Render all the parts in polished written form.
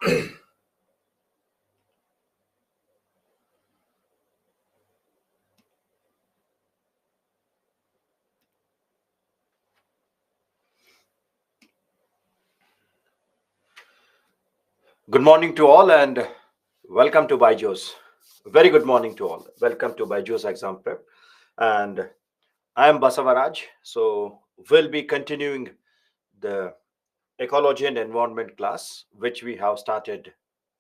Good morning to all and welcome to Byju's. Very good morning to all. Welcome to Byju's exam prep. And I am Basavaraj. So we'll be continuing the ecology and environment class, which we have started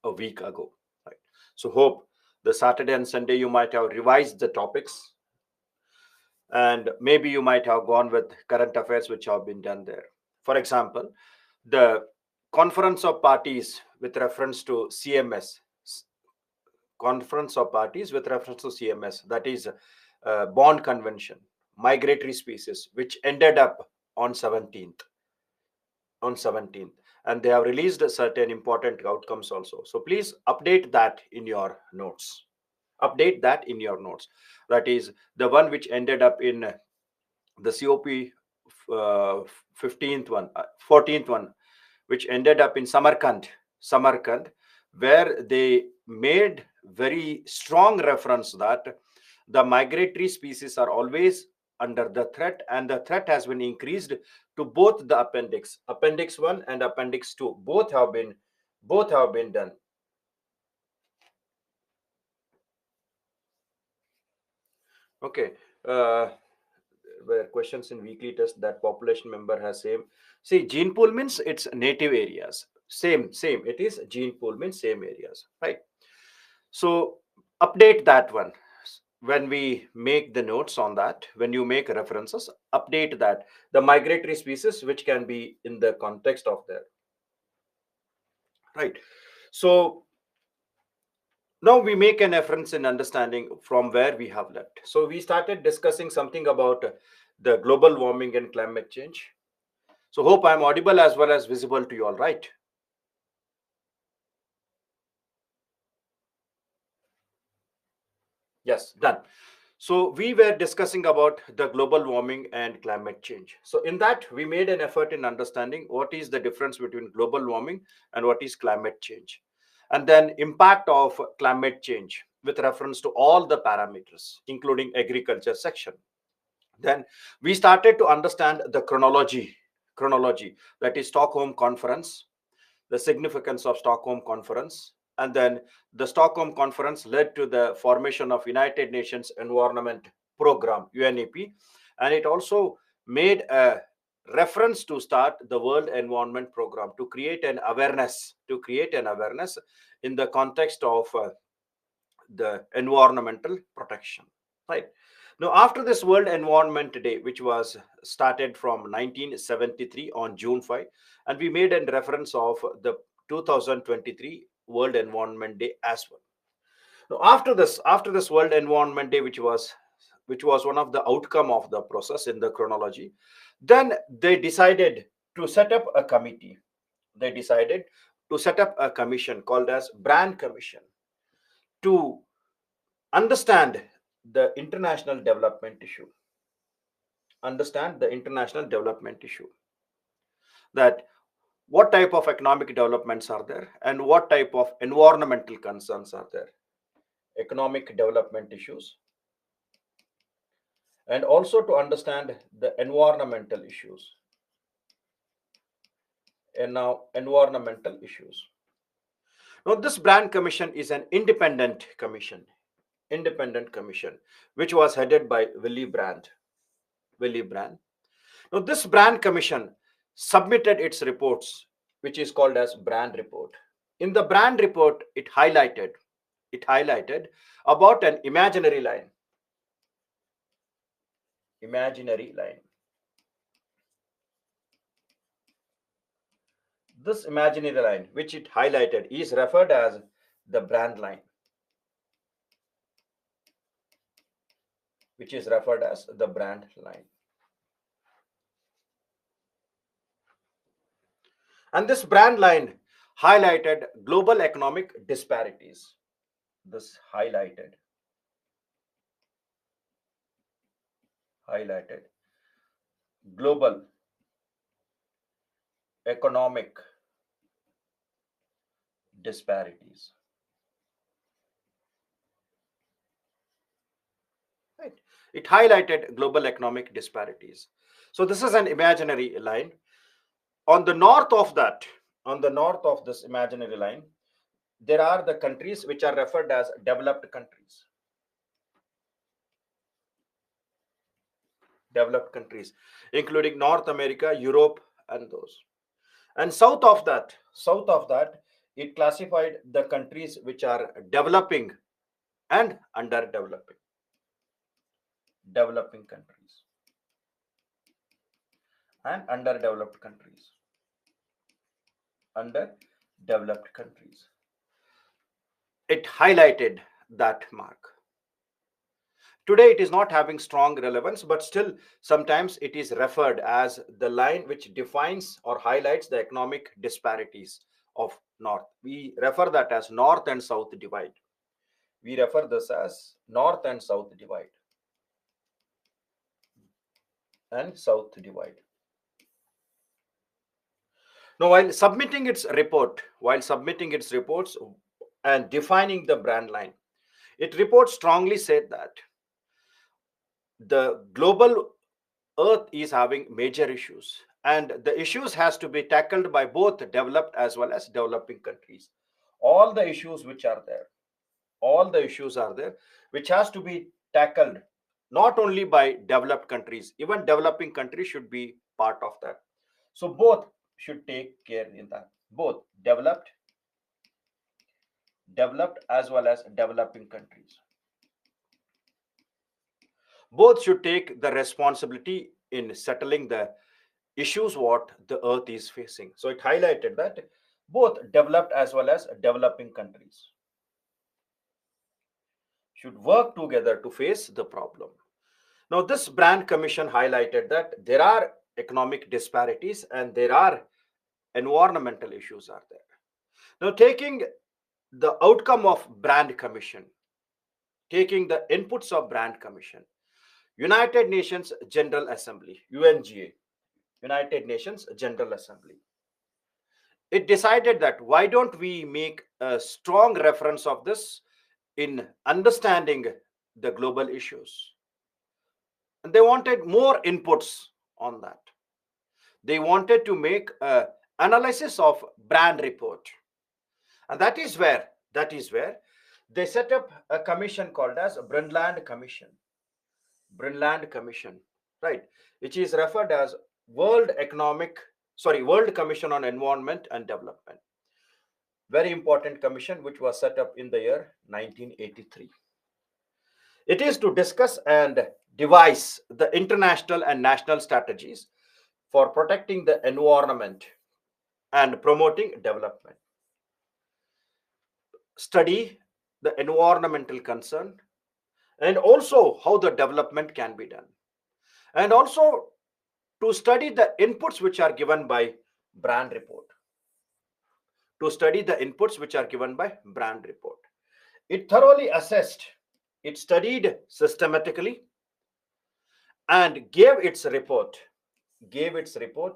a week ago. Right. So hope the Saturday and Sunday you might have revised the topics and maybe you might have gone with current affairs which have been done there. For example, the conference of parties with reference to CMS, conference of parties with reference to CMS, that is Bond Convention, migratory species, which ended up on 17th, and they have released certain important outcomes also. So please update that in your notes. Update that in your notes. That is the one which ended up in the COP 15th one, 14th one, which ended up in Samarkand, where they made very strong reference that the migratory species are always under the threat, and the threat has been increased to both the appendix 1 and appendix 2. Both have been done. Okay. Where questions in weekly test that population member has same. See, gene pool means it's native areas. Same. It is gene pool means same areas, right? So update that one when we make the notes on that. When you make references, update that the migratory species which can be in the context of there, right? So now we make an reference in understanding from where we have left. So we started discussing something about the global warming and climate change. So hope I'm audible as well as visible to you all, right? Yes, done. So we were discussing about the global warming and climate change. So in that, we made an effort in understanding what is the difference between global warming and what is climate change. And then impact of climate change with reference to all the parameters, including agriculture section. Then we started to understand the chronology, that is Stockholm Conference, the significance of Stockholm Conference, and then the Stockholm Conference led to the formation of United Nations Environment Program, UNEP, and it also made a reference to start the World Environment Program to create an awareness, in the context of the environmental protection, right? Now, after this World Environment Day, which was started from 1973 on June 5, and we made a reference of the 2023 World Environment Day as well. Now, after this World Environment Day, which was one of the outcome of the process in the chronology, then they decided to set up a committee. They decided to set up a commission called as Brand Commission to understand the international development issue. Understand the international development issue. That what type of economic developments are there and what type of environmental concerns are there. Economic development issues, and also to understand the environmental issues. And now, environmental issues. Now, this Brand Commission is an independent commission, which was headed by Willy Brandt. Now, this Brand Commission submitted its reports, which is called as Brand Report. In the Brand Report, it highlighted about an imaginary line. This imaginary line, which it highlighted, is referred as the brand line, which is referred as the brand line. And this brand line highlighted global economic disparities. This highlighted global economic disparities. Right? It highlighted global economic disparities. So this is an imaginary line. On the north of that, on the north of this imaginary line, there are the countries which are referred as developed countries. Developed countries, including North America, Europe, and those. And south of that, it classified the countries which are developing and underdeveloping. Developing countries and underdeveloped countries. Underdeveloped countries. It highlighted that mark. Today, it is not having strong relevance, but still, sometimes it is referred as the line which defines or highlights the economic disparities of North. We refer that as North and South divide. We refer this as North and South divide. And South divide. Now, while submitting its reports and defining the brand line, it report strongly said that the global earth is having major issues, and the issues has to be tackled by both developed as well as developing countries. All the issues which are there, all the issues are there which has to be tackled not only by developed countries, even developing countries should be part of that. So both should take care in that, both developed as well as developing countries, both should take the responsibility in settling the issues what the earth is facing. So it highlighted that both developed as well as developing countries should work together to face the problem. Now this brand commission highlighted that there are economic disparities and there are environmental issues are there. Now taking the outcome of brand commission, taking the inputs of brand commission, United Nations General Assembly, UNGA, United Nations General Assembly, it decided that why don't we make a strong reference of this in understanding the global issues. And they wanted more inputs on that. They wanted to make an analysis of brand report. And that is where they set up a commission called as Brundtland Commission. Brundtland Commission, right, which is referred as World Commission on Environment and Development. Very important commission which was set up in the year 1983. It is to discuss and devise the international and national strategies for protecting the environment and promoting development. Study the environmental concern and also how the development can be done. And also to study the inputs which are given by brand report. To study the inputs which are given by brand report. It thoroughly assessed, it studied systematically and gave its report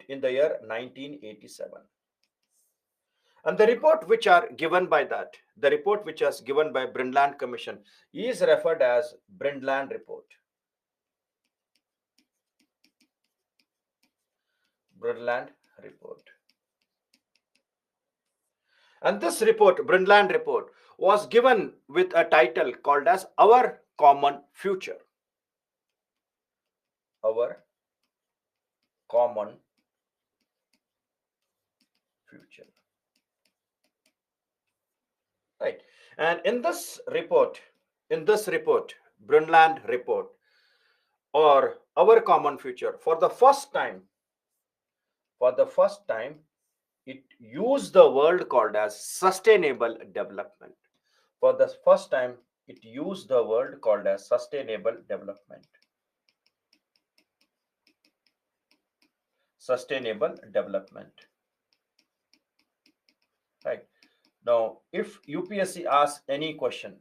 in the year 1987. And the report which are given by that, the report which is given by Brundtland Commission is referred as Brundtland Report. Brundtland Report. And this report, Brundtland Report, was given with a title called as Our Common Future. Our Common Future. Right. And in this report, Brundtland Report, or Our Common Future, for the first time, it used the word called as sustainable development. For the first time, it used the word called as sustainable development. Sustainable development. Right. Now, if UPSC asks any question,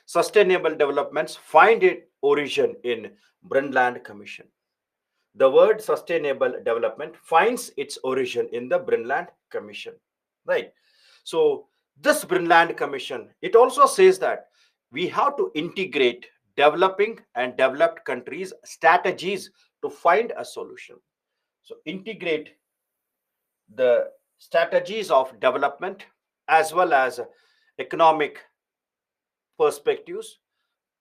sustainable developments find its origin in Brundtland Commission. The word sustainable development finds its origin in the Brundtland Commission, right? So This Brundtland Commission, it also says that we have to integrate developing and developed countries strategies to find a solution. So integrate the strategies of development as well as economic perspectives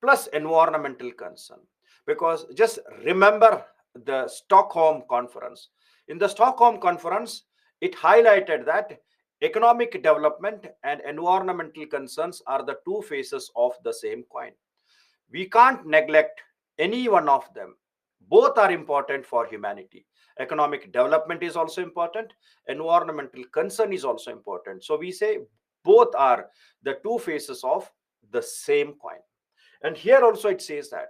plus environmental concern. Because just remember the Stockholm conference. In the Stockholm conference, it highlighted that economic development and environmental concerns are the two faces of the same coin. We can't neglect any one of them. Both are important for humanity. Economic development is also important, environmental concern is also important. So we say both are the two faces of the same coin. And here also it says that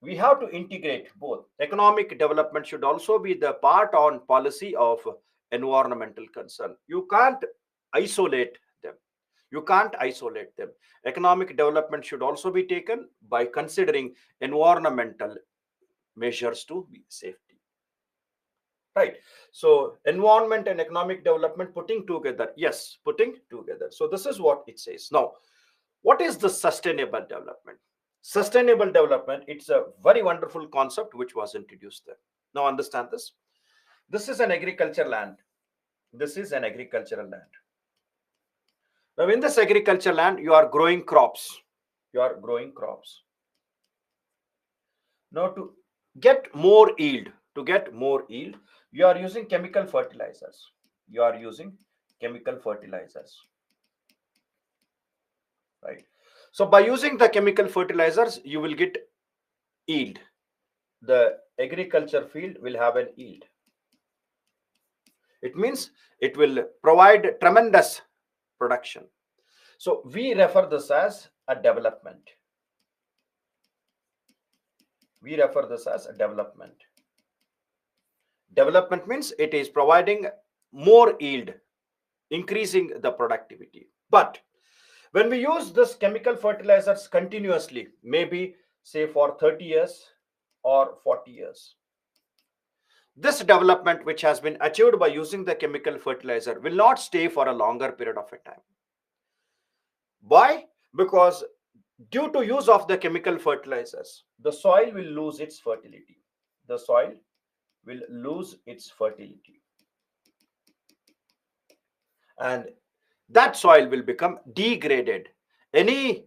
we have to integrate both. Economic development should also be the part on policy of environmental concern. You can't isolate them. You can't isolate them. Economic development should also be taken by considering environmental measures to be safety. Right. So environment and economic development putting together. Yes, putting together. So this is what it says. Now, what is the sustainable development? Sustainable development, it's a very wonderful concept which was introduced there. Now understand this. This is an agricultural land. This is an agricultural land. Now in this agricultural land, you are growing crops. You are growing crops. Now to get more yield, you are using chemical fertilizers. You are using chemical fertilizers. Right. So by using the chemical fertilizers, you will get yield. The agriculture field will have an yield. It means it will provide tremendous production. So we refer this as a development. We refer this as a development. Development means it is providing more yield, increasing the productivity. But when we use this chemical fertilizers continuously, maybe say for 30 years or 40 years, this development which has been achieved by using the chemical fertilizer will not stay for a longer period of a time. Why? Because due to use of the chemical fertilizers, the soil will lose its fertility. The soil will lose its fertility. And that soil will become degraded. Any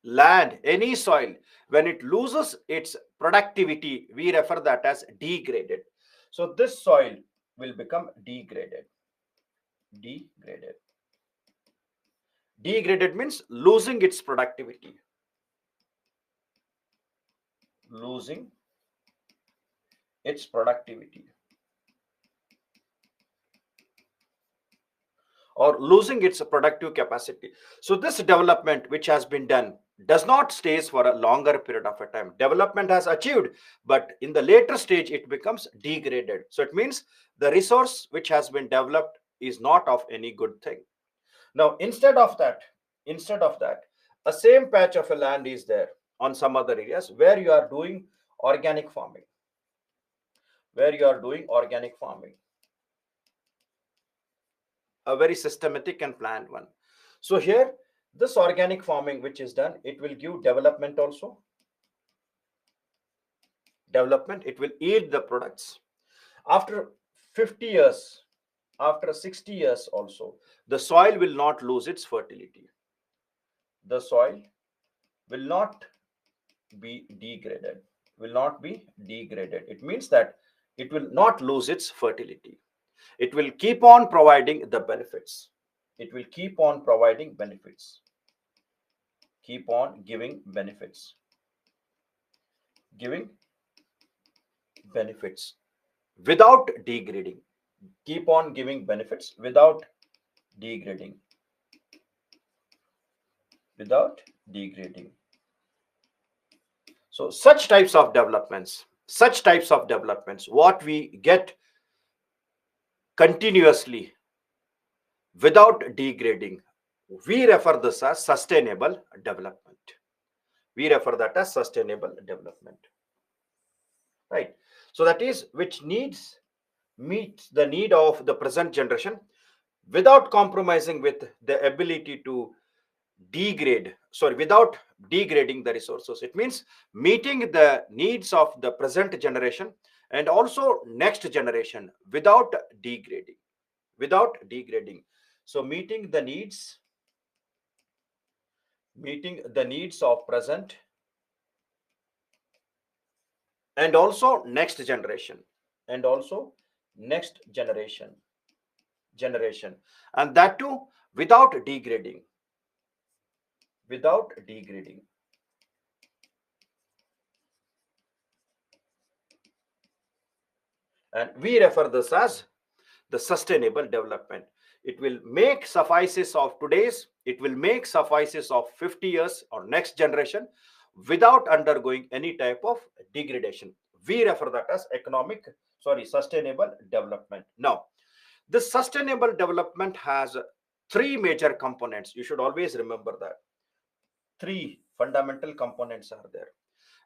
land, any soil, when it loses its productivity, we refer that as degraded. So this soil will become degraded. Degraded. Degraded means losing its productivity. Losing its productivity. Or losing its productive capacity. So this development which has been done does not stays for a longer period of a time. Development has achieved, but in the later stage it becomes degraded. So it means the resource which has been developed is not of any good thing. Now instead of that, a same patch of a land is there on some other areas where you are doing organic farming. Where you are doing organic farming. A very systematic and planned one. So here, this organic farming which is done, it will give development also. Development, it will yield the products. After 50 years, after 60 years also, the soil will not lose its fertility. The soil will not be degraded. Will not be degraded. It means that it will not lose its fertility. It will keep on providing the benefits. It will keep on providing benefits. Keep on giving benefits. Giving benefits without degrading. Keep on giving benefits without degrading. Without degrading. So such types of developments, what we get continuously without degrading, we refer this as sustainable development. We refer that as sustainable development. Right. So that is which meets the need of the present generation. without compromising with the ability to without degrading the resources. It means meeting the needs of the present generation and also next generation without degrading. Without degrading. So meeting the needs of present and also next generation and also next generation, and that too without degrading. Without degrading. And we refer this as the sustainable development. It will make suffices of today's, it will make suffices of 50 years or next generation without undergoing any type of degradation. We refer that as sustainable development. Now, this sustainable development has three major components. You should always remember that. Three fundamental components are there,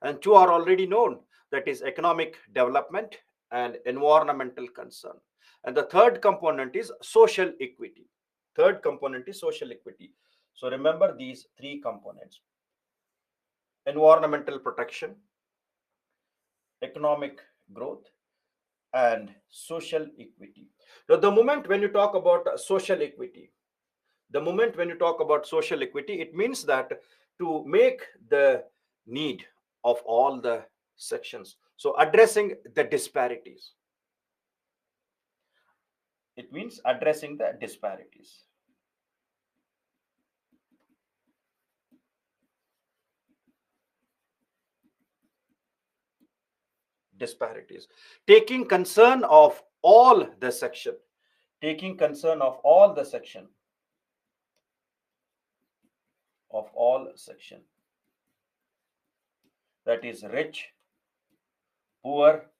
and two are already known, that is economic development and environmental concern, and the third component is social equity. Third component is social equity. So remember these three components: environmental protection, economic growth, and social equity. Now, the moment when you talk about social equity, it means that to make the need of all the sections, so addressing the disparities, it means addressing the disparities, taking concern of all the section, taking concern of all the section, that is rich, poor,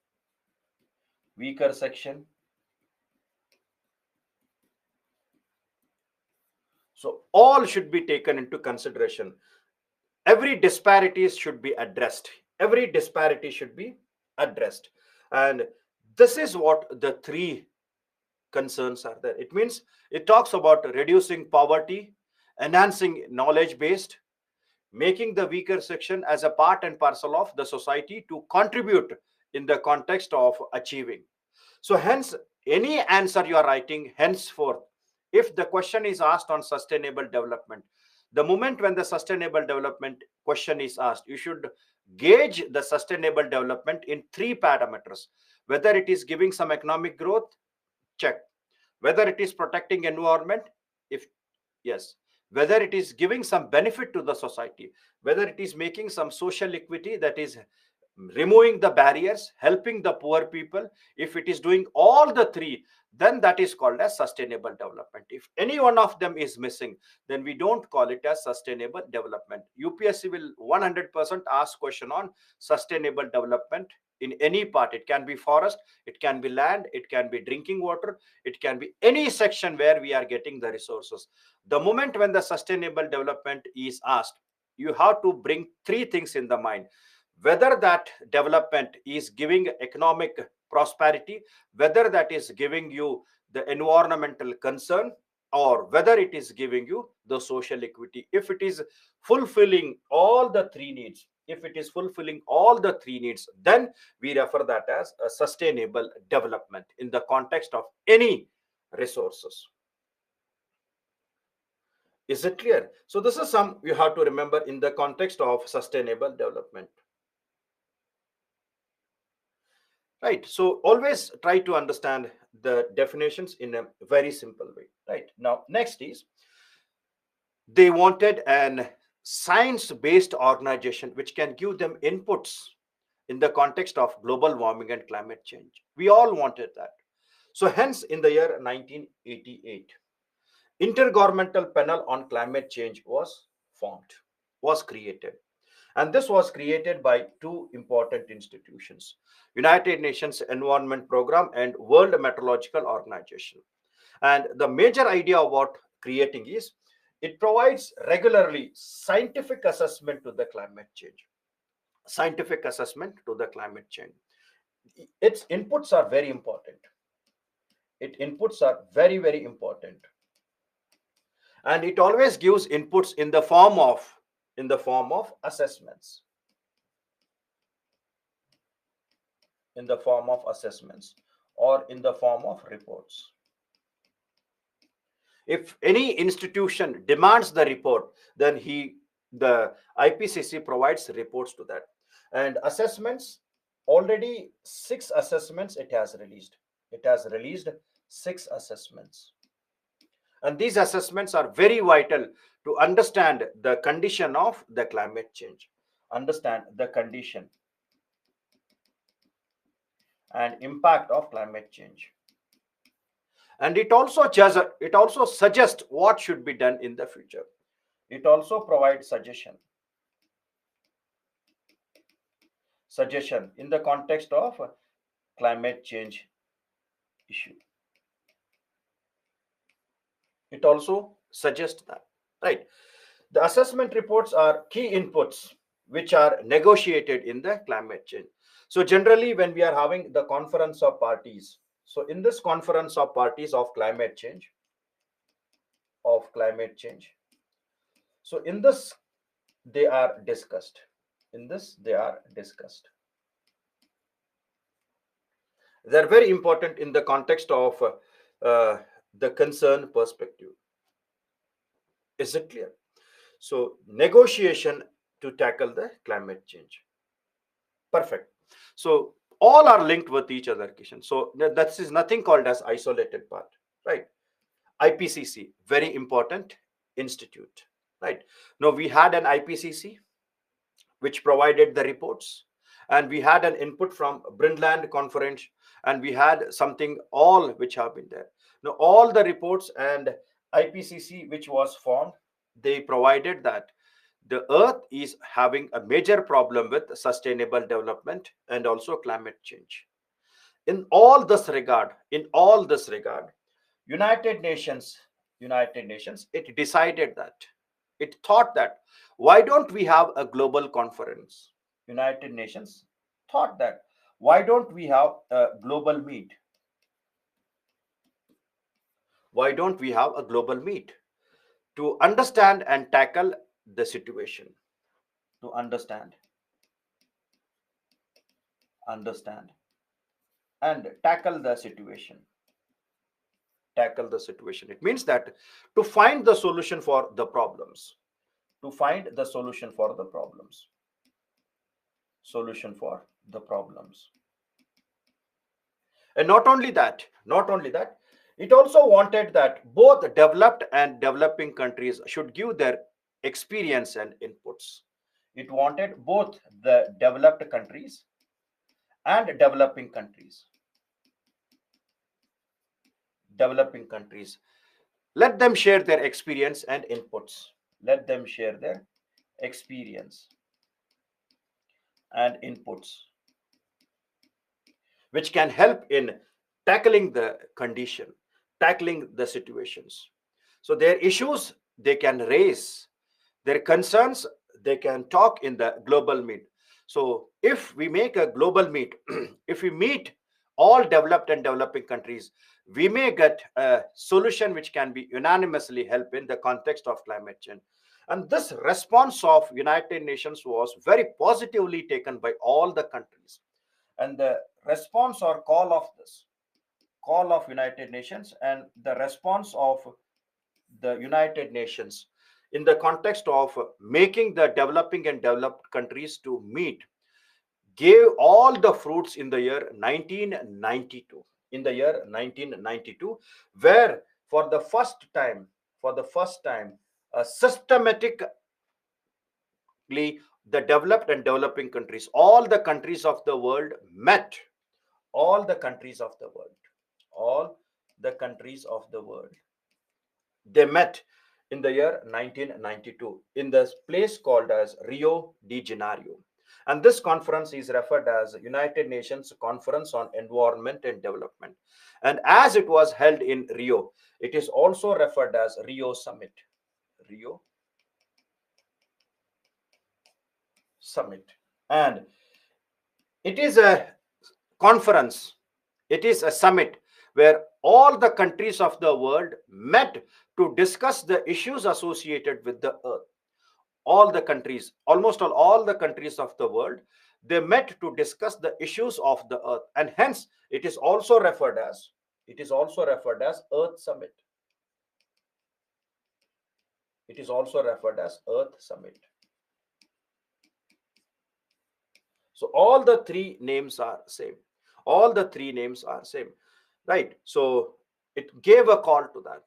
weaker section. So all should be taken into consideration. Every disparities should be addressed. Every disparity should be addressed. And this is what the three concerns are there. It means it talks about reducing poverty, enhancing knowledge based, making the weaker section as a part and parcel of the society to contribute in the context of achieving. So hence, any answer you are writing henceforth, if the question is asked on sustainable development, the moment when the sustainable development question is asked, you should gauge the sustainable development in three parameters: whether it is giving some economic growth, check; whether it is protecting environment, if yes; whether it is giving some benefit to the society, whether it is making some social equity, that is removing the barriers, helping the poor people. If it is doing all the three, then that is called as sustainable development. If any one of them is missing, then we don't call it as sustainable development. UPSC will 100% ask question on sustainable development in any part. It can be forest, it can be land, it can be drinking water, it can be any section where we are getting the resources. The moment when the sustainable development is asked, you have to bring three things in the mind: whether that development is giving economic prosperity, whether that is giving you the environmental concern, or whether it is giving you the social equity. If it is fulfilling all the three needs, then we refer that as a sustainable development in the context of any resources. Is it clear? So this is some you have to remember in the context of sustainable development. Right. So always try to understand the definitions in a very simple way. Right. Now, next is they wanted an science-based organization which can give them inputs in the context of global warming and climate change. We all wanted that. So hence, in the year 1988, Intergovernmental Panel on Climate Change was created. And this was created by two important institutions: United Nations Environment Program and World Meteorological Organization. And the major idea about creating is it provides regularly scientific assessment to the climate change. Scientific assessment to the climate change. Its inputs are very important. Its inputs are very, very important. and it always gives inputs in the form of assessments, in the form of assessments or in the form of reports. If any institution demands the report, then the IPCC provides reports to that. And assessments, already 6 assessments it has released. It has released 6 assessments. And these assessments are very vital to understand the condition of the climate change, understand the condition and impact of climate change. And it also suggests what should be done in the future. It also provides suggestion in the context of climate change issue. It also suggests that, right? The assessment reports are key inputs which are negotiated in the climate change. So generally, when we are having the conference of parties, so in this conference of parties of climate change, so in this they are discussed. In this they are discussed. They're very important in the context of the concern perspective. Is it clear? So negotiation to tackle the climate change. Perfect. So all are linked with each other, Kishan. So that is nothing called as isolated part, right? IPCC, very important institute, right? Now we had an IPCC which provided the reports, and we had an input from Brundtland conference, and we had something all which have been there. Now all the reports and IPCC which was formed, they provided that the earth is having a major problem with sustainable development and also climate change. In all this regard, united nations it decided that, it thought that, why don't we have a global conference? United Nations thought that, why don't we have a global meet? Why don't we have a global meet to understand and tackle the situation? To understand and tackle the situation. It means that to find the solution for the problems, to find the solution for the problems, solution for the problems. And not only that, it also wanted that both developed and developing countries should give their experience and inputs. It wanted both the developed countries and developing countries, let them share their experience and inputs. Let them share their experience and inputs, which can help in tackling the condition, tackling the situations. So their issues they can raise, their concerns they can talk in the global meet. So if we make a global meet, if we meet all developed and developing countries, we may get a solution which can be unanimously help in the context of climate change. And this response of United Nations was very positively taken by all the countries. And the response or call of United Nations and the response of the United Nations in the context of making the developing and developed countries to meet gave all the fruits in the year 1992. In the year 1992, where for the first time, systematically the developed and developing countries, all the countries of the world met, all the countries of the world, all the countries of the world, they met in the year 1992 in this place called as Rio de Janeiro. And this conference is referred as United Nations Conference on Environment and Development. And as it was held in Rio, it is also referred as Rio Summit. Rio Summit. And it is a conference, it is a summit where all the countries of the world met to discuss the issues associated with the earth. All the countries, almost all the countries of the world, they met to discuss the issues of the earth, and hence it is also referred as Earth Summit. It is also referred as Earth Summit. So all the three names are same. All the three names are same, right? So it gave a call to that.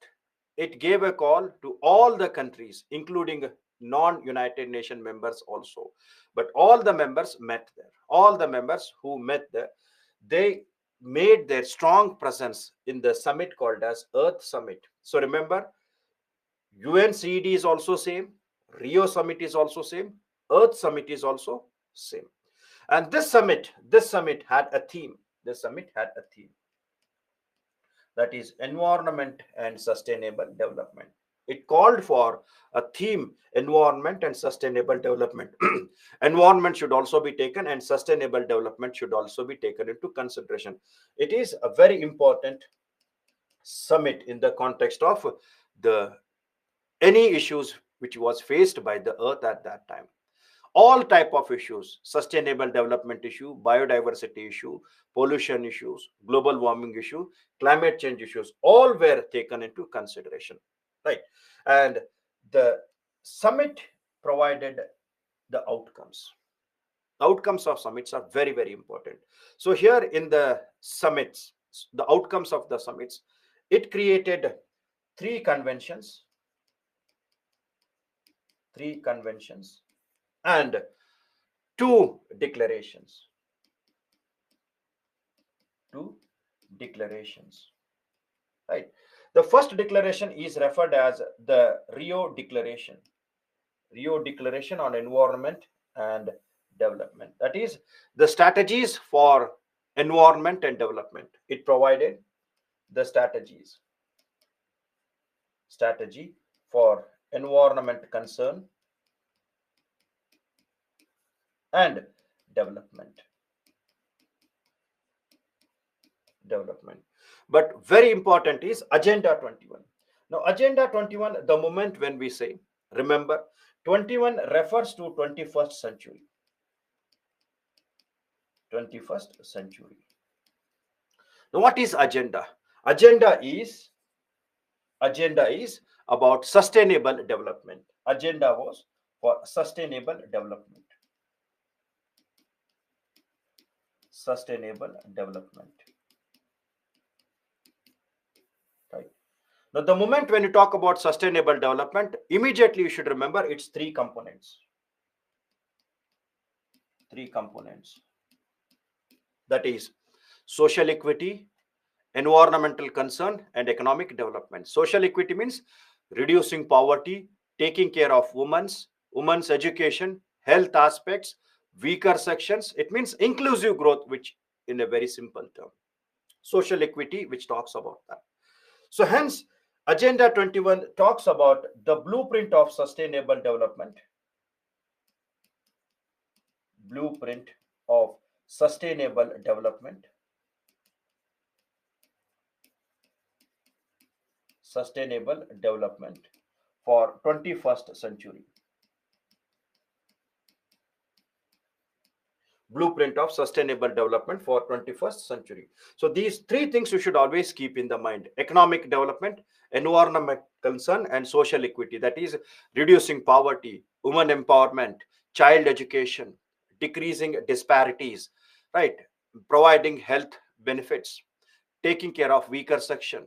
It gave a call to all the countries, including non-United Nation members also. But all the members met there. All the members who met there, they made their strong presence in the summit called as Earth Summit. So remember, UNCED is also same, Rio Summit is also same, Earth Summit is also same. And this summit had a theme. This summit had a theme, that is environment and sustainable development. It called for a theme, environment and sustainable development. Environment should also be taken, and sustainable development should also be taken into consideration. It is a very important summit in the context of the any issues which was faced by the earth at that time. All type of issues, sustainable development issue, biodiversity issue, pollution issues, global warming issue, climate change issues, all were taken into consideration, right? And the summit provided the outcomes. The outcomes of summits are very, very important. So here in the summits, the outcomes of the summits, it created three conventions, and two declarations. Two declarations, right? The first declaration is referred as the Rio Declaration on Environment and Development. That is the strategies for environment and development. It provided the strategy for environment concern and development. But very important is Agenda 21. Now, Agenda 21, the moment when we say, remember, 21 refers to 21st century. 21st century. Now, what is agenda? Agenda is about sustainable development. Agenda was for sustainable development. Sustainable development. Right. Now, the moment when you talk about sustainable development, immediately you should remember it's three components. Three components. That is social equity, environmental concern, and economic development. Social equity means reducing poverty, taking care of women's education, health aspects, weaker sections. It means inclusive growth, which in a very simple term. Social equity, which talks about that. So hence, Agenda 21 talks about the blueprint of sustainable development. Blueprint of sustainable development. Sustainable development for 21st century. Blueprint of sustainable development for 21st century. So these three things you should always keep in the mind: economic development, environment concern, and social equity. That is reducing poverty, women empowerment, child education, decreasing disparities, right? Providing health benefits, taking care of weaker section.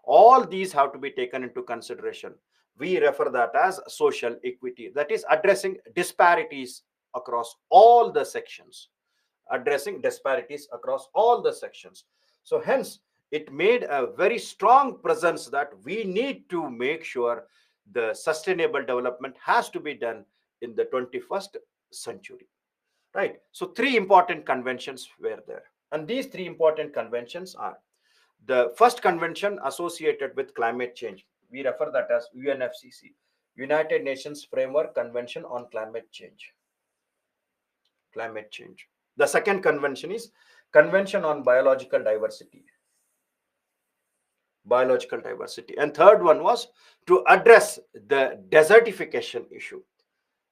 All these have to be taken into consideration. We refer that as social equity. That is addressing disparities across all the sections. Addressing disparities across all the sections. So hence, it made a very strong presence that we need to make sure the sustainable development has to be done in the 21st century. Right. So three important conventions were there. And these three important conventions are: the first convention associated with climate change. We refer that as UNFCCC, United Nations Framework Convention on Climate Change. Climate change. The second convention is Convention on Biological Diversity. biological diversity. And third one was to address the desertification issue.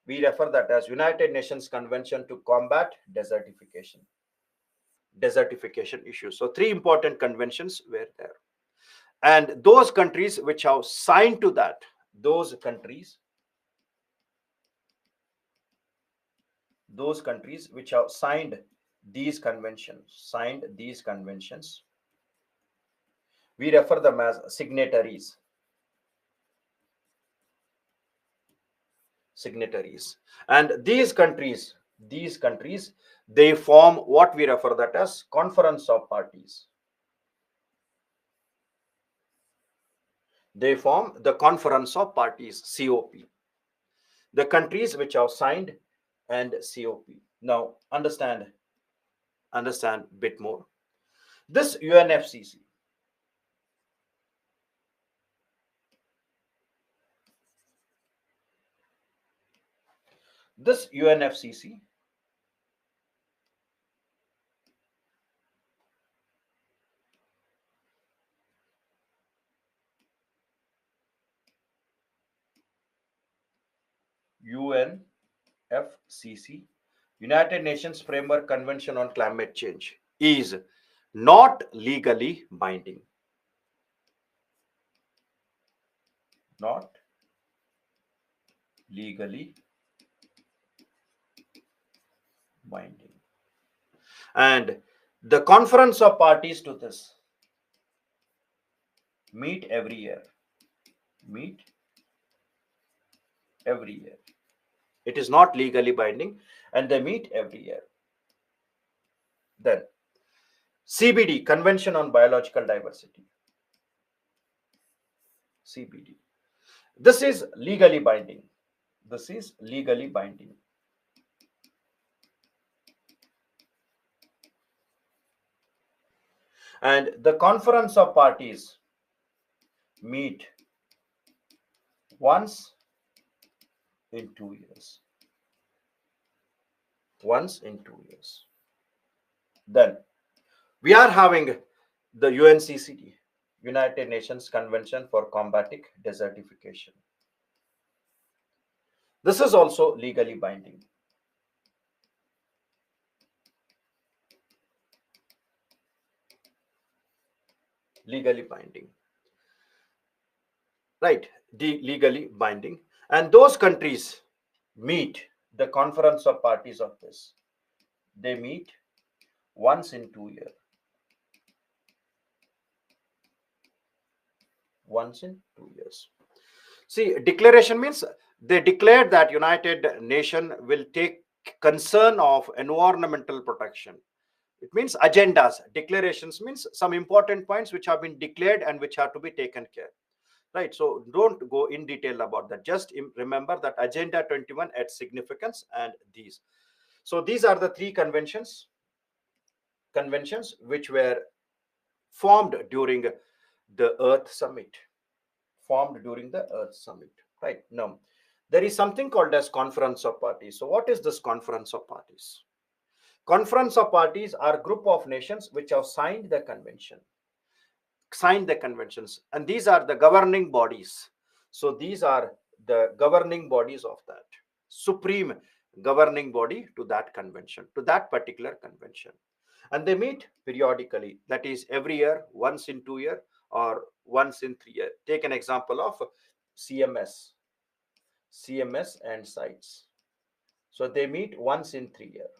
We refer that as United Nations Convention to Combat Desertification issues. So three important conventions were there. And those countries which have signed to that, those countries which have signed these conventions, we refer them as signatories. And these countries, they form what we refer that as conference of parties. They form the conference of parties, COP. The countries which have signed and COP. Now understand a bit more. This UNFCCC, UNFCCC, United Nations Framework Convention on Climate Change, is not legally binding. Not legally binding. And the conference of parties to this meet every year. It is not legally binding, and they meet every year. Then CBD, Convention on Biological Diversity. CBD. This is legally binding. And the conference of parties meet once in 2 years. Then we are having the UNCCD, United Nations Convention for Combating Desertification. This is also legally binding. Right, legally binding. And those countries meet, the conference of parties of this, they meet once in 2 years. See, declaration means they declared that United Nations will take concern of environmental protection. It means agendas. Declarations means some important points which have been declared and which have to be taken care. Right. So don't go in detail about that. Just remember that Agenda 21 adds significance and these. So these are the three conventions which were formed during the Earth Summit. Right. Now, there is something called as Conference of Parties. So what is this Conference of Parties? Conference of Parties are a group of nations which have signed the conventions, and these are the governing bodies. So these are the governing bodies of that, supreme governing body to that convention, to that particular convention. And they meet periodically, that is every year, once in 2 years or once in 3 years. Take an example of CMS and CITES. So they meet once in 3 years.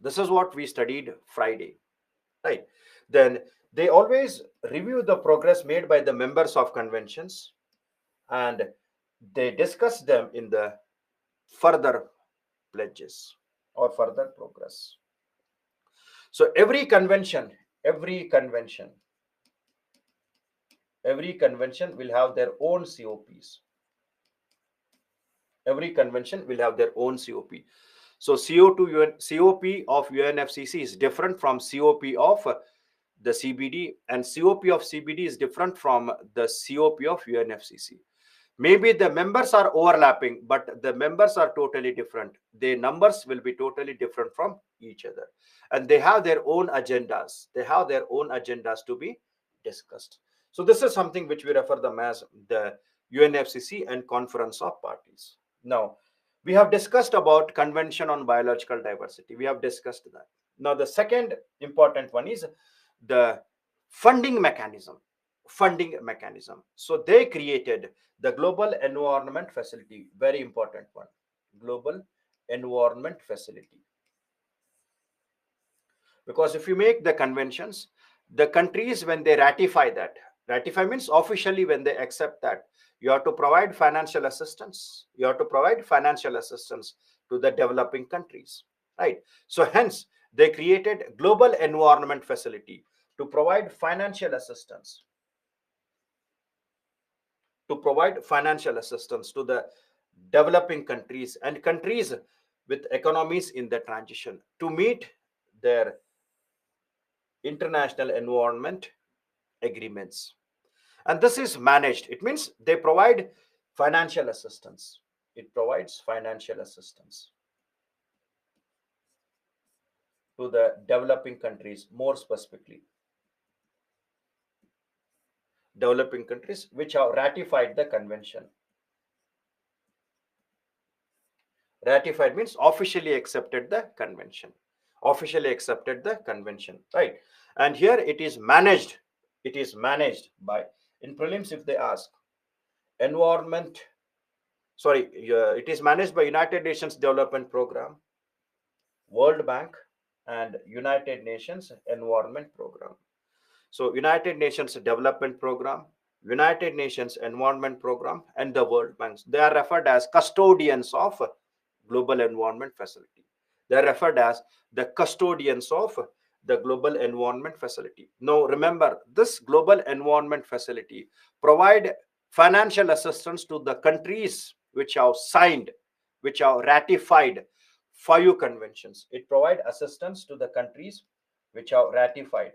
This is what we studied Friday, right? Then they always review the progress made by the members of conventions, and they discuss them in the further pledges or further progress. So every convention will have their own COPs. So COP of UNFCCC is different from COP of the CBD, and COP of CBD is different from the COP of UNFCCC. Maybe the members are overlapping, but the members are totally different. The numbers will be totally different from each other, and they have their own agendas. They have their own agendas to be discussed. So this is something which we refer them as the UNFCCC and Conference of Parties. Now, we have discussed about Convention on Biological Diversity. We have discussed that. Now, the second important one is the funding mechanism. Funding mechanism. So they created the Global Environment Facility, very important one. Global Environment Facility. Because if you make the conventions, the countries, when they ratify that, ratify means officially when they accept that, you have to provide financial assistance. You have to provide financial assistance to the developing countries, right? So hence they created Global Environment Facility to provide financial assistance, to the developing countries and countries with economies in the transition to meet their international environment agreements. And this is managed. It means they provide financial assistance. It provides financial assistance to the developing countries, more specifically developing countries which have ratified the convention. Ratified means officially accepted the convention. Officially accepted the convention, right? And here it is managed. It is managed by, in prelims if they ask, environment, sorry, it is managed by United Nations Development Program, World Bank, and United Nations Environment Program. So United Nations Development Program, United Nations Environment Program, and the World Bank, they are referred as custodians of Global Environment Facility. They are referred as the custodians of the Global Environment Facility. Now remember, this Global Environment Facility provide financial assistance to the countries which have signed, which have ratified 5 conventions. It provide assistance to the countries which have ratified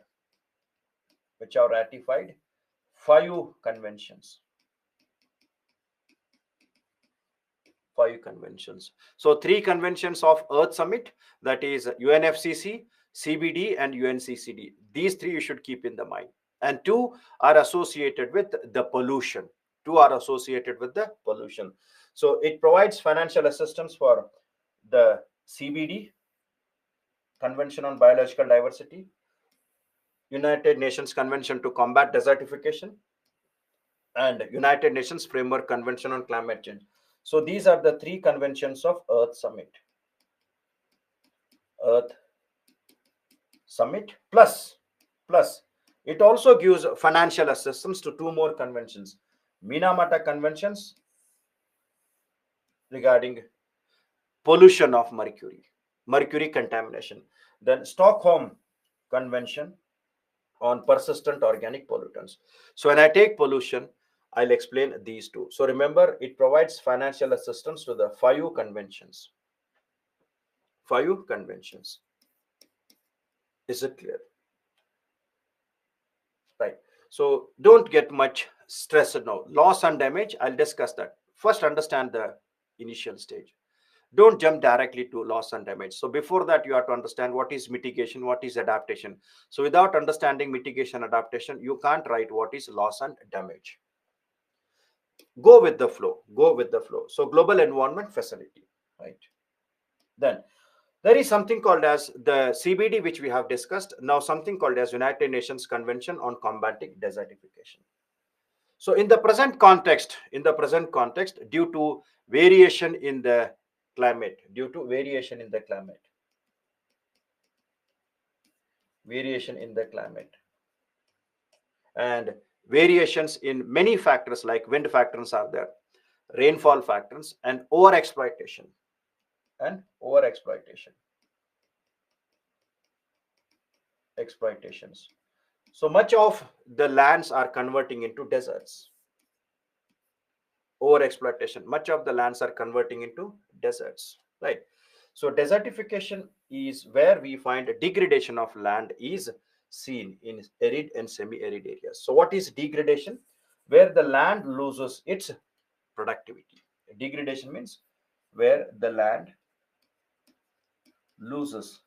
5 conventions. 5 conventions. So 3 conventions of Earth Summit, that is UNFCCC, CBD, and UNCCD. These 3 you should keep in the mind. And 2 are associated with the pollution. 2 are associated with the pollution. So it provides financial assistance for the CBD, Convention on Biological Diversity, United Nations Convention to Combat Desertification, and United Nations Framework Convention on Climate Change. So these are the 3 conventions of Earth Summit. Earth Summit plus it also gives financial assistance to 2 more conventions. Minamata Conventions regarding pollution of mercury contamination. Then Stockholm Convention on persistent organic pollutants. So when I take pollution, I'll explain these 2. So remember, it provides financial assistance to the 5 conventions. 5 conventions. Is it clear? Right. So don't get much stressed now. Loss and damage, I'll discuss that. First, understand the initial stage. Don't jump directly to loss and damage. So before that, you have to understand what is mitigation, what is adaptation. So without understanding mitigation, adaptation, you can't write what is loss and damage. Go with the flow. Go with the flow. So Global Environment Facility, right? Then there is something called as the CBD, which we have discussed. Now something called as United Nations Convention on Combating Desertification. So in the present context, due to variation in the climate, and variations in many factors like wind factors are there, rainfall factors, and overexploitation. Exploitations. So much of the lands are converting into deserts. Overexploitation. Much of the lands are converting into deserts, right? So desertification is where we find a degradation of land is seen in arid and semi-arid areas. So what is degradation? Where the land loses its productivity. Degradation means where the land loses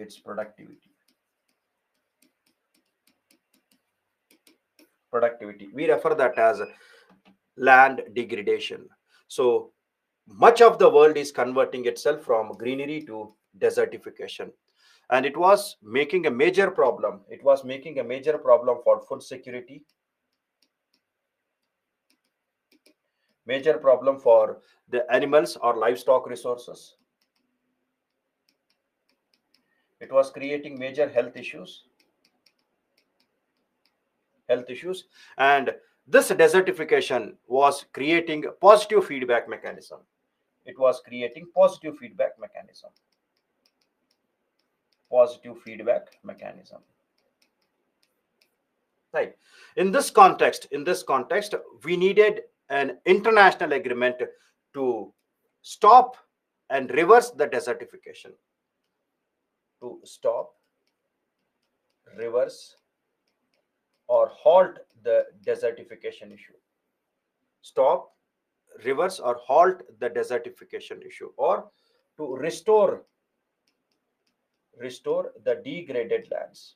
its productivity. Productivity. We refer that as land degradation. So much of the world is converting itself from greenery to desertification. And it was making a major problem. It was making a major problem for food security, major problem for the animals or livestock resources. It was creating major health issues, and this desertification was creating a positive feedback mechanism. It was creating positive feedback mechanism, right? In this context we needed an international agreement to stop and reverse the desertification, to stop, reverse, or halt the desertification issue. Stop, reverse, or halt the desertification issue, or to restore the degraded lands.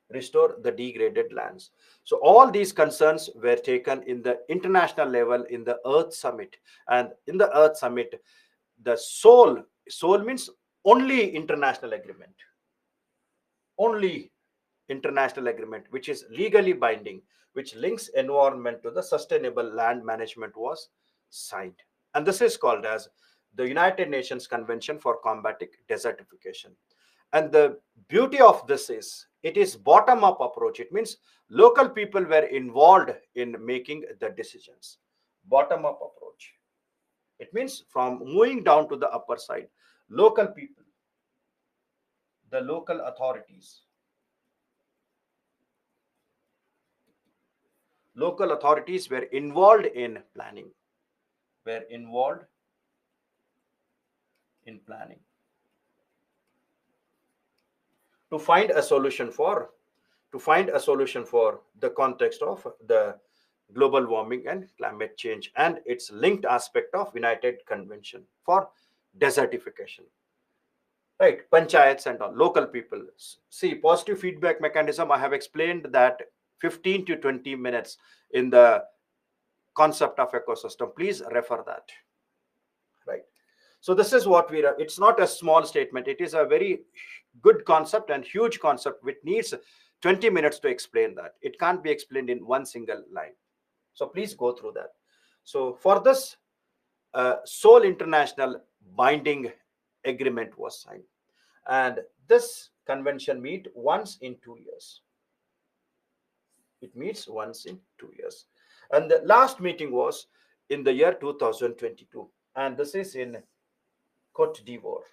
Restore the degraded lands. So all these concerns were taken in the international level in the Earth Summit. And in the Earth Summit, the soul means only international agreement. Only international agreement which is legally binding, which links environment to the sustainable land management was signed. And this is called as the United Nations Convention for Combating Desertification. And the beauty of this is it is bottom up approach. It means local people were involved in making the decisions. Bottom up approach. It means from moving down to the upper side, local people, the local authorities were involved in planning, were involved in planning to find a solution for the context of the global warming and climate change and its linked aspect of United Convention for desertification, right? Panchayats and all local people. See, positive feedback mechanism, I have explained that 15 to 20 minutes in the concept of ecosystem. Please refer that, right? So this is what it's not a small statement. It is a very good concept and huge concept which needs 20 minutes to explain that. It can't be explained in one single line. So please go through that. So for this, Seoul International Binding Agreement was signed. And this convention meets once in 2 years. It meets once in 2 years. And the last meeting was in the year 2022. And this is in Cote d'Ivoire.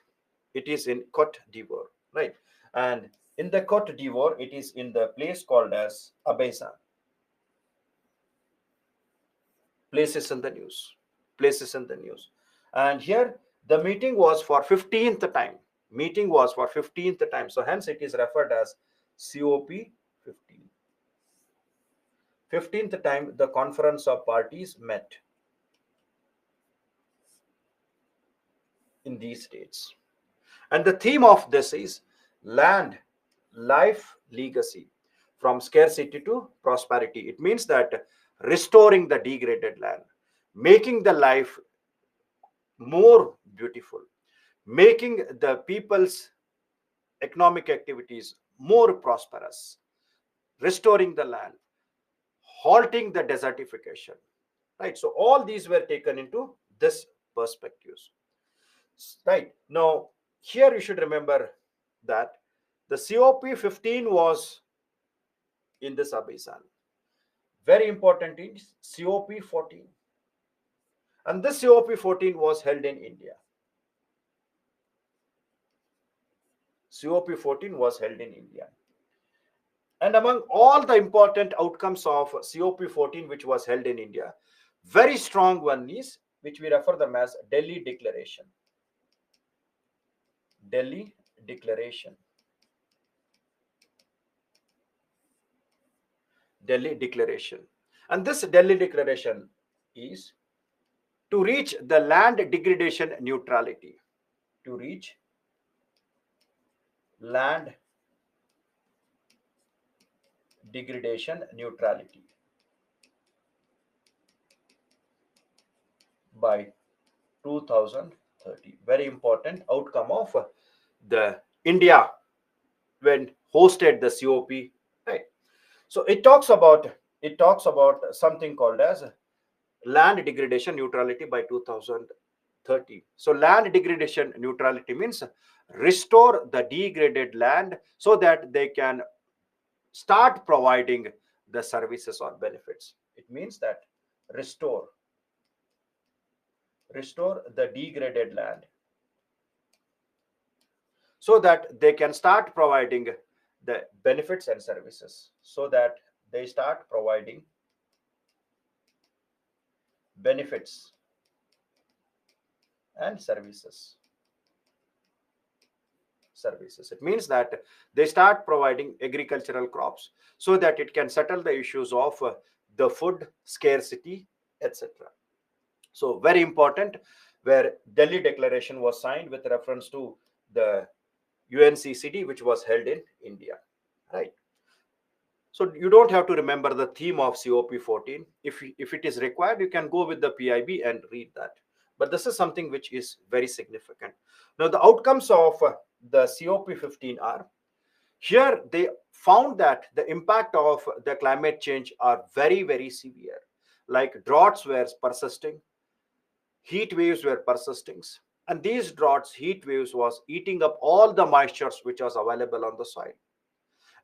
It is in Cote d'Ivoire, right? And in the Cote d'Ivoire, it is in the place called as Abidjan. Places in the news. And here the meeting was for 15th time. So hence it is referred as COP 15. 15th time the conference of parties met in these states. And the theme of this is land, life, legacy, from scarcity to prosperity. It means that restoring the degraded land, making the life more beautiful, making the people's economic activities more prosperous, restoring the land, halting the desertification, right? So all these were taken into this perspectives, right? Now here you should remember that the COP 15 was in this Abidjan. Very important is COP 14. And this COP 14 was held in India. COP 14 was held in India. And among all the important outcomes of COP 14, which was held in India, very strong one is, which we refer them as Delhi Declaration. Delhi Declaration. Delhi Declaration. And this Delhi Declaration is to reach the land degradation neutrality. to reach land degradation neutrality by 2030. Very important outcome of the India when hosted the COP, right? So it talks about something called as land degradation neutrality by 2030. So land degradation neutrality means restore the degraded land so that they can start providing the services or benefits. It means that restore restore the degraded land so that they can start providing the benefits and services, so that they start providing benefits and services. It means that they start providing agricultural crops so that it can settle the issues of the food scarcity, etc. So very important, where Delhi Declaration was signed with reference to the UNCCD, which was held in India, right? So you don't have to remember the theme of COP14. If it is required, you can go with the PIB and read that. But this is something which is very significant. Now, the outcomes of the COP15 are, here they found that the impact of the climate change are very, very severe. Like droughts were persisting, heat waves were persisting, and these droughts, heat waves was eating up all the moistures which was available on the soil,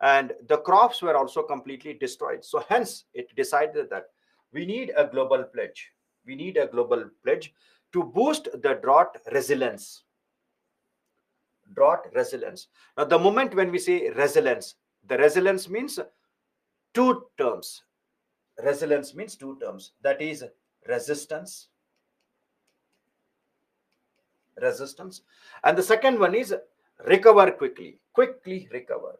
and the crops were also completely destroyed. So hence it decided that we need a global pledge. We need a global pledge to boost the drought resilience. Drought resilience. Now, the moment when we say resilience, the resilience means two terms. Resilience means two terms. That is resistance. Resistance. And the second one is recover quickly. Quickly recover.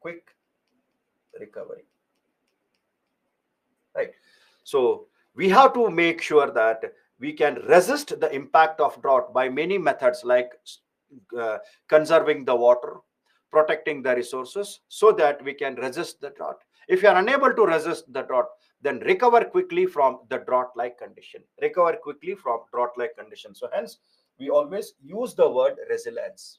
Quick recovery, right? So we have to make sure that we can resist the impact of drought by many methods, like conserving the water, protecting the resources, so that we can resist the drought. If you are unable to resist the drought, then recover quickly from the drought like condition. Recover quickly from drought like condition. So hence we always use the word resilience.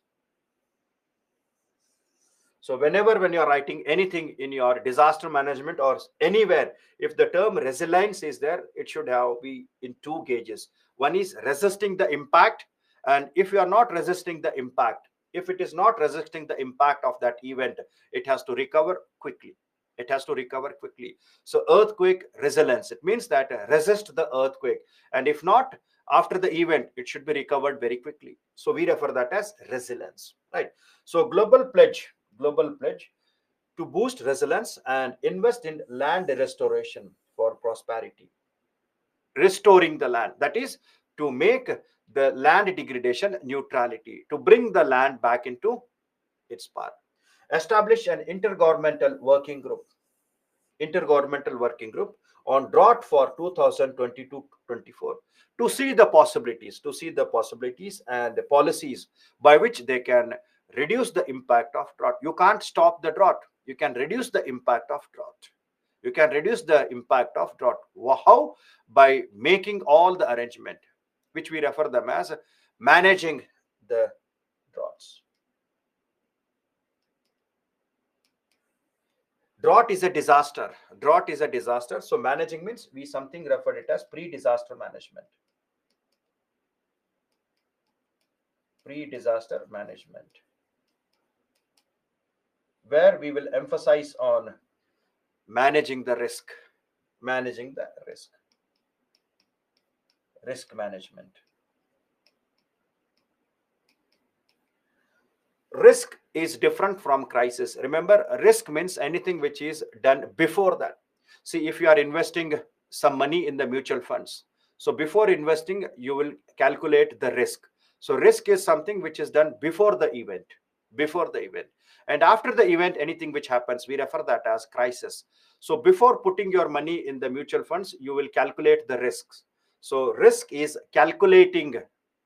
So whenever when you're writing anything in your disaster management or anywhere, if the term resilience is there, it should have be in two gauges. One is resisting the impact, and if you are not resisting the impact, if it is not resisting the impact of that event, it has to recover quickly. It has to recover quickly. So earthquake resilience, it means that resist the earthquake, and if not, after the event, it should be recovered very quickly. So we refer that as resilience, right? So global pledge to boost resilience and invest in land restoration for prosperity. Restoring the land, that is to make the land degradation neutrality, to bring the land back into its path. Establish an intergovernmental working group on drought for 2022-24 to see the possibilities and the policies by which they can reduce the impact of drought. You can't stop the drought, you can reduce the impact of drought. You can reduce the impact of drought. How? By making all the arrangement, which we refer them as managing the droughts. Drought is a disaster. Drought is a disaster. So managing means we something referred it as pre-disaster management. Pre-disaster management, where we will emphasize on managing the risk. Managing the risk. Risk management. Risk is different from crisis. Remember, risk means anything which is done before that. See, if you are investing some money in the mutual funds, so before investing, you will calculate the risk. So risk is something which is done before the event. Before the event. And after the event, anything which happens, we refer that as crisis. So before putting your money in the mutual funds, you will calculate the risks. So risk is calculating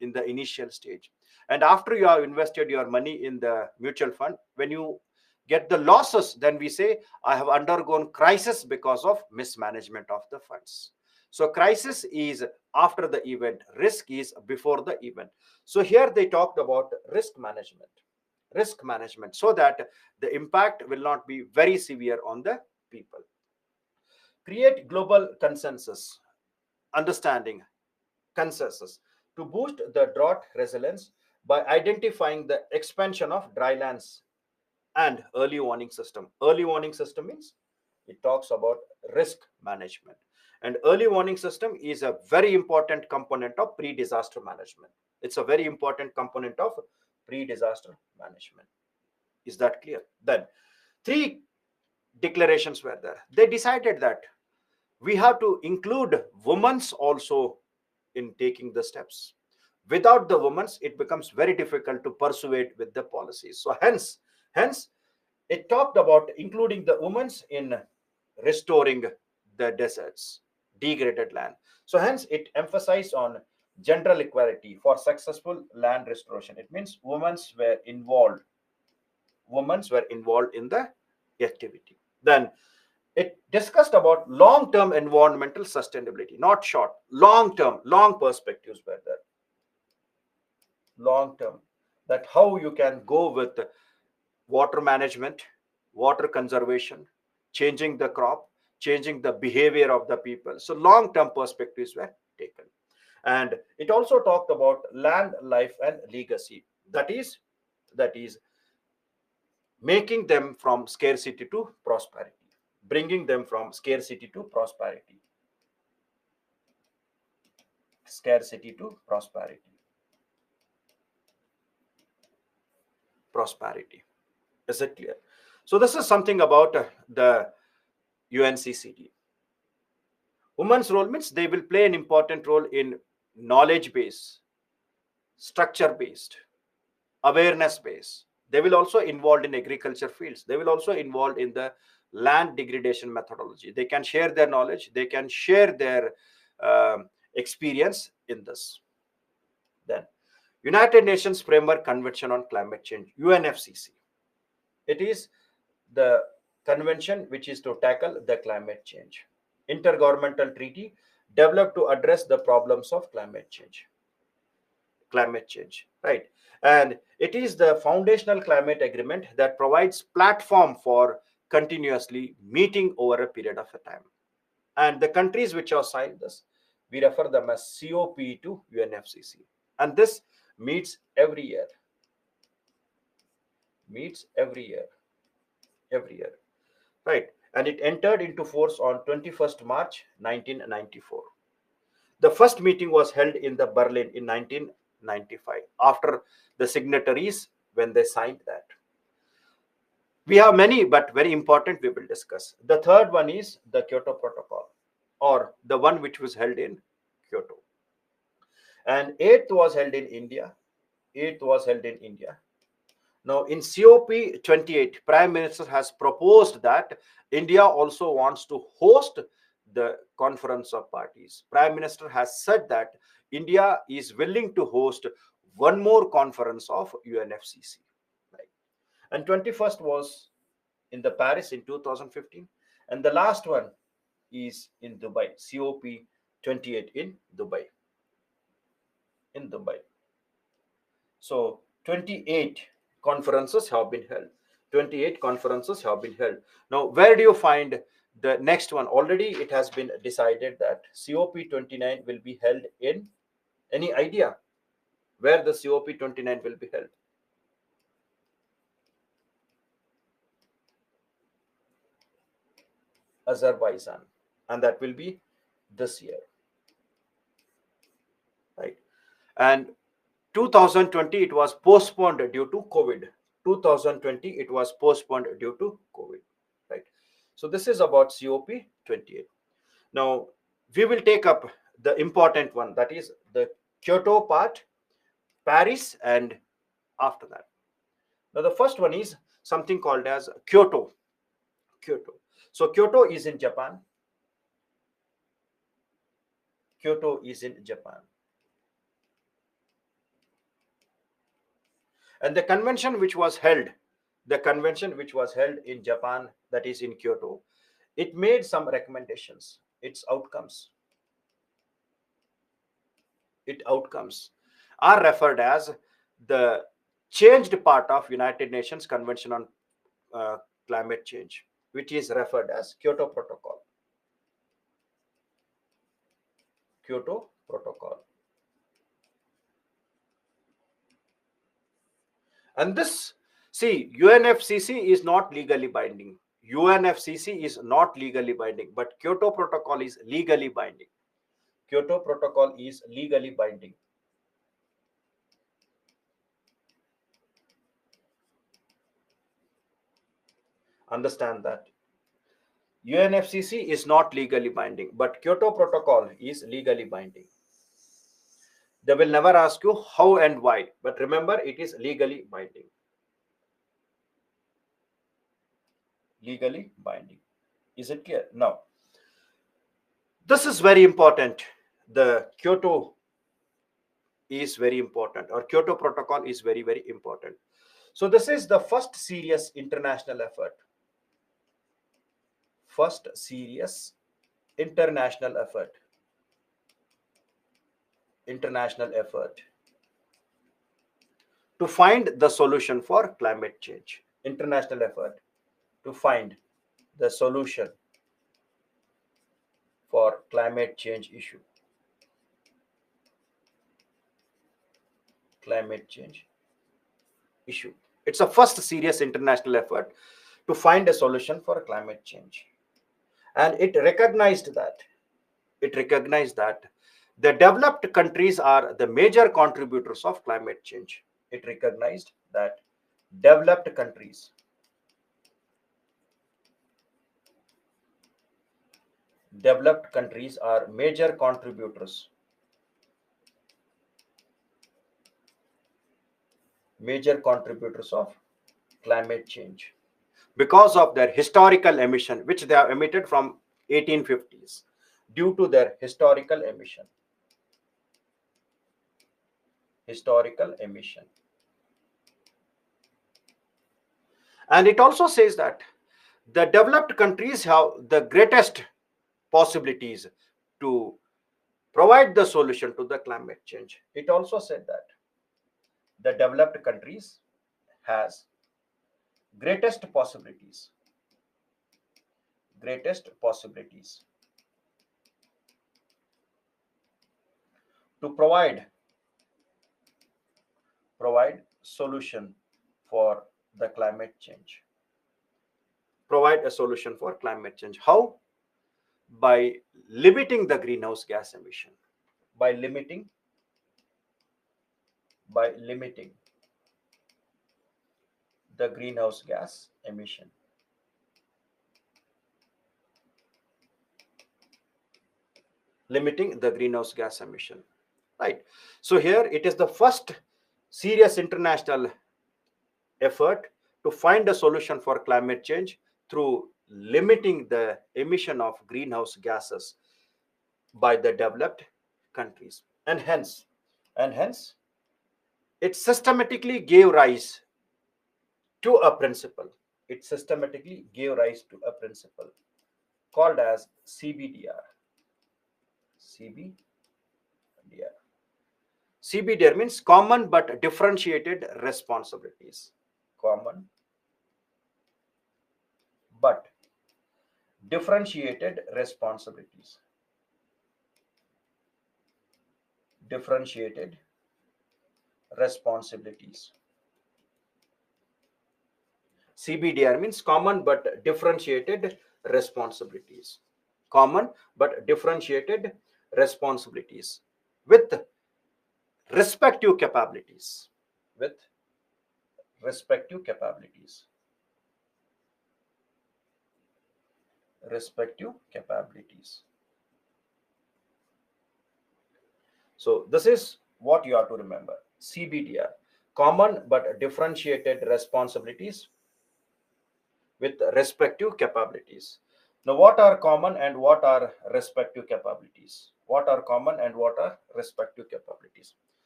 in the initial stage. And after you have invested your money in the mutual fund, when you get the losses, then we say, I have undergone crisis because of mismanagement of the funds. So crisis is after the event, risk is before the event. So here they talked about risk management, so that the impact will not be very severe on the people. Create global consensus, understanding, consensus to boost the drought resilience by identifying the expansion of drylands and early warning system. Early warning system means it talks about risk management. And early warning system is a very important component of pre-disaster management. It's a very important component of pre-disaster management. Is that clear? Then three declarations were there. They decided that we have to include women's also in taking the steps. Without the women's, it becomes very difficult to persuade with the policies. So hence it talked about including the women's in restoring the deserts, degraded land. So hence it emphasized on gender equality for successful land restoration. It means women's were involved in the activity. Then it discussed about long-term environmental sustainability, not short, long-term, long perspectives were there. Long-term, that how you can go with water management, water conservation, changing the crop, changing the behavior of the people. So long-term perspectives were taken. And it also talked about land, life, and legacy. That is making them from scarcity to prosperity, bringing them from scarcity to prosperity, scarcity to prosperity. Is it clear? So this is something about the UNCCD. Women's role means they will play an important role in knowledge based, structure based, awareness based. They will also involved in agriculture fields. They will also involved in the land degradation methodology. They can share their knowledge. They can share their experience in this. Then United Nations Framework Convention on Climate Change, UNFCCC. It is the convention which is to tackle the climate change. Intergovernmental treaty developed to address the problems of climate change, right? And it is the foundational climate agreement that provides platform for continuously meeting over a period of a time. And the countries which have signed this, we refer them as COP to UNFCCC. And this meets every year, meets every year, right? And it entered into force on 21st March 1994. The first meeting was held in the Berlin in 1995 after the signatories when they signed that. We have many, but very important we will discuss. The third one is the Kyoto Protocol, or the one which was held in Kyoto. And eighth was held in India. Now, in COP28, Prime Minister has proposed that India also wants to host the conference of parties. Prime Minister has said that India is willing to host one more conference of UNFCCC. Right? And 21st was in the Paris in 2015, and the last one is in Dubai, COP28 in Dubai. So 28 conferences have been held. 28 conferences have been held. Now, where do you find the next one? Already it has been decided that COP29 will be held in, any idea where the COP29 will be held? Azerbaijan. And that will be this year, right? And 2020 it was postponed due to COVID. 2020 it was postponed due to COVID, right? So this is about COP28. Now we will take up the important one, that is the Kyoto part, Paris, and after that. Now the first one is something called as Kyoto. So Kyoto is in Japan. And the convention which was held, the convention which was held in Japan, that is in Kyoto, it made some recommendations. Its outcomes are referred as the changed part of United Nations Convention on uh, Climate Change, which is referred as Kyoto Protocol. Kyoto Protocol. And this, see, UNFCC is not legally binding. UNFCC is not legally binding, but Kyoto Protocol is legally binding. Kyoto Protocol is legally binding. Understand that. UNFCC is not legally binding, but Kyoto Protocol is legally binding. They will never ask you how and why, but remember, it is legally binding. Legally binding. Is it clear? Now, this is very important. The Kyoto is very important, or Kyoto Protocol is very, very important. So this is the first serious international effort. First serious international effort. International effort to find the solution for climate change. International effort to find the solution for climate change issue. Climate change issue. It's a first serious international effort to find a solution for climate change. And it recognized that the developed countries are the major contributors of climate change. It recognized that developed countries are major contributors of climate change because of their historical emission, which they have emitted from 1850s. Due to their historical emission. And it also says that the developed countries have the greatest possibilities to provide the solution to the climate change. It also said that the developed countries has greatest possibilities to provide solution for the climate change. Provide a solution for climate change. How? By limiting the greenhouse gas emission. By limiting the greenhouse gas emission. Limiting the greenhouse gas emission. Right. So here it is the first serious international effort to find a solution for climate change through limiting the emission of greenhouse gases by the developed countries. And hence it systematically gave rise to a principle. It systematically gave rise to a principle called as CBDR. CBDR means common but differentiated responsibilities. Common but differentiated responsibilities. CBDR means common but differentiated responsibilities. Common but differentiated responsibilities with respective capabilities. Respective capabilities. So this is what you have to remember. CBDR, common but differentiated responsibilities with respective capabilities. Now, what are common and what are respective capabilities?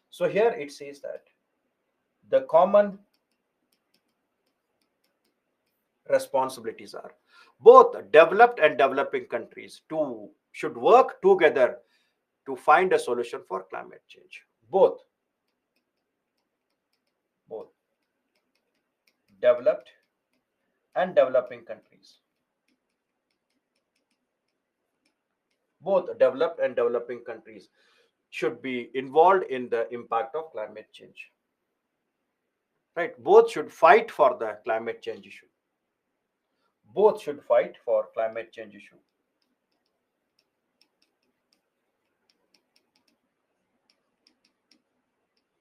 So here it says that the common responsibilities are. Both developed and developing countries should work together to find a solution for climate change. Both developed and developing countries, both developed and developing countries should be involved in the impact of climate change. Right? Both should fight for the climate change issue. Both should fight for climate change issue.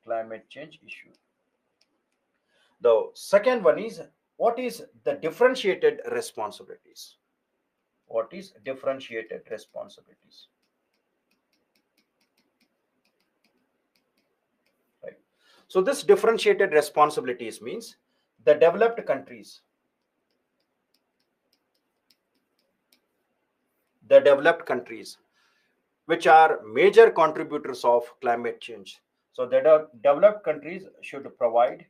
Climate change issue. The second one is, what is the differentiated responsibilities? What is differentiated responsibilities? Right. So this differentiated responsibilities means the developed countries which are major contributors of climate change. So the developed countries should provide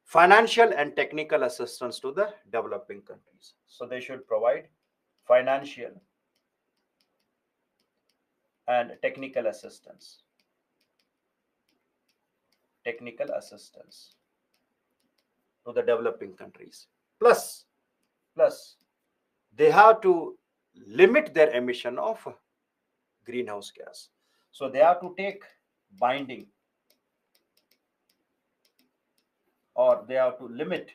financial and technical assistance to the developing countries. So they should provide financial and technical assistance to the developing countries. Plus they have to limit their emission of greenhouse gas. So they have to take binding, or they have to limit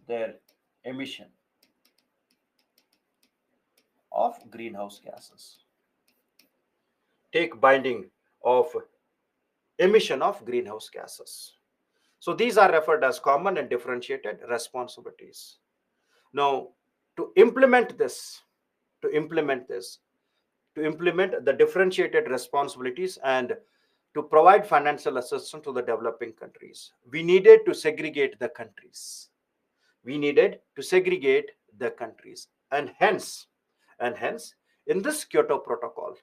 their emission of greenhouse gases. Take binding of emission of greenhouse gases. So these are referred as common and differentiated responsibilities. Now, to implement this, to implement this, to implement the differentiated responsibilities and to provide financial assistance to the developing countries, we needed to segregate the countries. We needed to segregate the countries, and hence, in this Kyoto Protocol,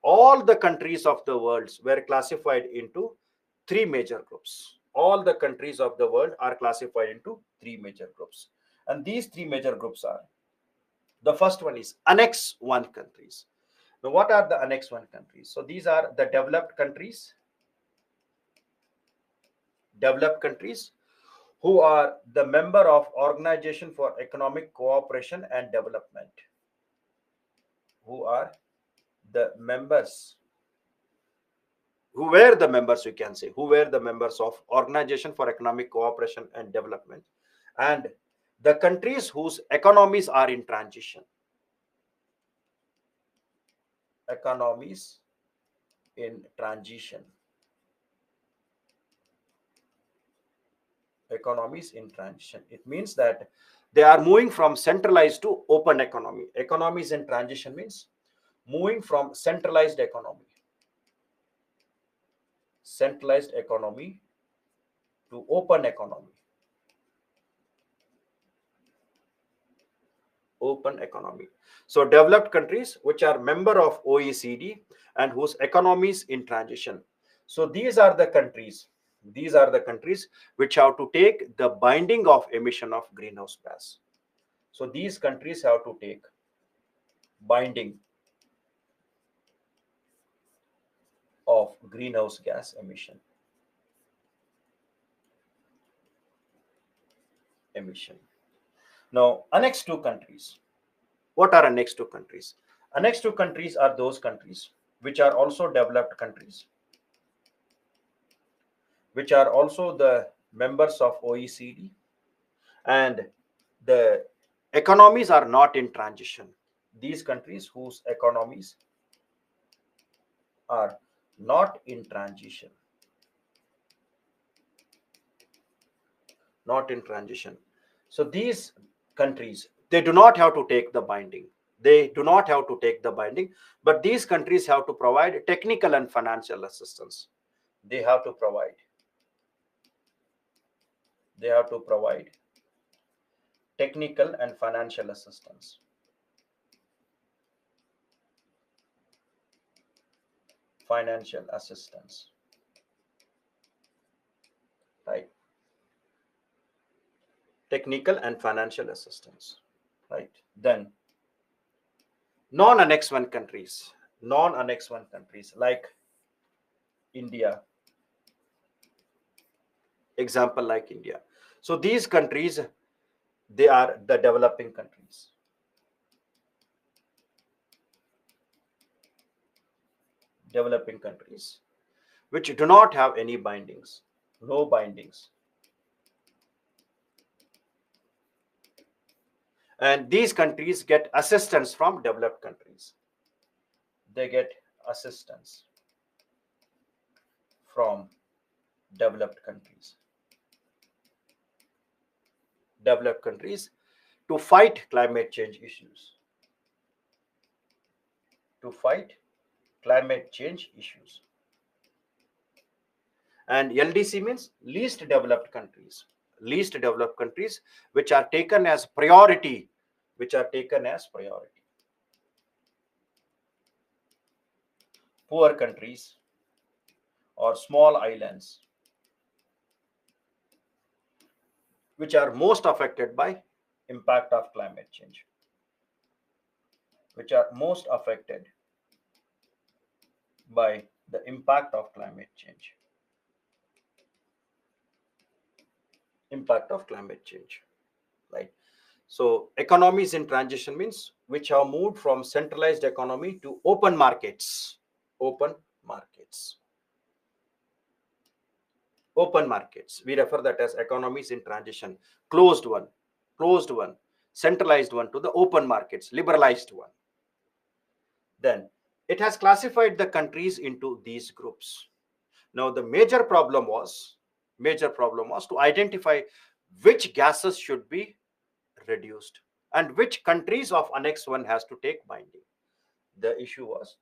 all the countries of the world were classified into three major groups. All the countries of the world are classified into three major groups, and these three major groups are: the first one is Annex 1 countries. Now, what are the Annex 1 countries? So these are the developed countries who are the member of Organization for Economic Cooperation and Development, who are the members, who were the members, we can say, who were the members of Organization for Economic Cooperation and Development, and the countries whose economies are in transition. Economies in transition. Economies in transition. It means that they are moving from centralized to open economy. Economies in transition means moving from centralized economy to open economy. Open economy. So developed countries which are member of OECD and whose economies in transition. So these are the countries which have to take the binding of emission of greenhouse gas. So these countries have to take binding of greenhouse gas emission. Now, Annex 2 countries. What are Annex 2 countries? Annex 2 countries are those countries which are also developed countries, which are also the members of OECD, and the economies are not in transition. These countries whose economies are not in transition. Not in transition. So these countries, they do not have to take the binding. But these countries have to provide technical and financial assistance. They have to provide technical and financial assistance. Financial assistance. technical and financial assistance, right? Then non-annex 1 countries, non-annex 1 countries like India, example like India. So these countries, they are the developing countries. Developing countries which do not have any bindings, no bindings. And these countries get assistance from developed countries. They get assistance from developed countries. Developed countries to fight climate change issues. To fight climate change issues. And LDC means least developed countries. Least developed countries which are taken as priority. Which are taken as priority. Poor countries or small islands which are most affected by impact of climate change. Which are most affected by the impact of climate change. Impact of climate change, right? So economies in transition means which have moved from centralized economy to open markets. Open markets. Open markets. We refer that as economies in transition. Closed one, centralized one to the open markets, liberalized one. Then it has classified the countries into these groups. Now the major problem was to identify which gases should be reduced and which countries of Annex 1 has to take binding. The issue was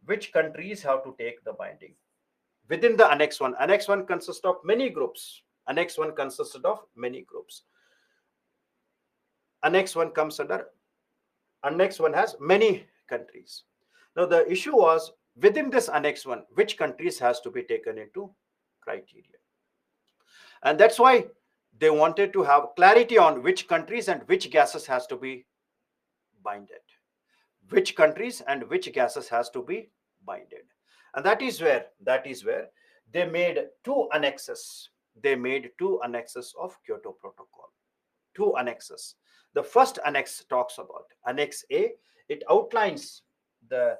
which countries have to take the binding within the Annex 1. Annex 1 consists of many groups. Annex 1 consisted of many groups. Annex 1 comes under, Annex 1 has many countries. Now the issue was within this Annex 1, which countries has to be taken into criteria. And that's why they wanted to have clarity on which countries and which gases has to be binded. Which countries and which gases has to be binded. And that is where they made two annexes. They made two annexes of Kyoto Protocol. Two annexes. The first annex talks about Annex A. It outlines the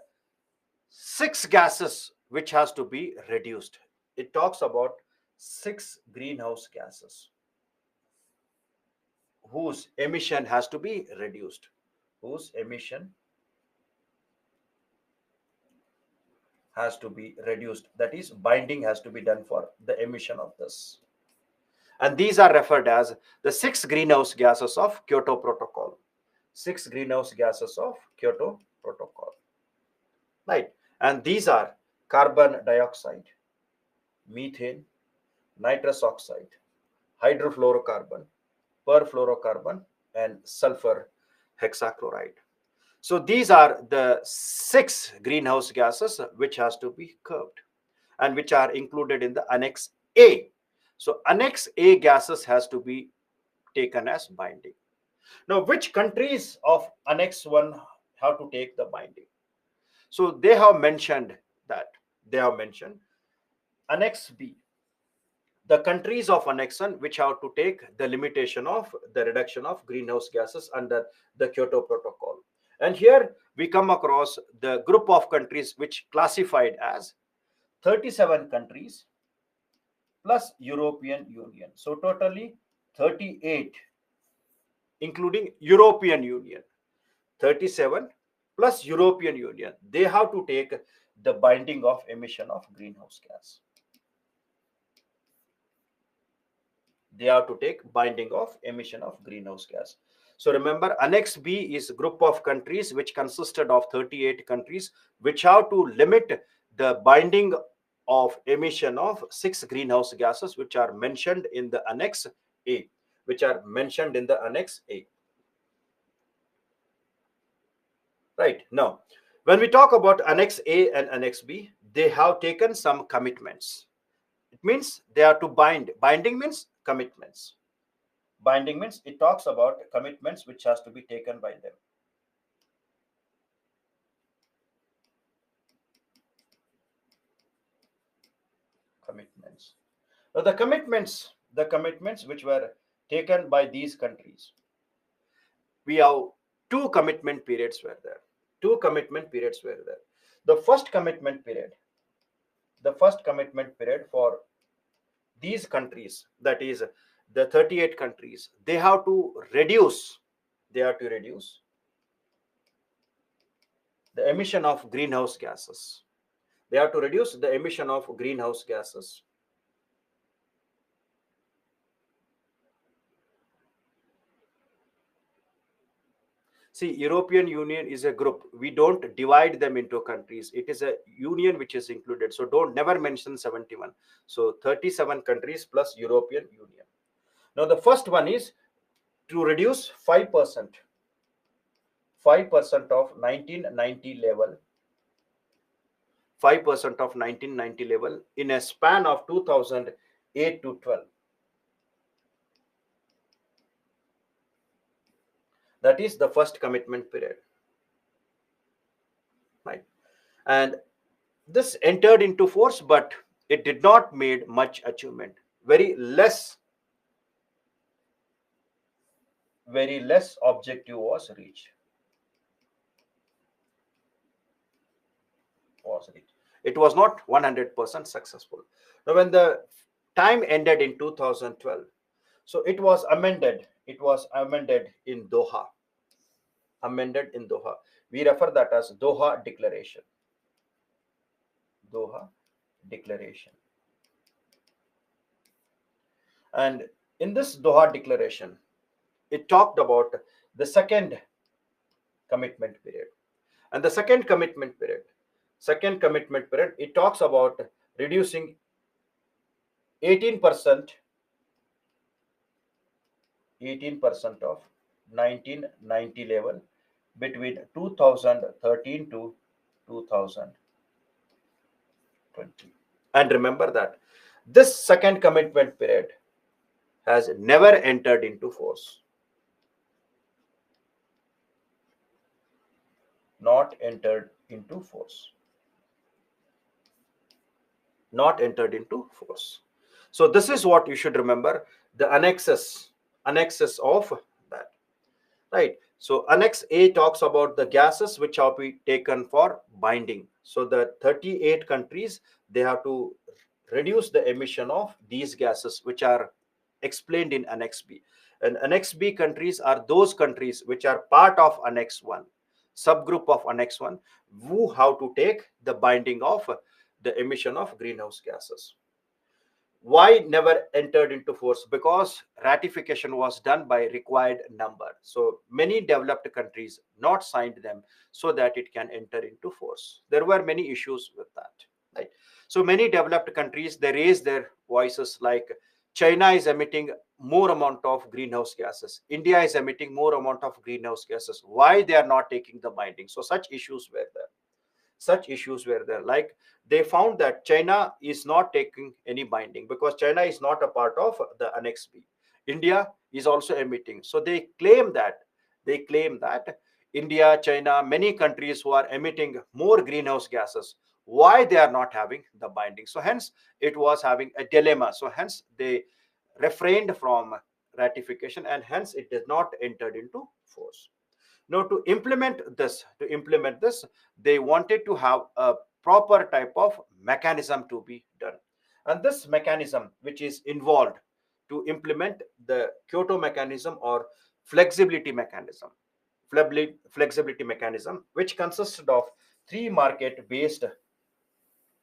6 gases which has to be reduced. It talks about 6 greenhouse gases whose emission has to be reduced. Whose emission has to be reduced. That is, binding has to be done for the emission of this. And these are referred as the 6 greenhouse gases of Kyoto Protocol. 6 greenhouse gases of Kyoto Protocol. Right. And these are carbon dioxide, methane, nitrous oxide, hydrofluorocarbon, perfluorocarbon, and sulfur hexachloride. So these are the 6 greenhouse gases which has to be curbed and which are included in the Annex A. So Annex A gases has to be taken as binding. Now, which countries of Annex 1 have to take the binding? So they have mentioned Annex B. The countries of Annex 1 which have to take the limitation of the reduction of greenhouse gases under the Kyoto Protocol. And here we come across the group of countries which classified as 37 countries plus European Union. So totally 38, including European Union. 37 plus European Union. They have to take the binding of emission of greenhouse gas. They have to take binding of emission of greenhouse gas. So remember, Annex B is a group of countries which consisted of 38 countries which have to limit the binding of emission of 6 greenhouse gases which are mentioned in the Annex A. Right. Now, when we talk about Annex A and Annex B, they have taken some commitments. It means they are to bind. Binding means commitments. Binding means it talks about commitments which has to be taken by them. Commitments. Now the commitments which were taken by these countries, we have two commitment periods were there. Two commitment periods were there. The first commitment period, the first commitment period for these countries, that is the 38 countries, they have to reduce the emission of greenhouse gases. They have to reduce the emission of greenhouse gases. See, European Union is a group. We don't divide them into countries. It is a union which is included. So don't never mention 71. So 37 countries plus European Union. Now the first one is to reduce 5%, 5% of 1990 level, 5% of 1990 level in a span of 2008 to 12. That is the first commitment period, right? And this entered into force, but it did not made much achievement. Very less objective was reached. It was not 100% successful. Now, when the time ended in 2012, so it was amended in Doha. Amended in Doha. We refer that as Doha Declaration. Doha Declaration. And in this Doha Declaration, it talked about the second commitment period. And the second commitment period, it talks about reducing 18%, 18% of 1990 level between 2013 to 2020. And remember that this second commitment period has never entered into force. Not entered into force. Not entered into force. So this is what you should remember, the annexes of that, right? So Annex A talks about the gases which have been taken for binding. So the 38 countries, they have to reduce the emission of these gases which are explained in Annex B. And Annex B countries are those countries which are part of Annex 1, subgroup of Annex 1, who have to take the binding of the emission of greenhouse gases. Why never entered into force? Because ratification was done by required number. So many developed countries not signed them so that it can enter into force. There were many issues with that, right? So many developed countries, they raised their voices, like China is emitting more amount of greenhouse gases, India is emitting more amount of greenhouse gases, why they are not taking the binding? So such issues were there, like they found that China is not taking any binding because China is not a part of the Annex B. India is also emitting, so they claim that India, China, many countries who are emitting more greenhouse gases, why they are not having the binding? So hence it was having a dilemma, so hence they refrained from ratification, and hence it did not entered into force. Now, to implement this, they wanted to have a proper type of mechanism to be done. And this mechanism, which is involved to implement the Kyoto mechanism or flexibility mechanism, flexibility mechanism, which consisted of three market-based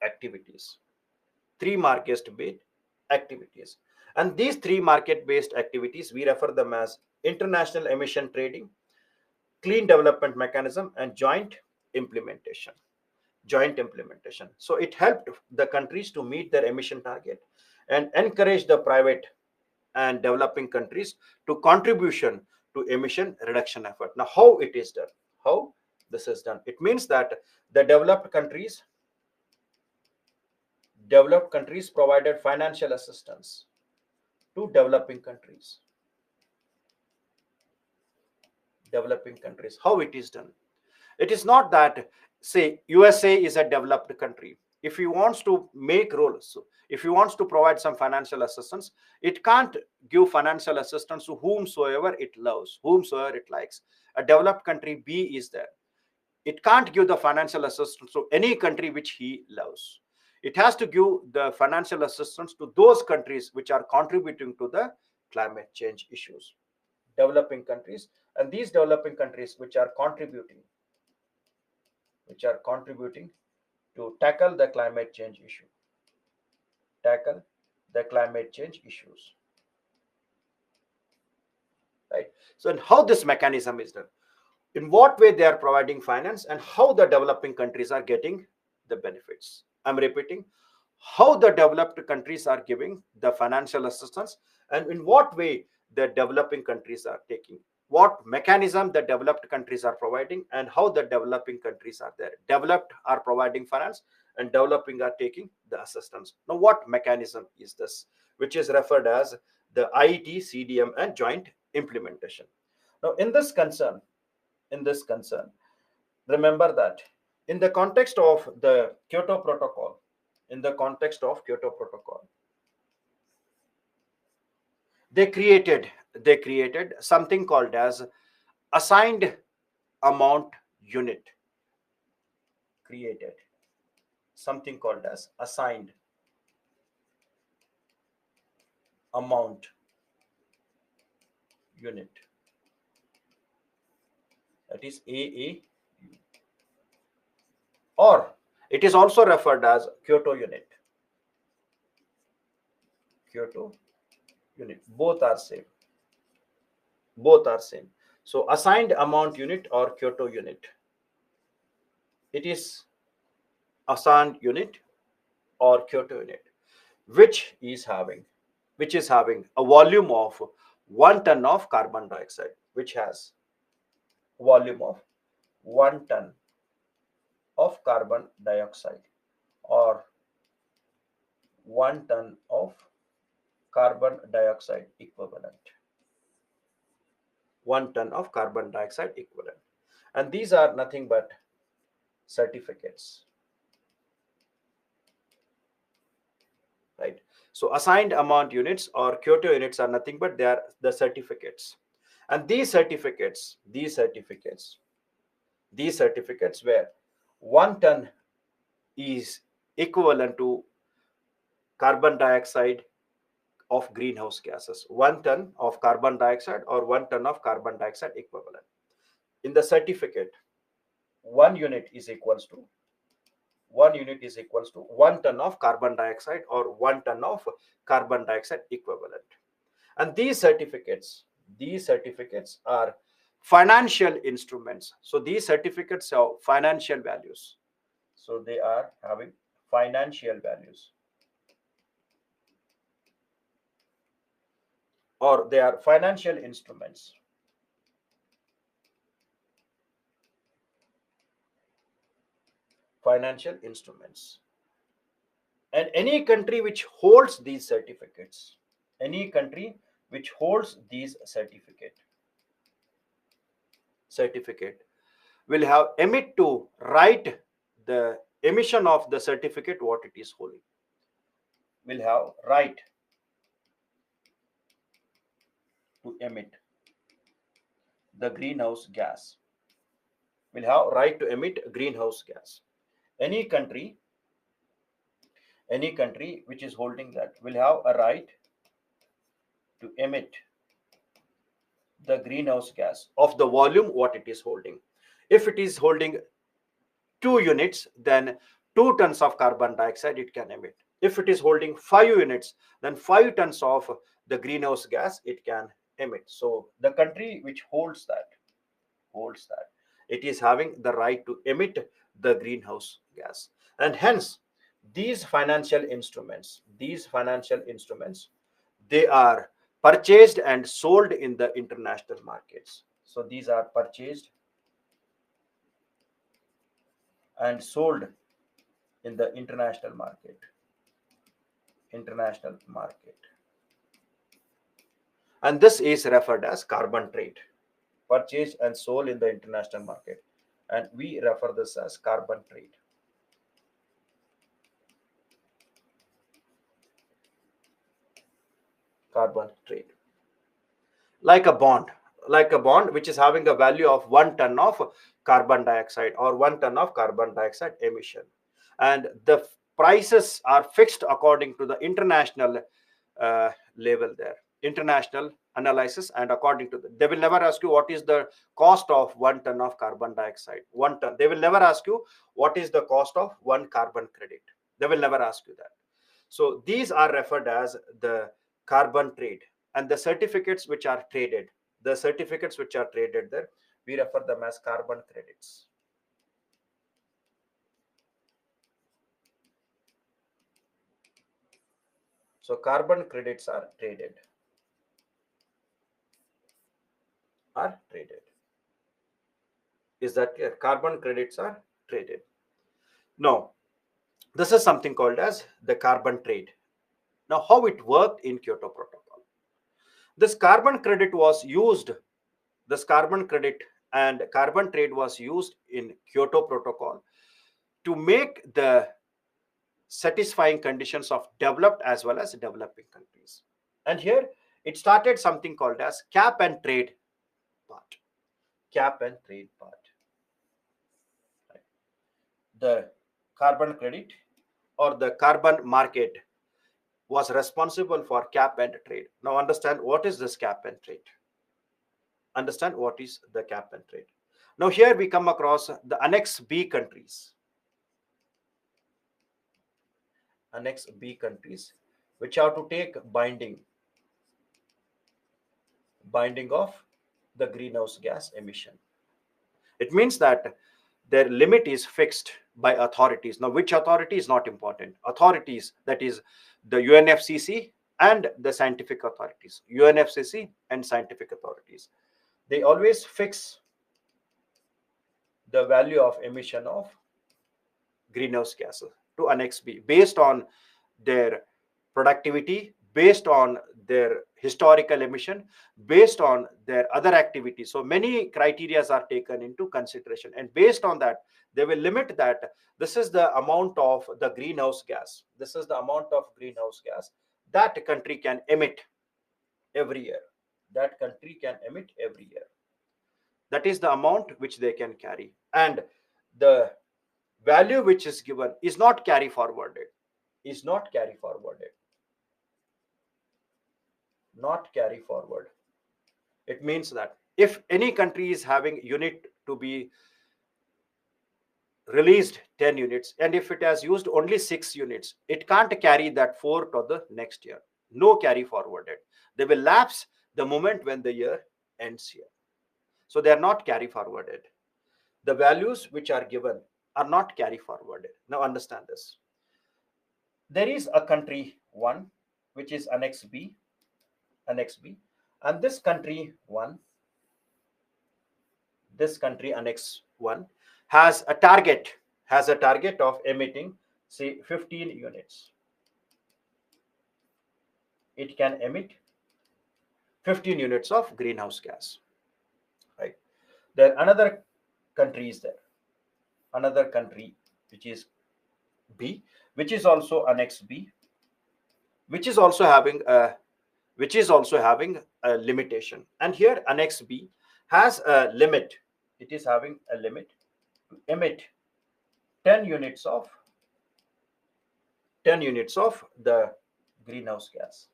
activities. Three market-based activities. And these three market-based activities, we refer them as international emission trading, clean development mechanism, and joint implementation. So it helped the countries to meet their emission target and encourage the private and developing countries to contribution to emission reduction effort. Now how it is done, how this is done, it means that the developed countries provided financial assistance to developing countries. developing countries. How it is done? It is not that, say, USA is a developed country. If he wants to make roles, so if he wants to provide some financial assistance, it can't give financial assistance to whomsoever it loves, whomsoever it likes. A developed country B is there. It can't give the financial assistance to any country which he loves. It has to give the financial assistance to those countries which are contributing to the climate change issues. Developing countries, and these developing countries which are contributing to tackle the climate change issue, tackle the climate change issues, right? So, and how this mechanism is done, in what way they are providing finance, and how the developing countries are getting the benefits. I'm repeating, how the developed countries are giving the financial assistance, and in what way the developing countries are taking, what mechanism the developed countries are providing, and how the developing countries are there. Developed are providing finance and developing are taking the assistance. Now what mechanism is this, which is referred as the IET, CDM and joint implementation. Now in this concern, remember that in the context of the Kyoto Protocol, they created something called as assigned amount unit. Created something called as assigned amount unit, that is AA, or it is also referred as Kyoto unit. Kyoto unit, both are same. So assigned amount unit or Kyoto unit, it is assigned unit or Kyoto unit, which is having a volume of 1 ton of carbon dioxide, which has volume of 1 ton of carbon dioxide, or 1 ton of carbon dioxide equivalent. 1 ton of carbon dioxide equivalent. And these are nothing but certificates, right? So assigned amount units or Kyoto units are nothing but they are the certificates. And these certificates where 1 ton is equivalent to carbon dioxide of greenhouse gases, 1 ton of carbon dioxide or 1 ton of carbon dioxide equivalent. In the certificate, 1 unit is equals to 1 ton of carbon dioxide or 1 ton of carbon dioxide equivalent. And these certificates are financial instruments. So these certificates have financial values. So they are having financial values, or they are financial instruments. Financial instruments. And any country which holds these certificates, certificate will have emit to write the emission of the certificate what it is holding, will have right to emit the greenhouse gas, Any country which is holding that will have a right to emit the greenhouse gas of the volume what it is holding. If it is holding 2 units, then 2 tons of carbon dioxide it can emit. If it is holding 5 units, then 5 tons of the greenhouse gas it can emit. So the country which holds that, it is having the right to emit the greenhouse gas. And hence these financial instruments, they are purchased and sold in the international markets. So these are purchased and sold in the international market. And this is referred as carbon trade. purchased and sold in the international market, and we refer this as carbon trade. Carbon trade, like a bond, like a bond which is having a value of 1 ton of carbon dioxide or 1 ton of carbon dioxide emission, and the prices are fixed according to the international level there, international analysis, and according to they will never ask you what is the cost of 1 ton of carbon dioxide, 1 ton. They will never ask you what is the cost of one carbon credit. They will never ask you that. So these are referred as the carbon trade, and the certificates which are traded, the certificates which are traded there, we refer them as carbon credits. So carbon credits are traded, are traded. Is that clear? Carbon credits are traded. Now, this is something called as the carbon trade. Now, how it worked in Kyoto Protocol? This carbon credit was used, this carbon credit and carbon trade was used in Kyoto Protocol to make the satisfying conditions of developed as well as developing countries. And here it started something called as cap and trade part. Cap and trade part. The carbon credit or the carbon market was responsible for cap and trade. Now understand what is this cap and trade. Understand what is the cap and trade. Now here we come across the Annex B countries. Annex B countries which have to take binding of the greenhouse gas emission. It means that their limit is fixed by authorities. Now, which authority is not important. Authorities, that is the UNFCCC and the scientific authorities. UNFCCC and scientific authorities. They always fix the value of emission of greenhouse gases to Annex B based on their productivity, based on their historical emission, based on their other activities. So many criteria are taken into consideration, and based on that they will limit that this is the amount of the greenhouse gas, this is the amount of greenhouse gas that country can emit every year, that country can emit every year. That is the amount which they can carry, and the value which is given is not carry forwarded, is not carry forwarded, not carry forward. It means that if any country is having unit to be released 10 units, and if it has used only 6 units, it can't carry that 4 to the next year. No carry forwarded. They will lapse the moment when the year ends here. So they are not carry forwarded. The values which are given are not carry forwarded. Now understand this. There is a country 1 which is Annex B, Annex B, and this country 1, this country Annex 1 has a target, of emitting say 15 units. It can emit 15 units of greenhouse gas, right? Then another country is there, another country which is B, which is also Annex B, which is also having a limitation. And here Annex B has a limit. It is having a limit to emit 10 units of the greenhouse gas.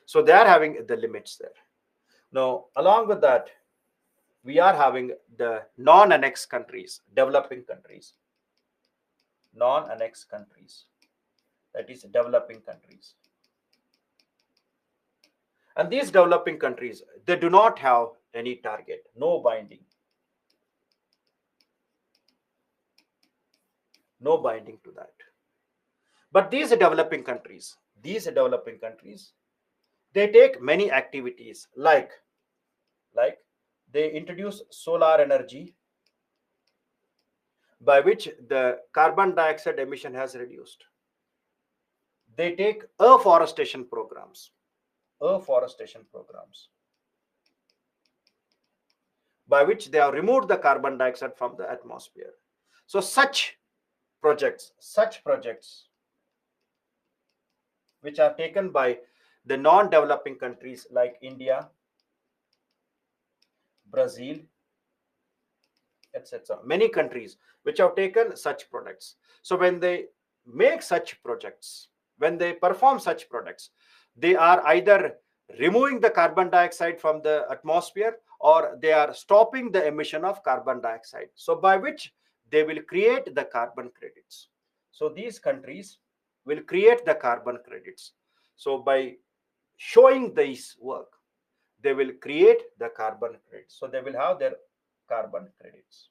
So they are having the limits there. Now along with that, we are having the non-annex countries, developing countries, non-annex countries, that is developing countries. And these developing countries, they do not have any target, no binding, to that. But these developing countries, they take many activities like they introduce solar energy, by which the carbon dioxide emission has reduced. They take afforestation programs, by which they have removed the carbon dioxide from the atmosphere. So such projects which are taken by the non-developing countries like India, Brazil, etc. Many countries which have taken such products. So when they make such projects, when they perform such products, they are either removing the carbon dioxide from the atmosphere, or they are stopping the emission of carbon dioxide. So by which they will create the carbon credits. So these countries will create the carbon credits. So by showing this work, they will create the carbon credits. So they will have their carbon credits.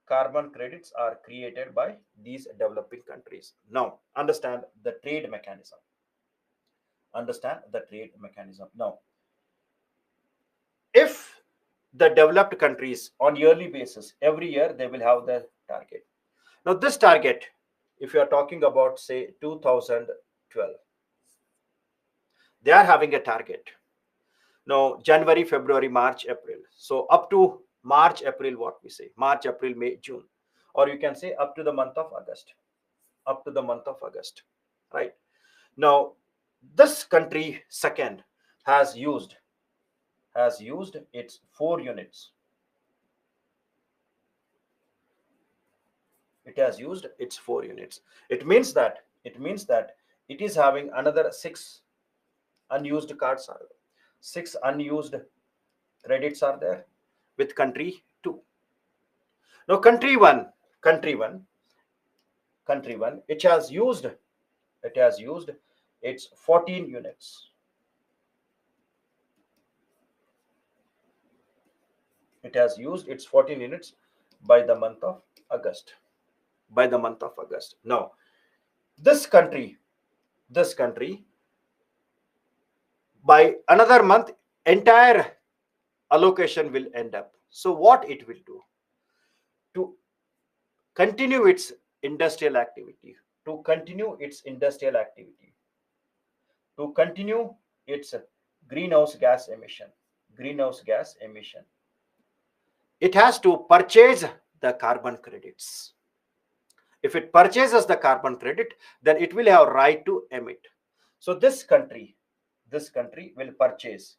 Carbon credits are created by these developing countries. Now, understand the trade mechanism. Understand the trade mechanism. Now, if the developed countries on yearly basis, every year they will have the target. Now, this target, if you are talking about, say, 2012, they are having a target. Now, January, February, March, April. So, up to March, April, what we say, March, April, May, June, or you can say up to the month of August. Up to the month of August, right? Now, this country second has used its 4 units. It has used its 4 units. It means that it is having another six unused cards are there. Six unused credits are there with country two. Now, country one, it has used its 14 units. It has used its 14 units by the month of August. By the month of August. Now, this country, by another month, entire allocation will end up. So, what it will do to continue its industrial activity, to continue its industrial activity, to continue its greenhouse gas emission, greenhouse gas emission, it has to purchase the carbon credits. If it purchases the carbon credit, then it will have right to emit. So this country will purchase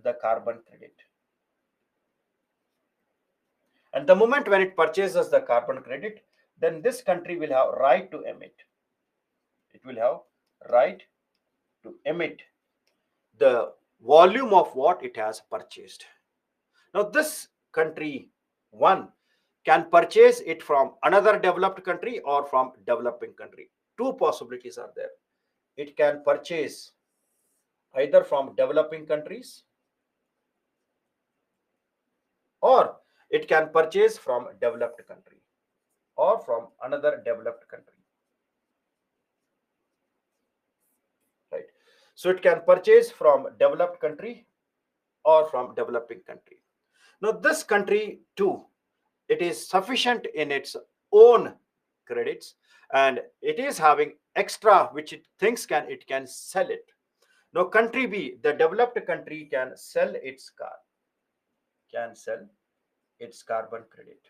the carbon credit. And the moment when it purchases the carbon credit, then this country will have right to emit. It will have right to emit the volume of what it has purchased. Now, this country one can purchase it from another developed country or from developing country. Two possibilities are there. It can purchase either from developing countries, or it can purchase from developed country or from another developed country, right? So it can purchase from developed country or from developing country. Now, this country too, it is sufficient in its own credits, and it is having extra which it thinks it can sell it. Now, country B, the developed country, can sell its carbon credit.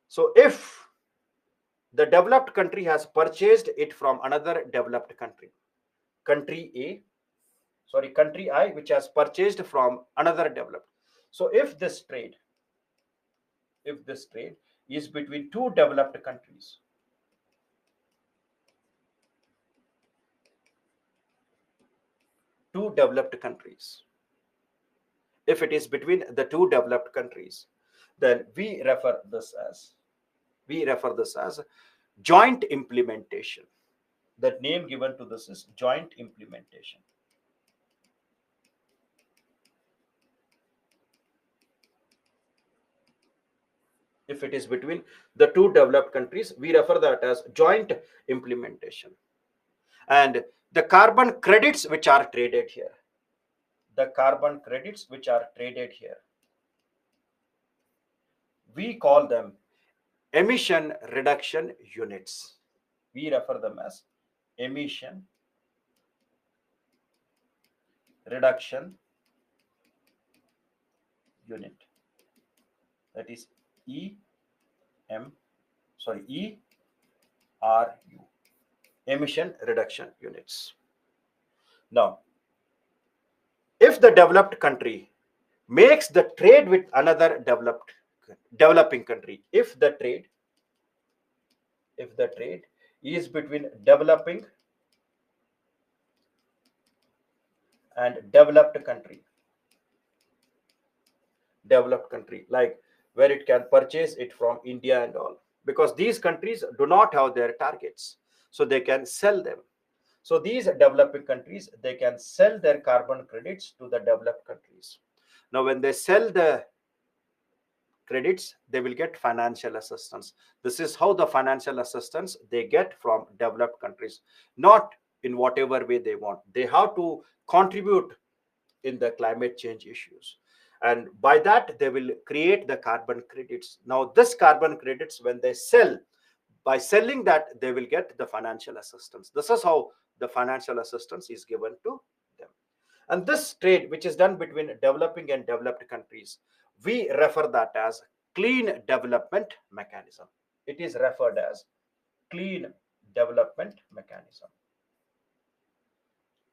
So if the developed country has purchased it from another developed country, country I, which has purchased from another developed. So if this trade is between two developed countries, if it is between the two developed countries, then we refer this as joint implementation. The name given to this is joint implementation. If it is between the two developed countries, we refer that as joint implementation. And the carbon credits which are traded here, we call them emission reduction units. We refer them as emission reduction unit. That is ERU, emission reduction units. Now, if the developed country makes the trade with another developing country, if the trade is between developing and developed country, like where it can purchase it from India and all, because these countries do not have their targets, so they can sell them. So these developing countries, they can sell their carbon credits to the developed countries. Now when they sell the credits, they will get financial assistance. This is how the financial assistance they get from developed countries, not in whatever way they want. They have to contribute in the climate change issues, and by that they will create the carbon credits. Now this carbon credits, when they sell, by selling that, they will get the financial assistance. This is how the financial assistance is given to them. And this trade, which is done between developing and developed countries, we refer that as clean development mechanism. It is referred as clean development mechanism.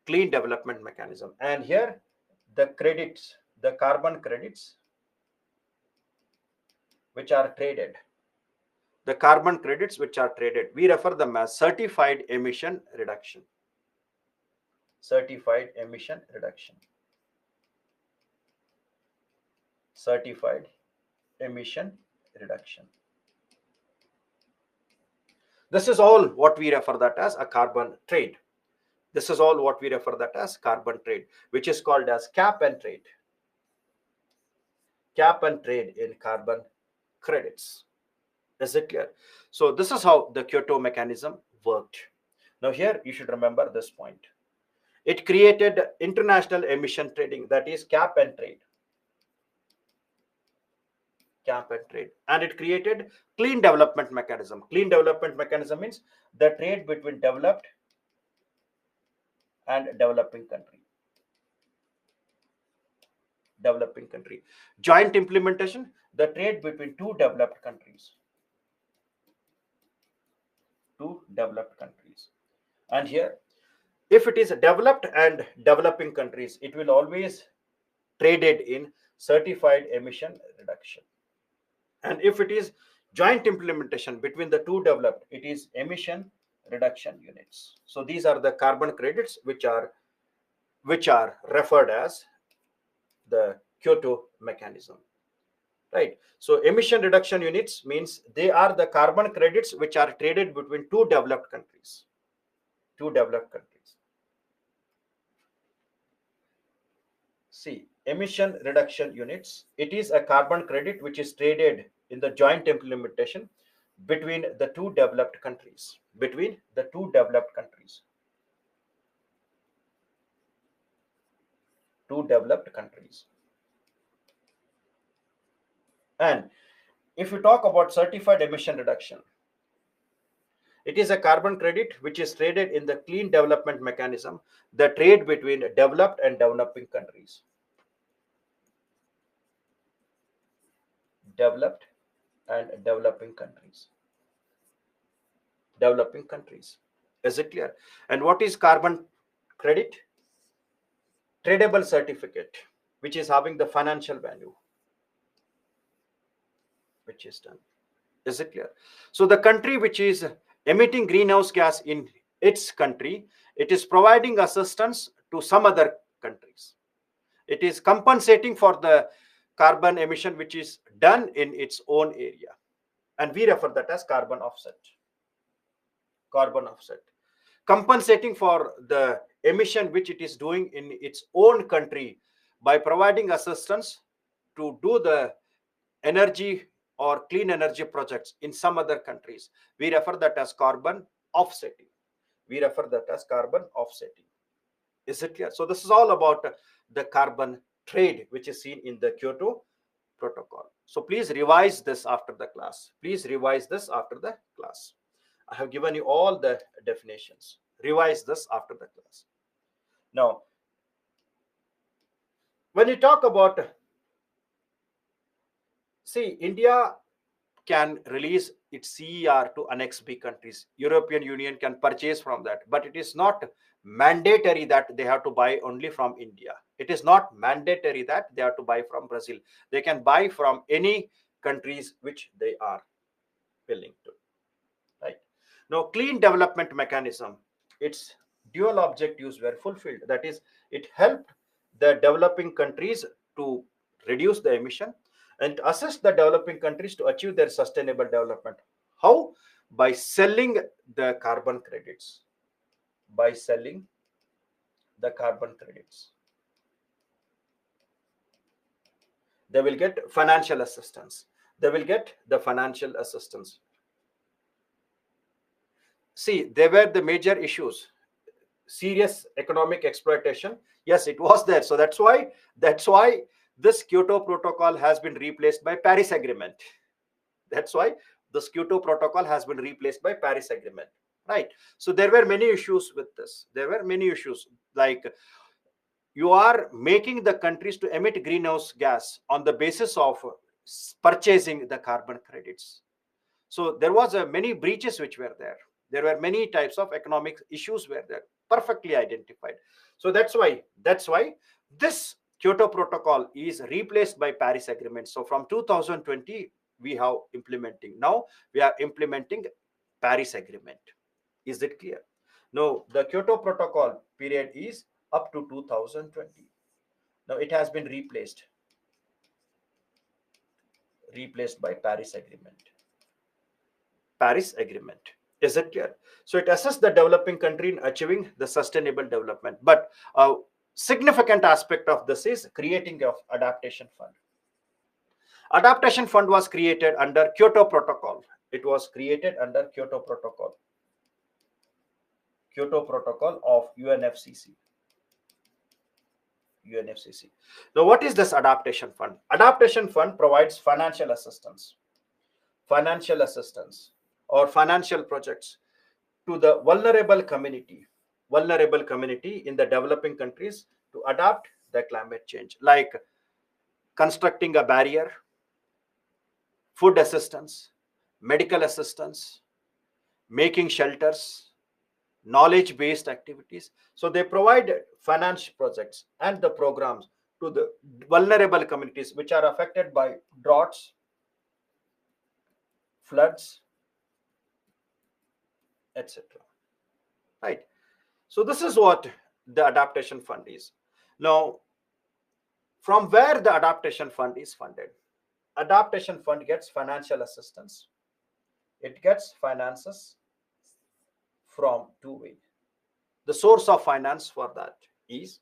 Clean development mechanism. And here the credits, the carbon credits which are traded, the carbon credits which are traded, we refer them as certified emission reduction. Certified emission reduction. Certified emission reduction. This is all what we refer that as a carbon trade. This is all what we refer that as carbon trade, which is called as cap and trade. Cap and trade in carbon credits. Is it clear? So this is how the Kyoto mechanism worked. Now here you should remember this point. It created international emission trading, that is cap and trade. Cap and trade. And it created clean development mechanism. Clean development mechanism means the trade between developed and developing country. Developing country. Joint implementation, the trade between two developed countries. Two developed countries. And here, if it is developed and developing countries, it will always traded in certified emission reduction. And if it is joint implementation between the two developed, it is emission reduction units. So these are the carbon credits which are referred as the Kyoto mechanism. Right. So emission reduction units means they are the carbon credits which are traded between two developed countries. Two developed countries. See, emission reduction units, it is a carbon credit which is traded in the joint implementation between the two developed countries. Between the two developed countries. Two developed countries. And if you talk about certified emission reduction, it is a carbon credit which is traded in the clean development mechanism, the trade between developed and developing countries. Developed and developing countries. Developing countries. Is it clear? And what is carbon credit? Tradable certificate, which is having the financial value, which is done. Is it clear? So the country which is emitting greenhouse gas in its country, it is providing assistance to some other countries. It is compensating for the carbon emission which is done in its own area. And we refer that as carbon offset. Carbon offset. Compensating for the emission which it is doing in its own country by providing assistance to do the energy or clean energy projects in some other countries. We refer that as carbon offsetting. We refer that as carbon offsetting. Is it clear? So this is all about the carbon trade which is seen in the Kyoto Protocol. So please revise this after the class. Please revise this after the class. I have given you all the definitions. Revise this after the class. Now, when you talk about, see, India can release its CER to Annex B countries. European Union can purchase from that, but it is not mandatory that they have to buy only from India. It is not mandatory that they have to buy from Brazil. They can buy from any countries which they are willing to. Right. Now, clean development mechanism, its dual objectives were fulfilled. That is, it helped the developing countries to reduce the emission and assist the developing countries to achieve their sustainable development. How? By selling the carbon credits. By selling the carbon credits, they will get financial assistance. They will get the financial assistance. See, there were the major issues. Serious economic exploitation, yes, it was there. So that's why this Kyoto Protocol has been replaced by Paris Agreement. That's why this Kyoto Protocol has been replaced by Paris Agreement, right? So there were many issues with this. There were many issues, like you are making the countries to emit greenhouse gas on the basis of purchasing the carbon credits. So there was many breaches which were there. There were many types of economic issues were there, perfectly identified. So that's why this Kyoto Protocol is replaced by Paris Agreement. So from 2020 we have implementing. Now we are implementing Paris Agreement. Is it clear? No, the Kyoto Protocol period is up to 2020. Now it has been replaced by Paris Agreement. Paris Agreement. Is it clear? So it assists the developing country in achieving the sustainable development. But a significant aspect of this is creating of adaptation fund. Adaptation fund was created under Kyoto Protocol. It was created under Kyoto Protocol. Kyoto Protocol of UNFCCC. Now, what is this adaptation fund? Adaptation fund provides financial assistance or financial projects to the vulnerable community in the developing countries to adapt the climate change, like constructing a barrier, food assistance, medical assistance, making shelters, knowledge-based activities. So they provide finance projects and the programs to the vulnerable communities which are affected by droughts, floods, etc. Right. So this is what the adaptation fund is. Now, from where the adaptation fund is funded? Adaptation fund gets financial assistance. It gets finances from two ways. The source of finance for that is,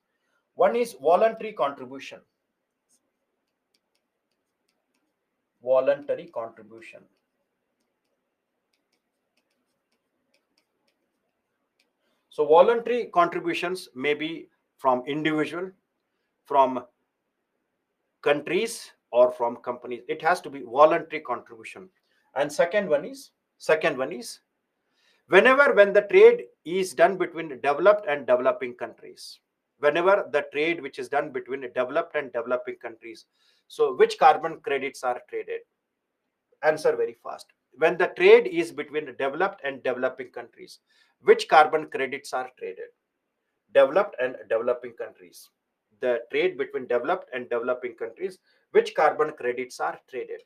one is voluntary contribution. Voluntary contribution. So voluntary contributions may be from individual, from countries, or from companies. It has to be voluntary contribution. And second one is when the trade is done between developed and developing countries. Whenever the trade which is done between developed and developing countries. So which carbon credits are traded? Answer very fast. When the trade is between developed and developing countries, which carbon credits are traded? Developed and developing countries. The trade between developed and developing countries, which carbon credits are traded?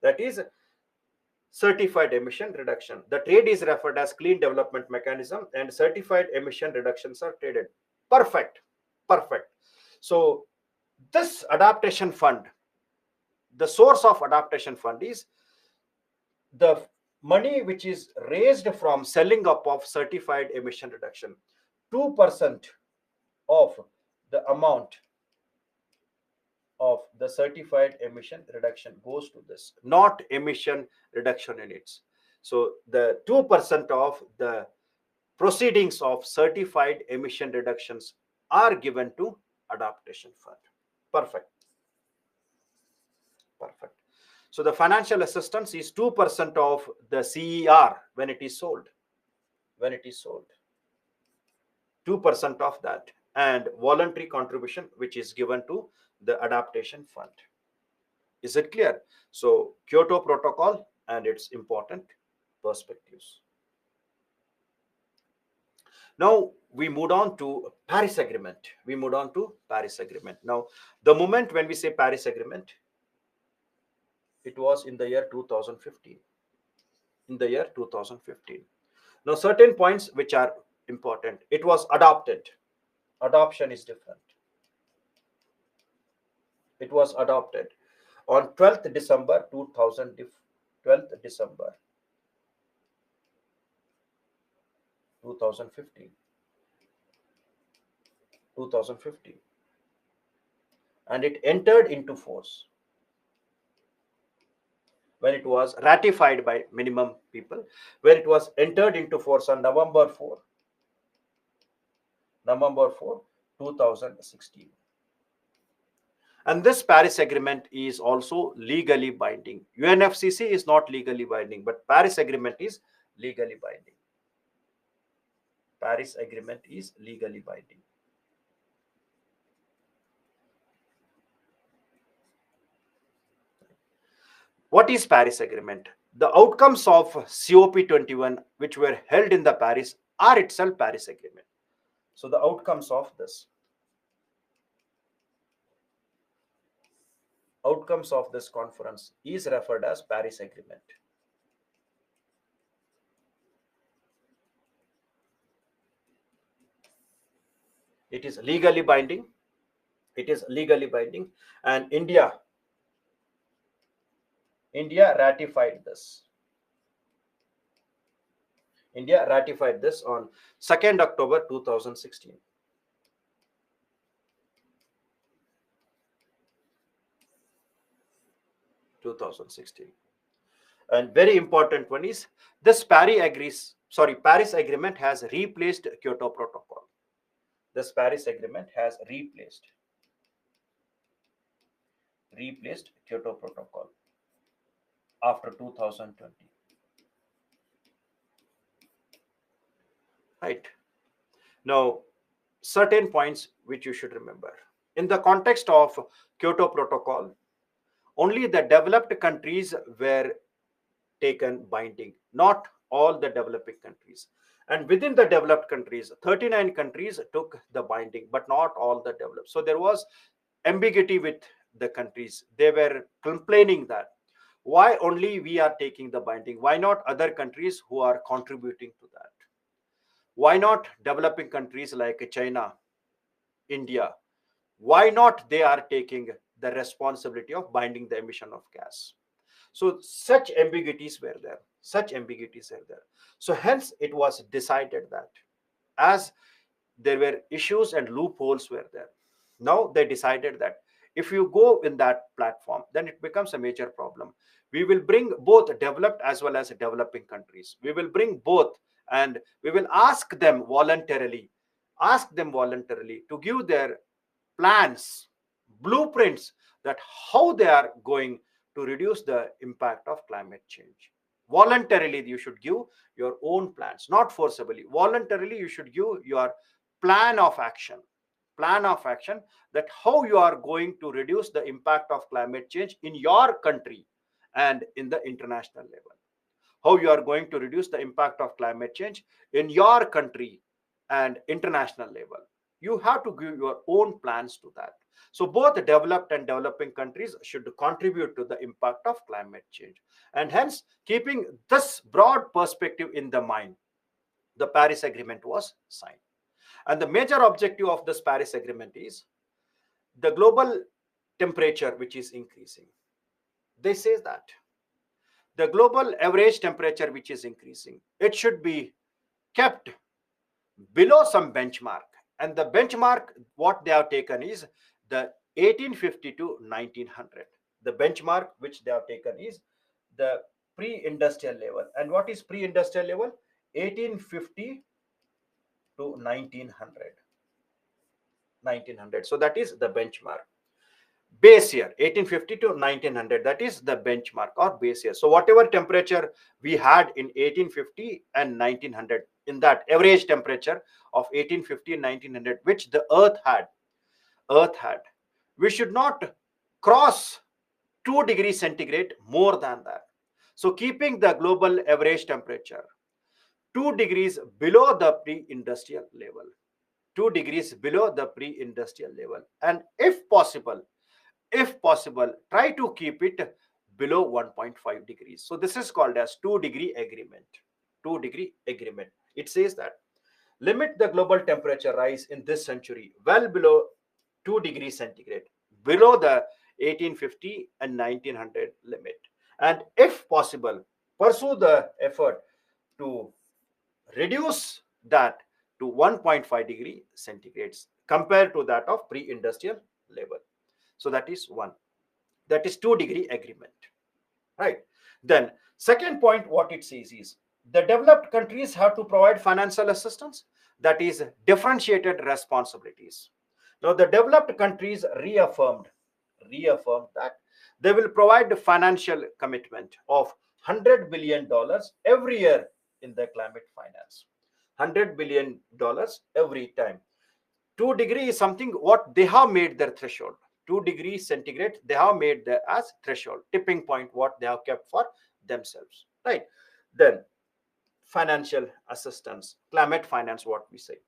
That is certified emission reduction. The trade is referred as clean development mechanism, and certified emission reductions are traded. Perfect. So this adaptation fund, the source of adaptation fund is the money which is raised from selling up of certified emission reduction. 2% of the amount of the certified emission reduction goes to this, not emission reduction units. So the 2% of the proceedings of certified emission reductions are given to adaptation fund. Perfect. So the financial assistance is 2% of the CER when it is sold. When it is sold, 2% of that, and voluntary contribution which is given to the adaptation fund. Is it clear? So Kyoto Protocol and its important perspectives. Now we moved on to Paris Agreement. We moved on to Paris Agreement. Now, the moment when we say Paris Agreement, it was in the year 2015. In the year 2015. Now, certain points which are important. It was adopted. Adoption is different. It was adopted on 12th December 2000, 12th December 2015. 2015. And it entered into force when it was ratified by minimum people, when it was entered into force on November 4, 2016. And this Paris Agreement is also legally binding. UNFCCC is not legally binding, but Paris Agreement is legally binding. Paris Agreement is legally binding. What is Paris Agreement? The outcomes of COP21 which were held in the Paris are itself Paris Agreement. So the outcomes of this conference is referred as Paris Agreement. It is legally binding. It is legally binding, and India ratified this. India ratified this on 2nd October 2016. And very important one is this Paris Agreement has replaced Kyoto Protocol. This Paris Agreement has replaced Kyoto Protocol after 2020. Right. Now, certain points which you should remember. In the context of Kyoto Protocol, only the developed countries were taken binding, not all the developing countries. And within the developed countries, 39 countries took the binding, but not all the developed. So there was ambiguity with the countries. They were complaining that why only we are taking the binding? Why not other countries who are contributing to that? Why not developing countries like China, India? Why not they are taking the responsibility of binding the emission of gas? So such ambiguities were there. So hence it was decided that as there were issues and loopholes were there, now they decided that if you go in that platform, then it becomes a major problem. We will bring both developed as well as developing countries. We will bring both, and we will ask them voluntarily to give their plans, blueprints, that how they are going to reduce the impact of climate change. Voluntarily, you should give your own plans, not forcibly. Voluntarily, you should give your plan of action, that how you are going to reduce the impact of climate change in your country and in the international level. How you are going to reduce the impact of climate change in your country and international level. You have to give your own plans to that. So both developed and developing countries should contribute to the impact of climate change. And hence, keeping this broad perspective in the mind, the Paris Agreement was signed. And the major objective of this Paris Agreement is the global temperature which is increasing. They say that the global average temperature which is increasing, it should be kept below some benchmark. And the benchmark what they have taken is the 1850 to 1900. The benchmark which they have taken is the pre-industrial level. And what is pre-industrial level? 1850 to 1900. So that is the benchmark. base year 1850 to 1900, that is the benchmark or base year. So whatever temperature we had in 1850 and 1900, in that average temperature of 1850 and 1900 which the earth had, we should not cross 2 degrees centigrade more than that. So keeping the global average temperature 2 degrees below the pre-industrial level, 2 degrees below the pre-industrial level, and if possible, try to keep it below 1.5 degrees. So this is called as 2-degree agreement. 2-degree agreement. It says that limit the global temperature rise in this century well below 2 degrees centigrade, below the 1850 and 1900 limit. And if possible, pursue the effort to reduce that to 1.5 degree centigrades compared to that of pre-industrial level. So that is one. That is 2-degree agreement, right? Then second point, what it says is the developed countries have to provide financial assistance, that is differentiated responsibilities. Now the developed countries reaffirmed that they will provide the financial commitment of $100 billion every year in the climate finance. $100 billion every time. 2 degree is something what they have made their threshold. 2 degrees centigrade they have made there as threshold, tipping point what they have kept for themselves, right? Then financial assistance, climate finance, what we say,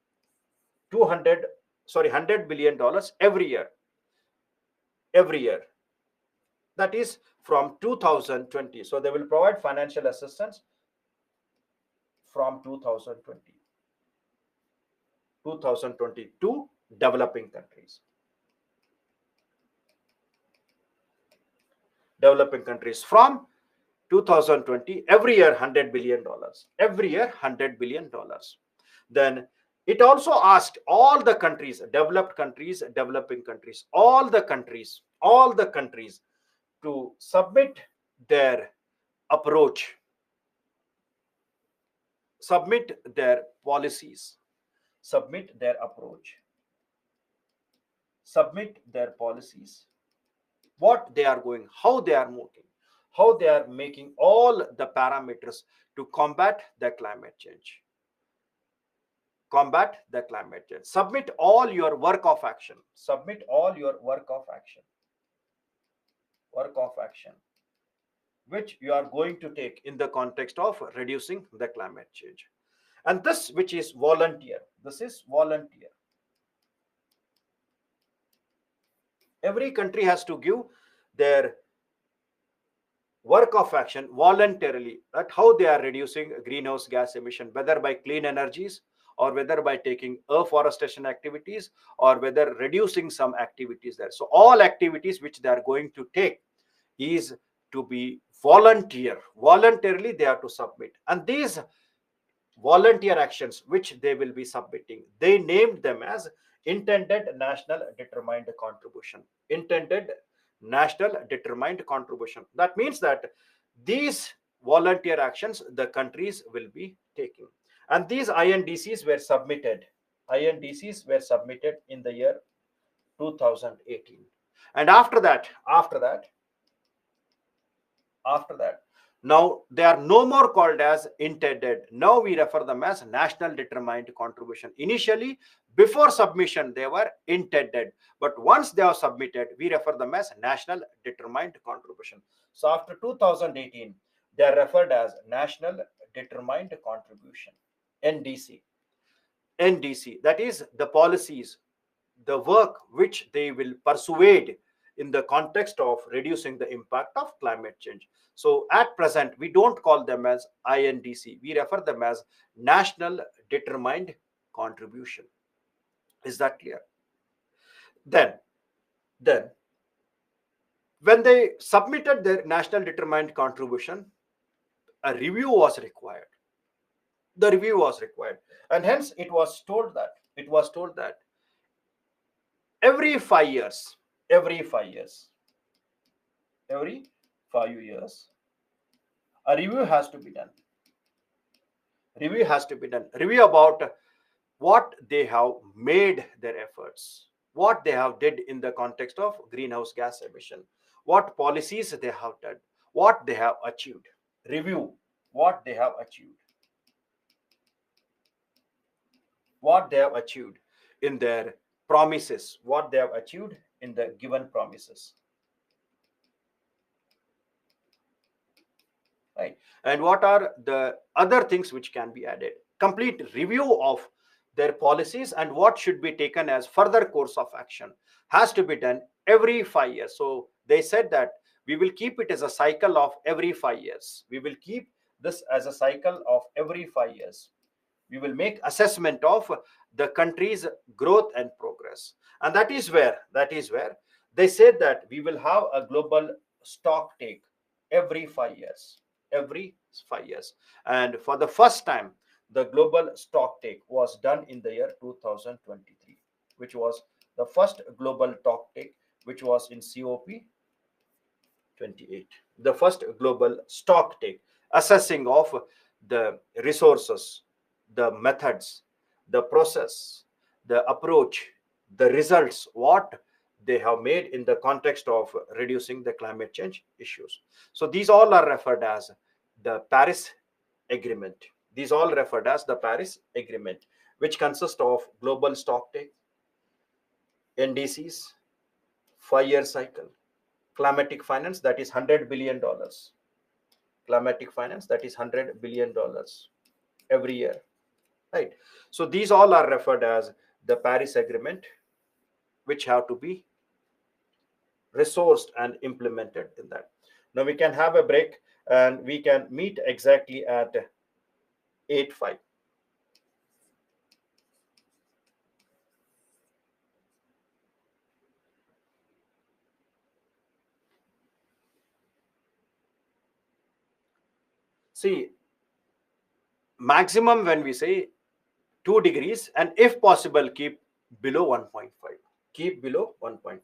200 sorry $100 billion every year, that is from 2020. So they will provide financial assistance from 2020 to developing countries. From 2020, every year $100 billion, every year $100 billion. Then it also asked all the countries, developed countries, developing countries, all the countries to submit their approach, submit their policies, submit their approach, submit their policies, what they are going, how they are moving, how they are making all the parameters to combat the climate change. Submit all your work of action. Work of action which you are going to take in the context of reducing the climate change. And this which is volunteer. This is volunteer. Every country has to give their work of action voluntarily, that how they are reducing greenhouse gas emission, whether by clean energies or whether by taking afforestation activities or whether reducing some activities there. So all activities which they are going to take is to be voluntarily they are to submit. And these volunteer actions which they will be submitting, they named them as intended national determined contribution. That means that these volunteer actions the countries will be taking, and these INDCs were submitted in the year 2018. And after that now they are no more called as intended. Now we refer them as national determined contribution. Initially, before submission, they were intended, but once they are submitted, we refer them as national determined contribution. So after 2018, they are referred as national determined contribution, NDC. That is the policies, the work which they will persuade in the context of reducing the impact of climate change. So at present, we don't call them as INDC. We refer them as national determined contribution. Is that clear? Then when they submitted their national determined contribution, a review was required. And hence it was told that every 5 years, a review has to be done. Review about what they have made their efforts, what they have did in the context of greenhouse gas emission, what policies they have done, what they have achieved. Review what they have achieved, what they have achieved in their promises, what they have achieved in the given promises, right? And what are the other things which can be added? Complete review of their policies and what should be taken as further course of action has to be done every 5 years. So they said that we will keep it as a cycle of every 5 years. We will keep this as a cycle of every 5 years. We will make assessment of the country's growth and progress. And that is where they said that we will have a global stock take every 5 years, every 5 years. And for the first time, the global stock take was done in the year 2023, which was the first global stock take, which was in COP28, the first global stock take, assessing of the resources, the methods, the process, the approach, the results, what they have made in the context of reducing the climate change issues. So these all are referred as the Paris Agreement. These all referred as the Paris Agreement, which consists of global stock take, NDCs, 5 year cycle, climatic finance, that is $100 billion, climatic finance, that is $100 billion every year, right? So these all are referred as the Paris Agreement, which have to be resourced and implemented in that. Now we can have a break and we can meet exactly at 8:05. See, maximum when we say 2 degrees, and if possible keep below 1.5, keep below 1.5.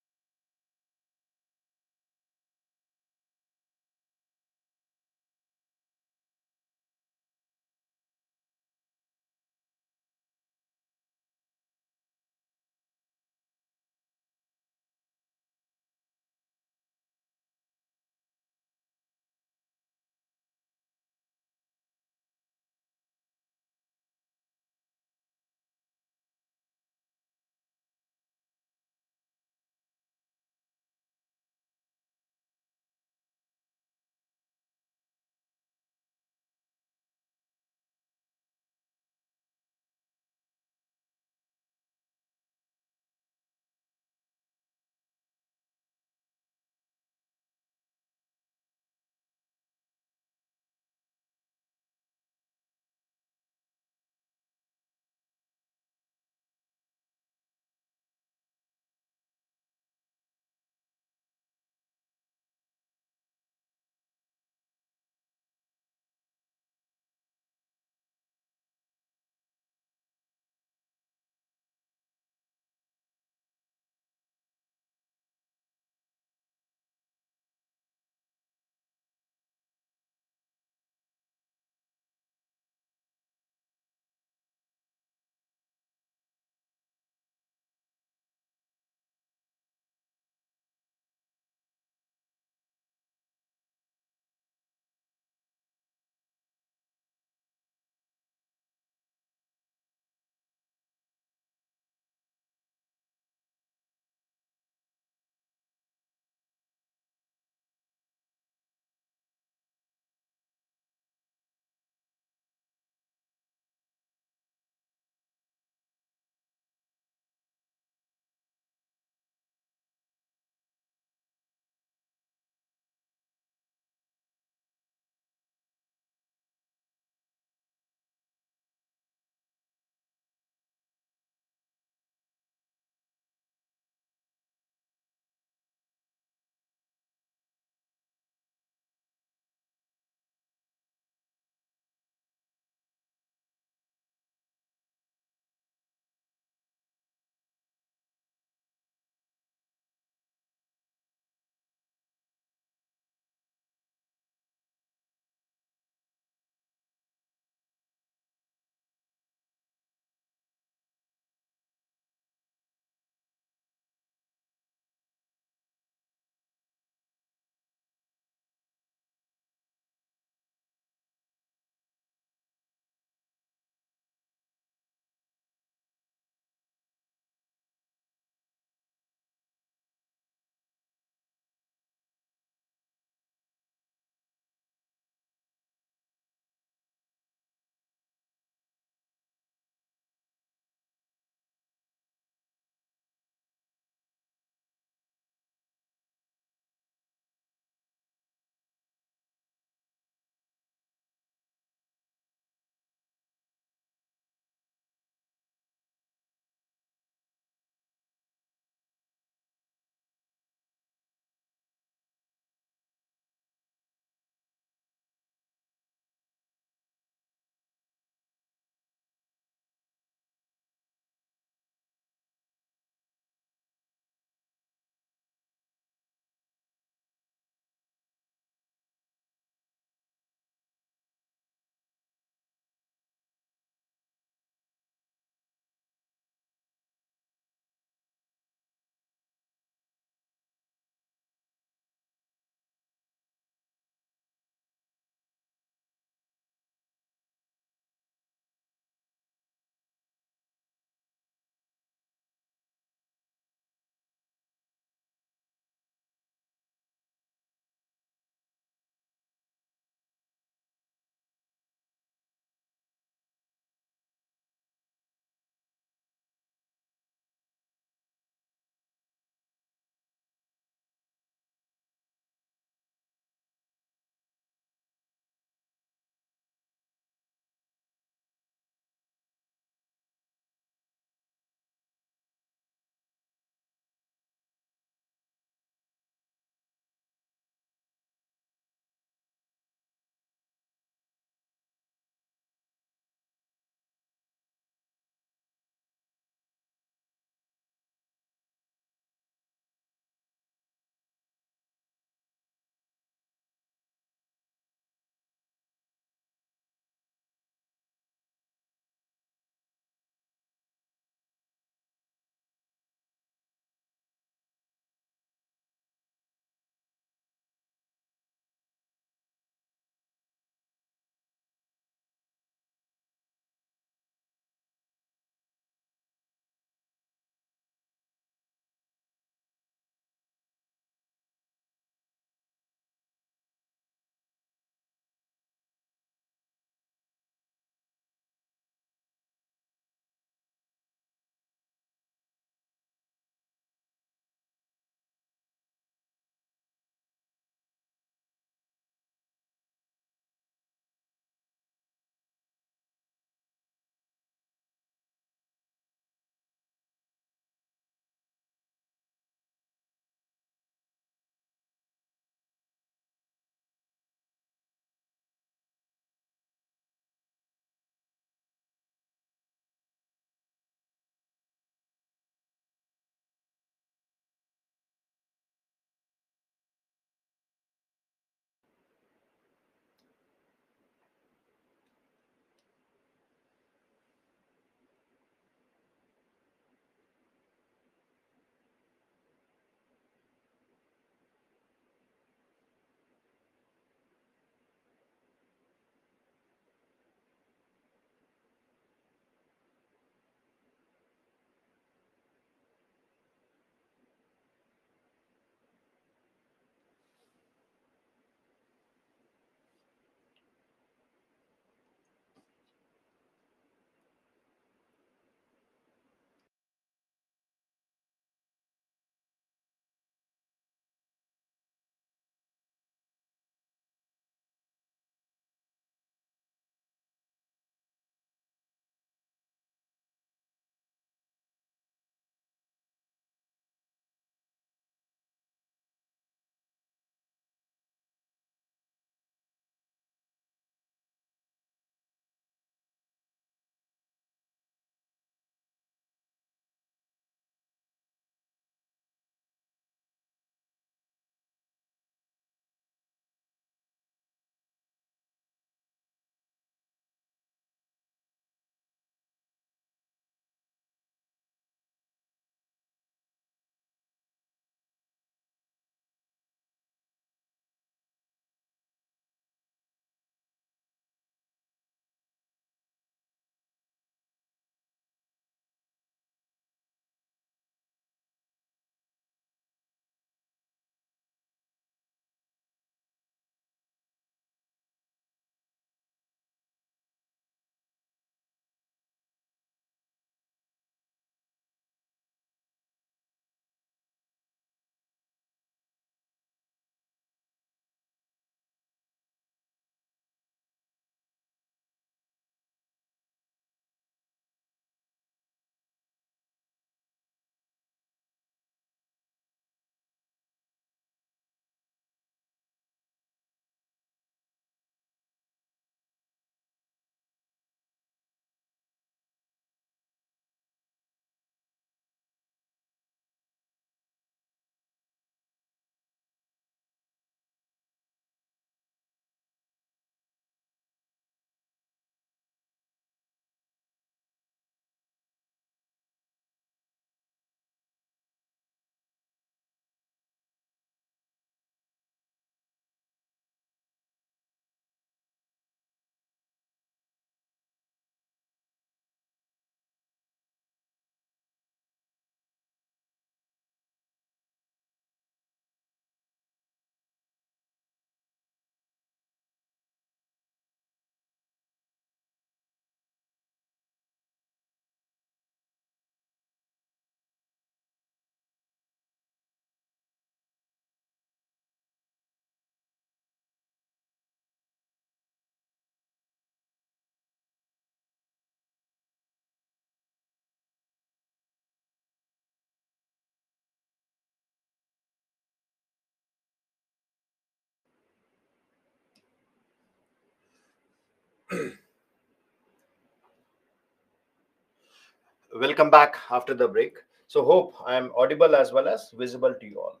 Welcome back after the break. So, hope I am audible as well as visible to you all.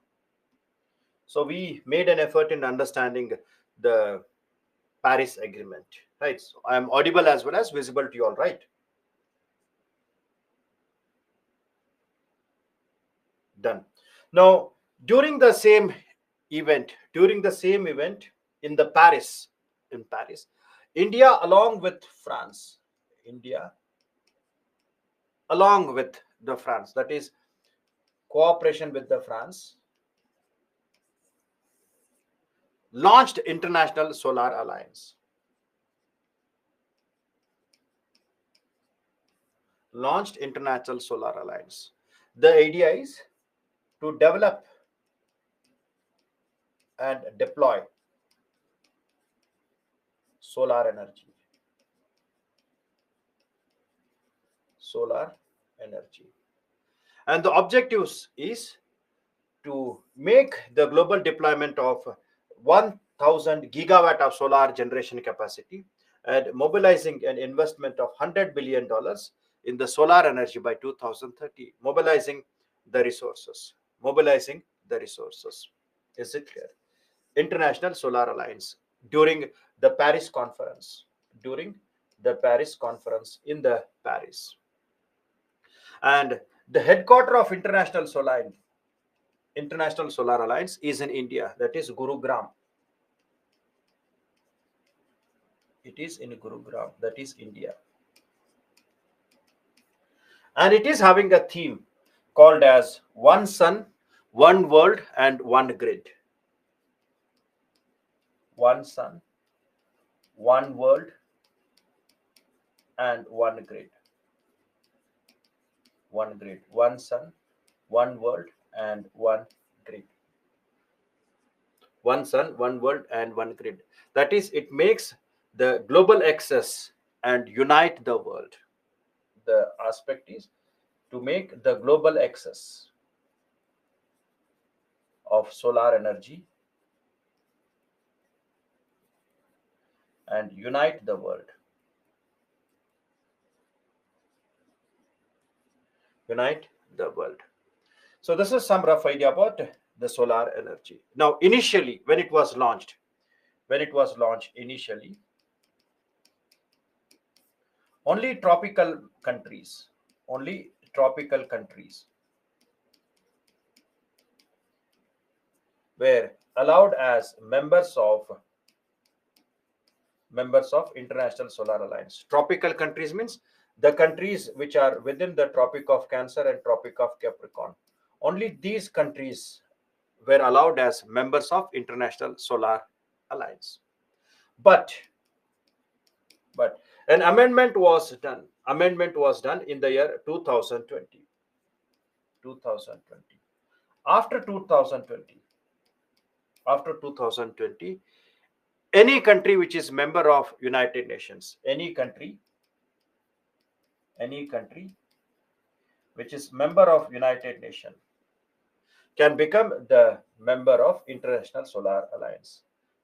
So, we made an effort in understanding the Paris Agreement, right? So, I am audible as well as visible to you all, right? Done. Now, during the same event in the in Paris, India along with France, India along with the France, that is cooperation with the France, launched International Solar Alliance. Launched International Solar Alliance. The idea is to develop and deploy solar energy. Solar energy. And the objectives is to make the global deployment of 1000 gigawatt of solar generation capacity and mobilizing an investment of $100 billion in the solar energy by 2030, mobilizing the resources. Is it clear? International Solar Alliance during the Paris conference, during the Paris conference in the Paris. And the headquarter of International Solar Alliance is in India, that is Gurugram. It is in Gurugram, that is India. And it is having a theme called as One Sun, One World, and One Grid. One Sun, One World, and One Grid. One grid. One Sun, One World, and One Grid. One Sun, One World, and One Grid. That is, it makes the global access and unite the world. The aspect is to make the global access of solar energy and unite the world. Unite the world. So this is some rough idea about the solar energy. Now, initially, when it was launched initially, only tropical countries, were allowed as members of International Solar Alliance. Tropical countries means the countries which are within the Tropic of Cancer and Tropic of Capricorn. Only these countries were allowed as members of International Solar Alliance. But an amendment was done. Amendment was done in the year 2020. 2020. After 2020, any country which is member of United Nations, any country which is member of United Nations can become the member of International Solar Alliance,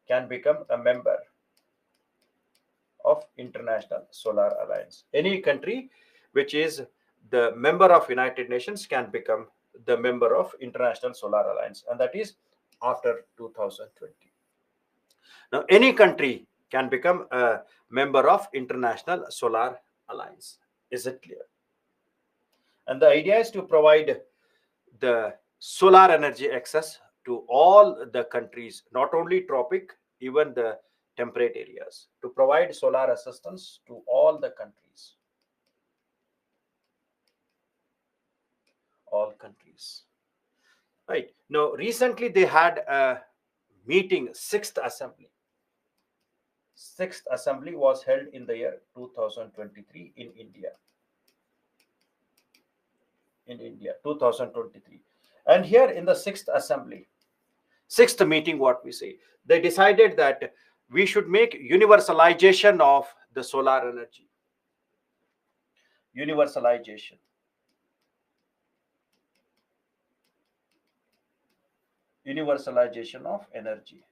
can become a member of International Solar Alliance. Any country which is the member of United Nations can become the member of International Solar Alliance, and that is after 2020. Now, any country can become a member of International Solar Alliance. Is it clear? And the idea is to provide the solar energy access to all the countries, not only tropic, even the temperate areas, to provide solar assistance to all the countries. All countries. Right. Now, recently they had a meeting, sixth assembly. Sixth assembly was held in the year 2023 in India. 2023. And here in the sixth assembly, sixth meeting, what we say, they decided that we should make universalization of the solar energy. Universalization of energy.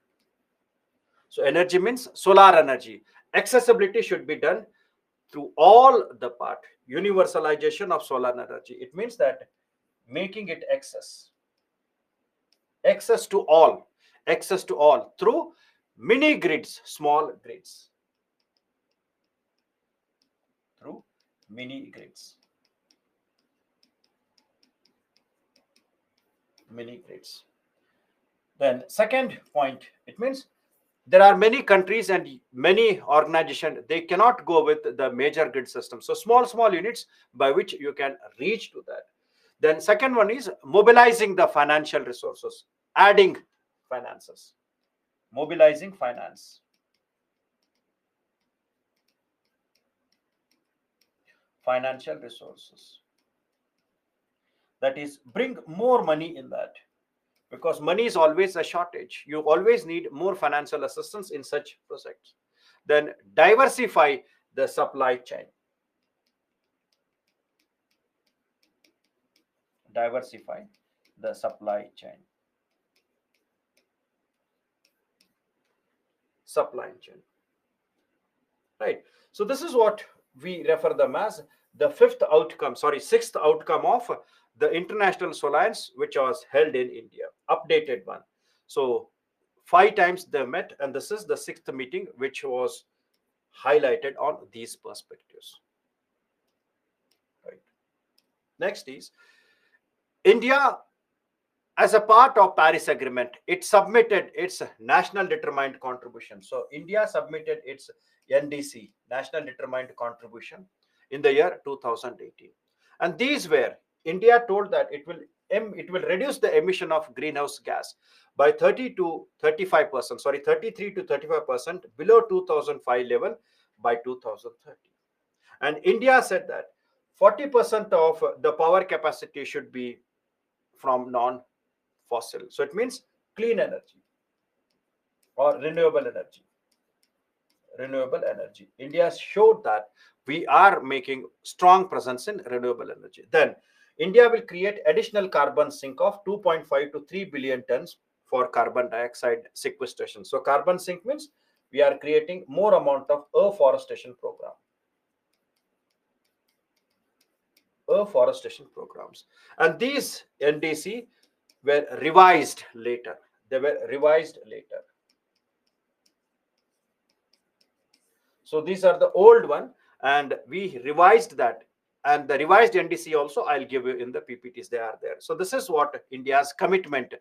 So energy means solar energy. Accessibility should be done through all the part. Universalization of solar energy. It means that making it access to all, access to all through mini grids, small grids, through mini grids, mini grids. Then second point, it means there are many countries and many organizations, they cannot go with the major grid system. So small units by which you can reach to that. Then second one is mobilizing the financial resources, adding finances, mobilizing finance, financial resources. That is, bring more money in that, because money is always a shortage. You always need more financial assistance in such projects. Then diversify the supply chain, diversify the supply chain, supply chain, right? So this is what we refer them as the sixth outcome of the International Solance, which was held in India, updated one. So 5 times they met, and this is the sixth meeting which was highlighted on these perspectives, right? Next is India. As a part of Paris Agreement, it submitted its national determined contribution. So India submitted its NDC, national determined contribution, in the year 2018. And these were, India told that it will reduce the emission of greenhouse gas by 30 to 35%, sorry, 33 to 35% below 2005 level by 2030. And India said that 40% of the power capacity should be from non-fossil. So it means clean energy or renewable energy. Renewable energy. India showed that we are making strong presence in renewable energy. Then India will create additional carbon sink of 2.5 to 3 billion tons for carbon dioxide sequestration. So carbon sink means we are creating more amount of afforestation program. Afforestation programs. And these NDC were revised later. They were revised later. So these are the old one, and we revised that. And the revised NDC also I'll give you in the PPTs. They are there. So this is what India's commitment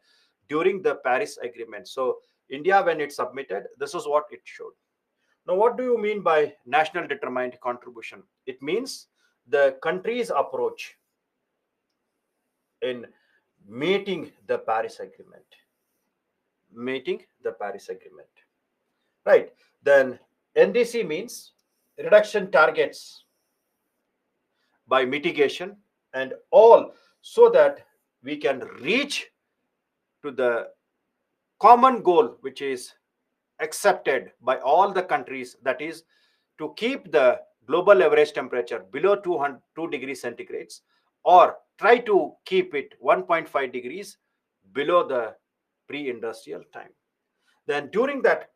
during the Paris Agreement. So India, when it submitted, this is what it showed. Now, what do you mean by national determined contribution? It means the country's approach in meeting the Paris Agreement. Meeting the Paris Agreement. Right. Then NDC means reduction targets by mitigation and all, so that we can reach to the common goal which is accepted by all the countries, that is to keep the global average temperature below 2 degrees centigrades, or try to keep it 1.5 degrees below the pre-industrial time. Then during that,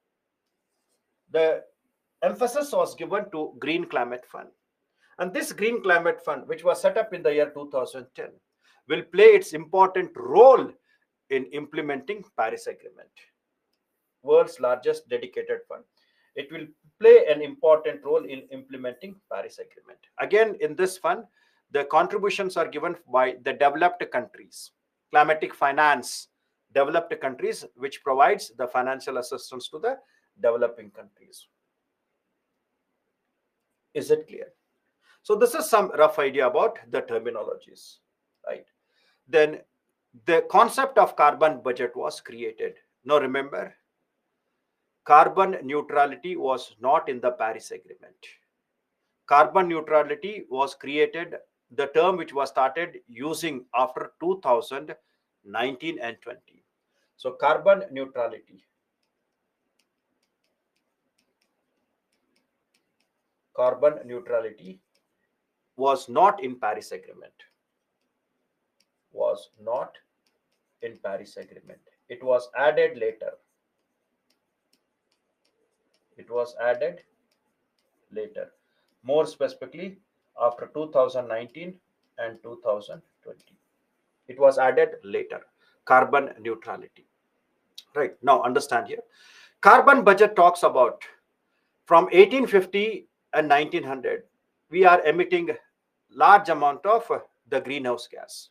the emphasis was given to Green Climate Fund. And this Green Climate Fund, which was set up in the year 2010, will play its important role in implementing Paris Agreement, world's largest dedicated fund. It will play an important role in implementing Paris Agreement. Again, in this fund, the contributions are given by the developed countries, climatic finance, developed countries, which provides the financial assistance to the developing countries. Is it clear? So this is some rough idea about the terminologies, right? Then the concept of carbon budget was created. Now remember, carbon neutrality was not in the Paris Agreement. Carbon neutrality was created, the term which was started using after 2019 and 20. So carbon neutrality. Carbon neutrality was not in Paris Agreement. Was not in Paris Agreement. It was added later. It was added later. More specifically, after 2019 and 2020. It was added later. Carbon neutrality. Right. Now understand here. Carbon budget talks about from 1850 and 1900, we are emitting large amount of the greenhouse gas.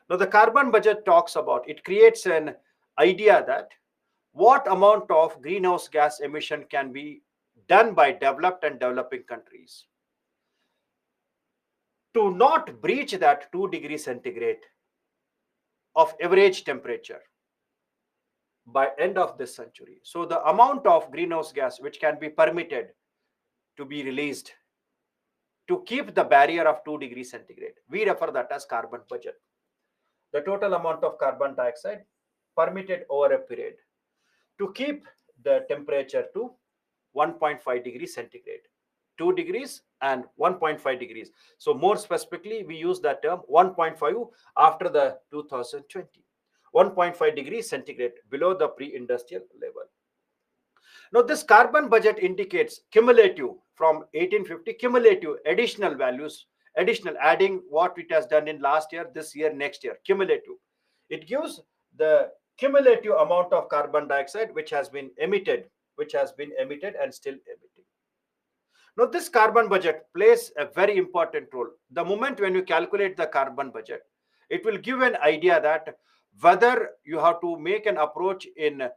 Now the carbon budget talks about, it creates an idea that what amount of greenhouse gas emission can be done by developed and developing countries to not breach that 2 degrees centigrade of average temperature by end of this century. So the amount of greenhouse gas which can be permitted to be released to keep the barrier of 2 degrees centigrade, we refer that as carbon budget. The total amount of carbon dioxide permitted over a period to keep the temperature to 1.5 degrees centigrade, 2 degrees and 1.5 degrees. So more specifically, we use that term 1.5 after the 2020. 1.5 degrees centigrade below the pre-industrial level. Now, this carbon budget indicates cumulative from 1850, cumulative additional values, additional adding what it has done in last year, this year, next year, cumulative. It gives the cumulative amount of carbon dioxide which has been emitted and still emitting. Now, this carbon budget plays a very important role. The moment when you calculate the carbon budget, it will give an idea that whether you have to make an approach in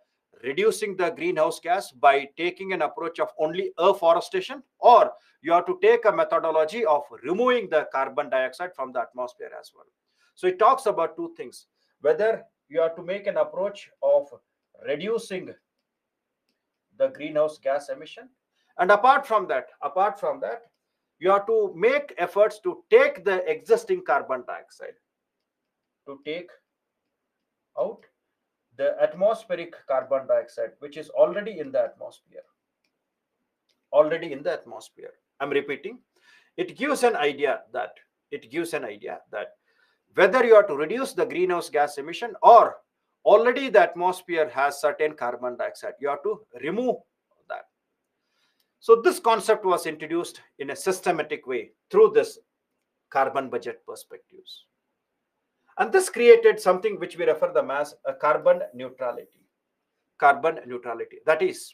reducing the greenhouse gas by taking an approach of only afforestation, or you have to take a methodology of removing the carbon dioxide from the atmosphere as well. So it talks about two things: whether you have to make an approach of reducing the greenhouse gas emission, and apart from that, you have to make efforts to take the existing carbon dioxide, to take out the atmospheric carbon dioxide which is already in the atmosphere. I'm repeating, it gives an idea that whether you have to reduce the greenhouse gas emission, or already the atmosphere has certain carbon dioxide, you have to remove that. So this concept was introduced in a systematic way through this carbon budget perspectives. And this created something which we refer them as a carbon neutrality. That is,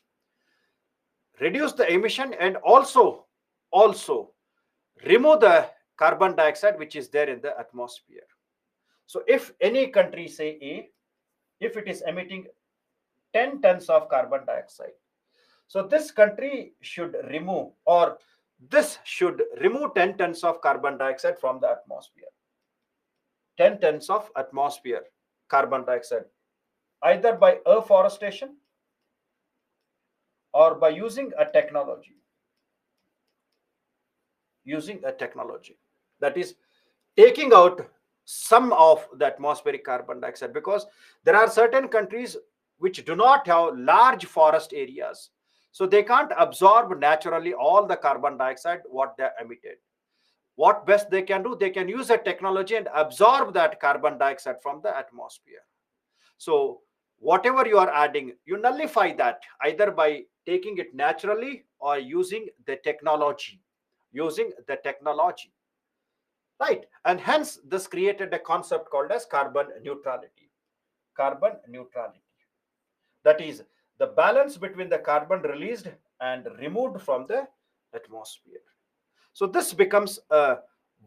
reduce the emission and also remove the carbon dioxide which is there in the atmosphere. So if any country, say A, if it is emitting 10 tons of carbon dioxide, so this country should remove, or this should remove 10 tons of carbon dioxide from the atmosphere. 10 tons of atmosphere carbon dioxide, either by afforestation or by using a technology. That is, taking out some of the atmospheric carbon dioxide, because there are certain countries which do not have large forest areas. So they can't absorb naturally all the carbon dioxide what they emitted. What best they can do, they can use a technology and absorb that carbon dioxide from the atmosphere. So whatever you are adding, you nullify that either by taking it naturally or using the technology. Right? And hence this created a concept called as carbon neutrality. That is the balance between the carbon released and removed from the atmosphere. So this becomes a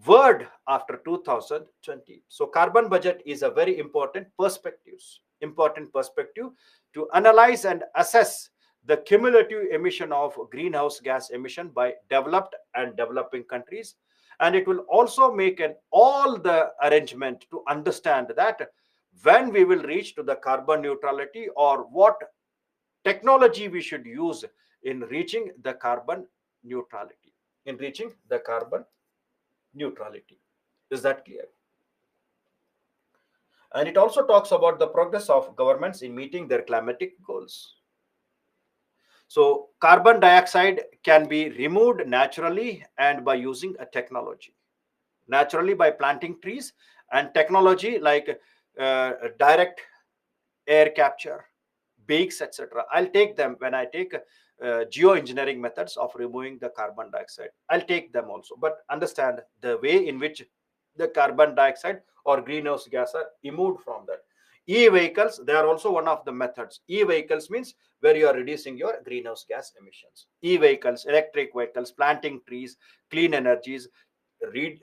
word after 2020. So carbon budget is a very important perspective to analyze and assess the cumulative emission of greenhouse gas emission by developed and developing countries. And it will also make all the arrangement to understand that when we will reach to the carbon neutrality, or what technology we should use in reaching the carbon neutrality. Is that clear? And it also talks about the progress of governments in meeting their climatic goals. So carbon dioxide can be removed naturally and by using a technology. Naturally by planting trees, and technology like direct air capture, bakes, etc. I'll take them when I take geoengineering methods of removing the carbon dioxide. I'll take them also, but understand the way in which the carbon dioxide or greenhouse gas are removed from that. E-vehicles, they are also one of the methods. E-vehicles means where you are reducing your greenhouse gas emissions. E-vehicles, electric vehicles, planting trees, clean energies,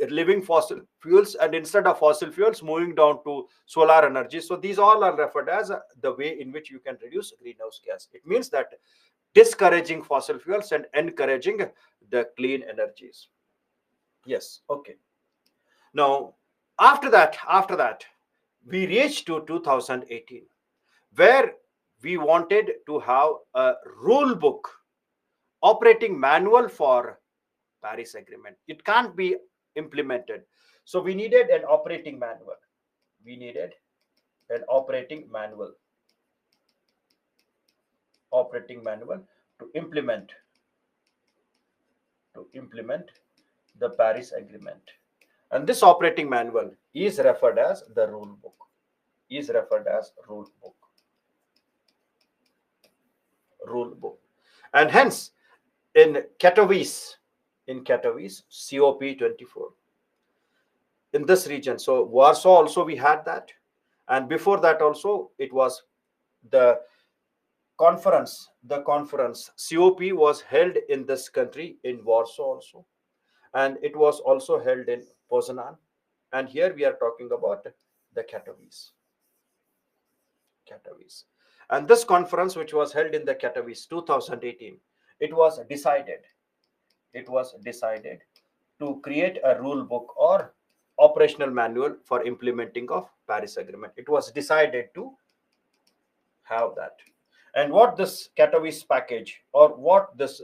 living fossil fuels, and instead of fossil fuels moving down to solar energy. So these all are referred as the way in which you can reduce greenhouse gas. It means that discouraging fossil fuels and encouraging the clean energies. Yes, okay. Now, after that, we reached to 2018, where we wanted to have a rule book, operating manual for Paris Agreement. It can't be implemented. So we needed an operating manual. We needed an operating manual to implement the Paris Agreement. And this operating manual is referred as the rule book. Rule book. And hence, in Katowice, COP24, in this region. So Warsaw also we had that, and before that also it was the conference COP was held in this country in Warsaw also, and it was also held in Poznan, and here we are talking about the Katowice. And this conference, which was held in the Katowice 2018, it was decided to create a rule book or operational manual for implementing of Paris Agreement. It was decided to have that. And what this Katowice package or what this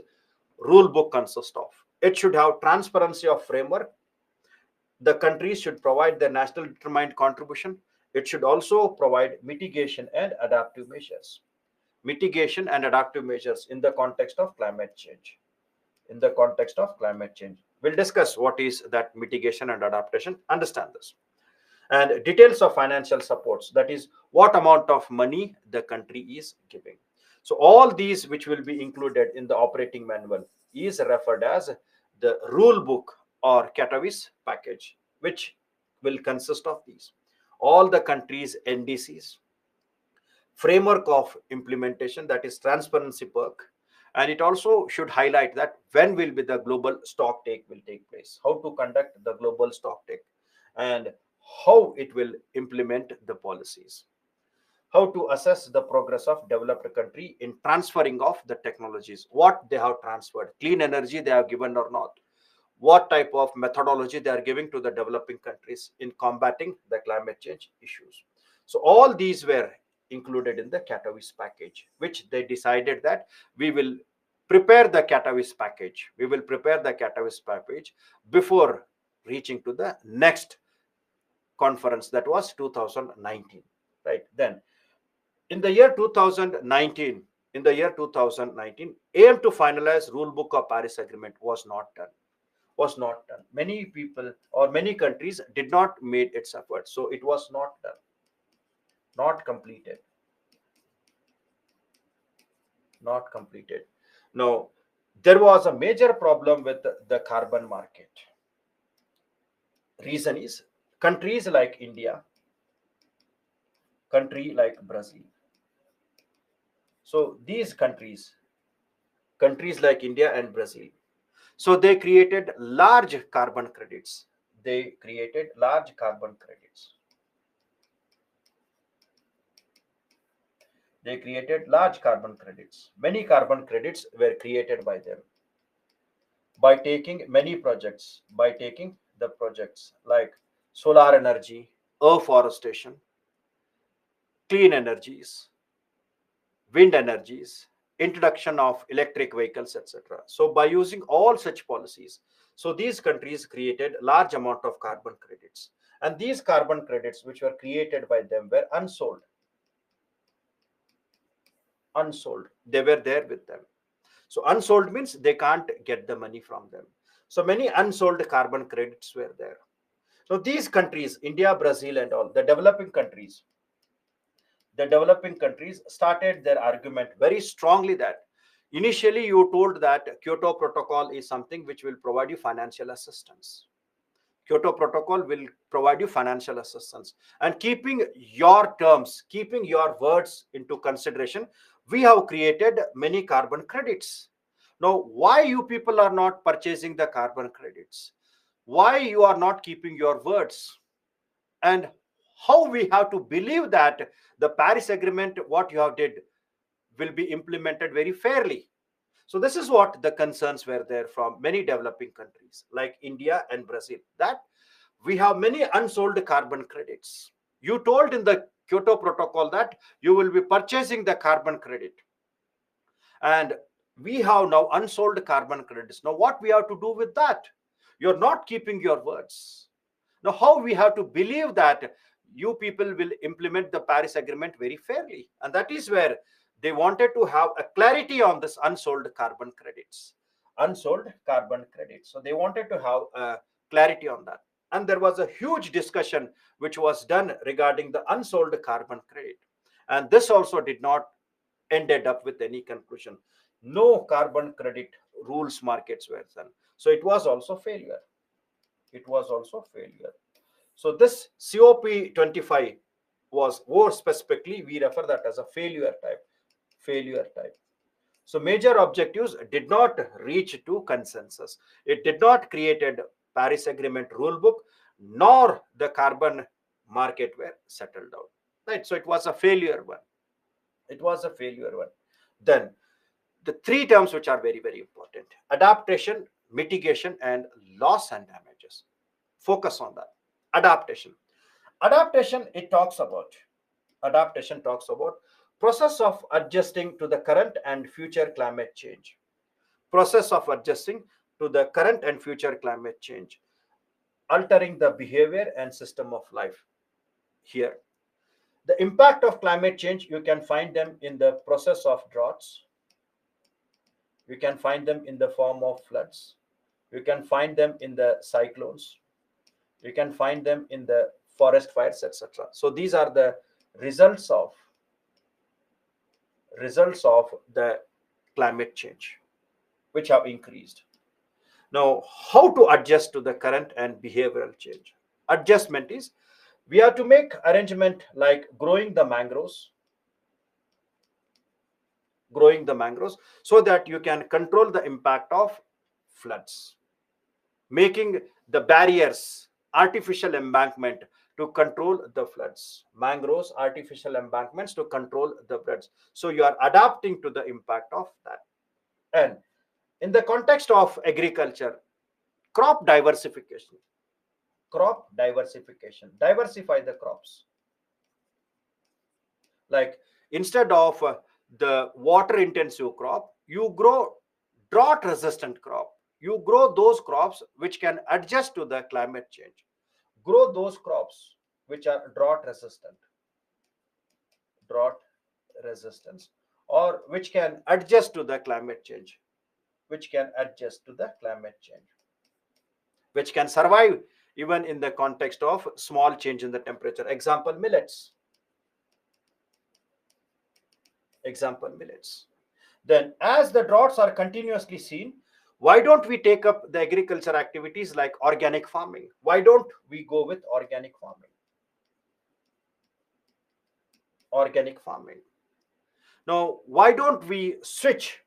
rule book consists of? It should have transparency of framework. The countries should provide their national determined contribution. It should also provide mitigation and adaptive measures. In the context of climate change. We'll discuss what is that mitigation and adaptation. Understand this. And details of financial supports, that is what amount of money the country is giving. So all these which will be included in the operating manual is referred as the rule book or Katowice package, which will consist of these. All the countries' NDCs, framework of implementation, that is transparency perk, and it also should highlight that when will be the global stock take will take place, how to conduct the global stock take, and how it will implement the policies, how to assess the progress of developed country in transferring of the technologies, what they have transferred, clean energy they have given or not, what type of methodology they are giving to the developing countries in combating the climate change issues. So all these were included in the Katowice package, which they decided that we will prepare the Katowice package. Before reaching to the next conference, that was 2019, right? Then in the year 2019, aim to finalize rule book of Paris Agreement was not done. Many people or many countries did not made its effort, so it was not done, not completed. Now, there was a major problem with the carbon market. Reason is countries like India, country like Brazil. So these countries like India and Brazil, so they created large carbon credits. Many carbon credits were created by them by taking the projects like solar energy, afforestation, clean energies, wind energies, introduction of electric vehicles, etc. So by using all such policies, so these countries created large amount of carbon credits, and these carbon credits which were created by them were unsold. They were there with them. So unsold means they can't get the money from them. So many unsold carbon credits were there. So these countries, India, Brazil, and all the developing countries started their argument very strongly that Initially you told that Kyoto Protocol is something which will provide you financial assistance. Kyoto Protocol will provide you financial assistance. And keeping your terms, keeping your words into consideration, we have created many carbon credits. Now, why you people are not purchasing the carbon credits? Why you are not keeping your words? And how we have to believe that the Paris Agreement, what you have did, will be implemented very fairly? So this is what the concerns were there from many developing countries like India and Brazil, that we have many unsold carbon credits. You told in the Kyoto Protocol that you will be purchasing the carbon credit, and we have now unsold carbon credits. Now, what we have to do with that? You're not keeping your words. Now, how we have to believe that you people will implement the Paris Agreement very fairly? And that is where they wanted to have a clarity on this unsold carbon credits. Unsold carbon credits. So they wanted to have a clarity on that. And there was a huge discussion which was done regarding the unsold carbon credit. And this also did not ended up with any conclusion. No carbon credit rules markets were done. So it was also failure. It was also failure. So this COP25 was, more specifically, we refer that as a failure type. Failure type. So major objectives did not reach to consensus. It did not created Paris Agreement rule book, nor the carbon market were settled down. Right. So it was a failure one. It was a failure one. Then the three terms which are very, very important: adaptation, mitigation, and loss and damages. Focus on that. Adaptation. Adaptation, it talks about. Adaptation talks about process of adjusting to the current and future climate change. Process of adjusting to the current and future climate change, altering the behavior and system of life. Here, the impact of climate change, you can find them in the process of droughts. You can find them in the form of floods. You can find them in the cyclones. You can find them in the forest fires, etc. So these are the results of the climate change which have increased. Now, how to adjust to the current and behavioral change? Adjustment is, we have to make arrangement like growing the mangroves, so that you can control the impact of floods, making the barriers, artificial embankment to control the floods, mangroves, artificial embankments to control the floods. So you are adapting to the impact of that. And in the context of agriculture, crop diversification, diversify the crops. Like, instead of the water intensive crop, you grow drought resistant crop. You grow those crops which can adjust to the climate change. Grow those crops which are drought resistance, or which can adjust to the climate change, which can adjust to the climate change, which can survive even in the context of small change in the temperature. Example, millets. Example, millets. Then, as the droughts are continuously seen, why don't we take up the agriculture activities like organic farming? Why don't we go with organic farming? Organic farming. Now, why don't we switch?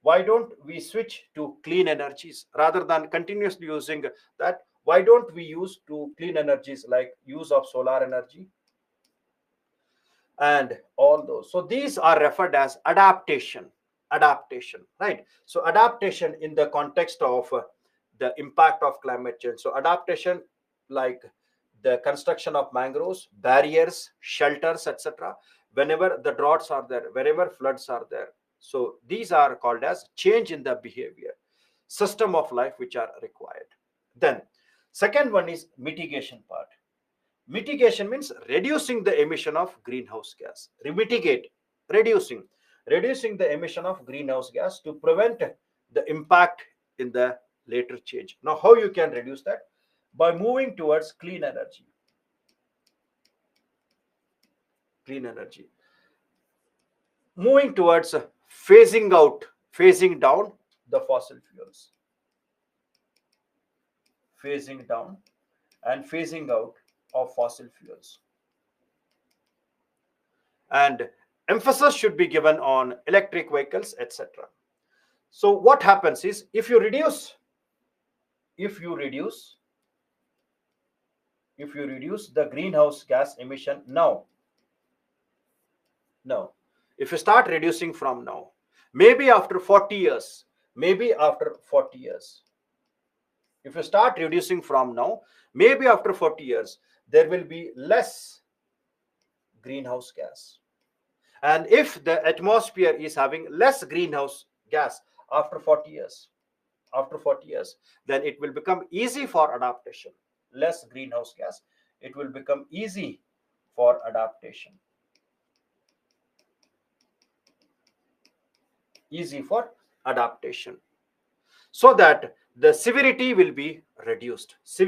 Why don't we switch to clean energies rather than continuously using that? Why don't we use to clean energies like use of solar energy and all those? So these are referred as adaptation, right? So adaptation in the context of the impact of climate change. So adaptation, like the construction of mangroves, barriers, shelters, etc., whenever the droughts are there, wherever floods are there. So these are called as change in the behavior, system of life which are required. Then second one is mitigation part. Mitigation means reducing the emission of greenhouse gas. Mitigate, reducing the emission of greenhouse gas to prevent the impact in the later change. Now, how you can reduce that? By moving towards clean energy. Clean energy. Moving towards phasing out phasing down the fossil fuels, phasing down and phasing out of fossil fuels. And emphasis should be given on electric vehicles, etc. So what happens is, if you reduce the greenhouse gas emission now, if you start reducing from now, maybe after 40 years, maybe after 40 years, if you start reducing from now, maybe after 40 years, there will be less greenhouse gas. And if the atmosphere is having less greenhouse gas after 40 years, then it will become easy for adaptation. Less greenhouse gas, it will become easy for adaptation. Easy for adaptation. So that the severity will be reduced. So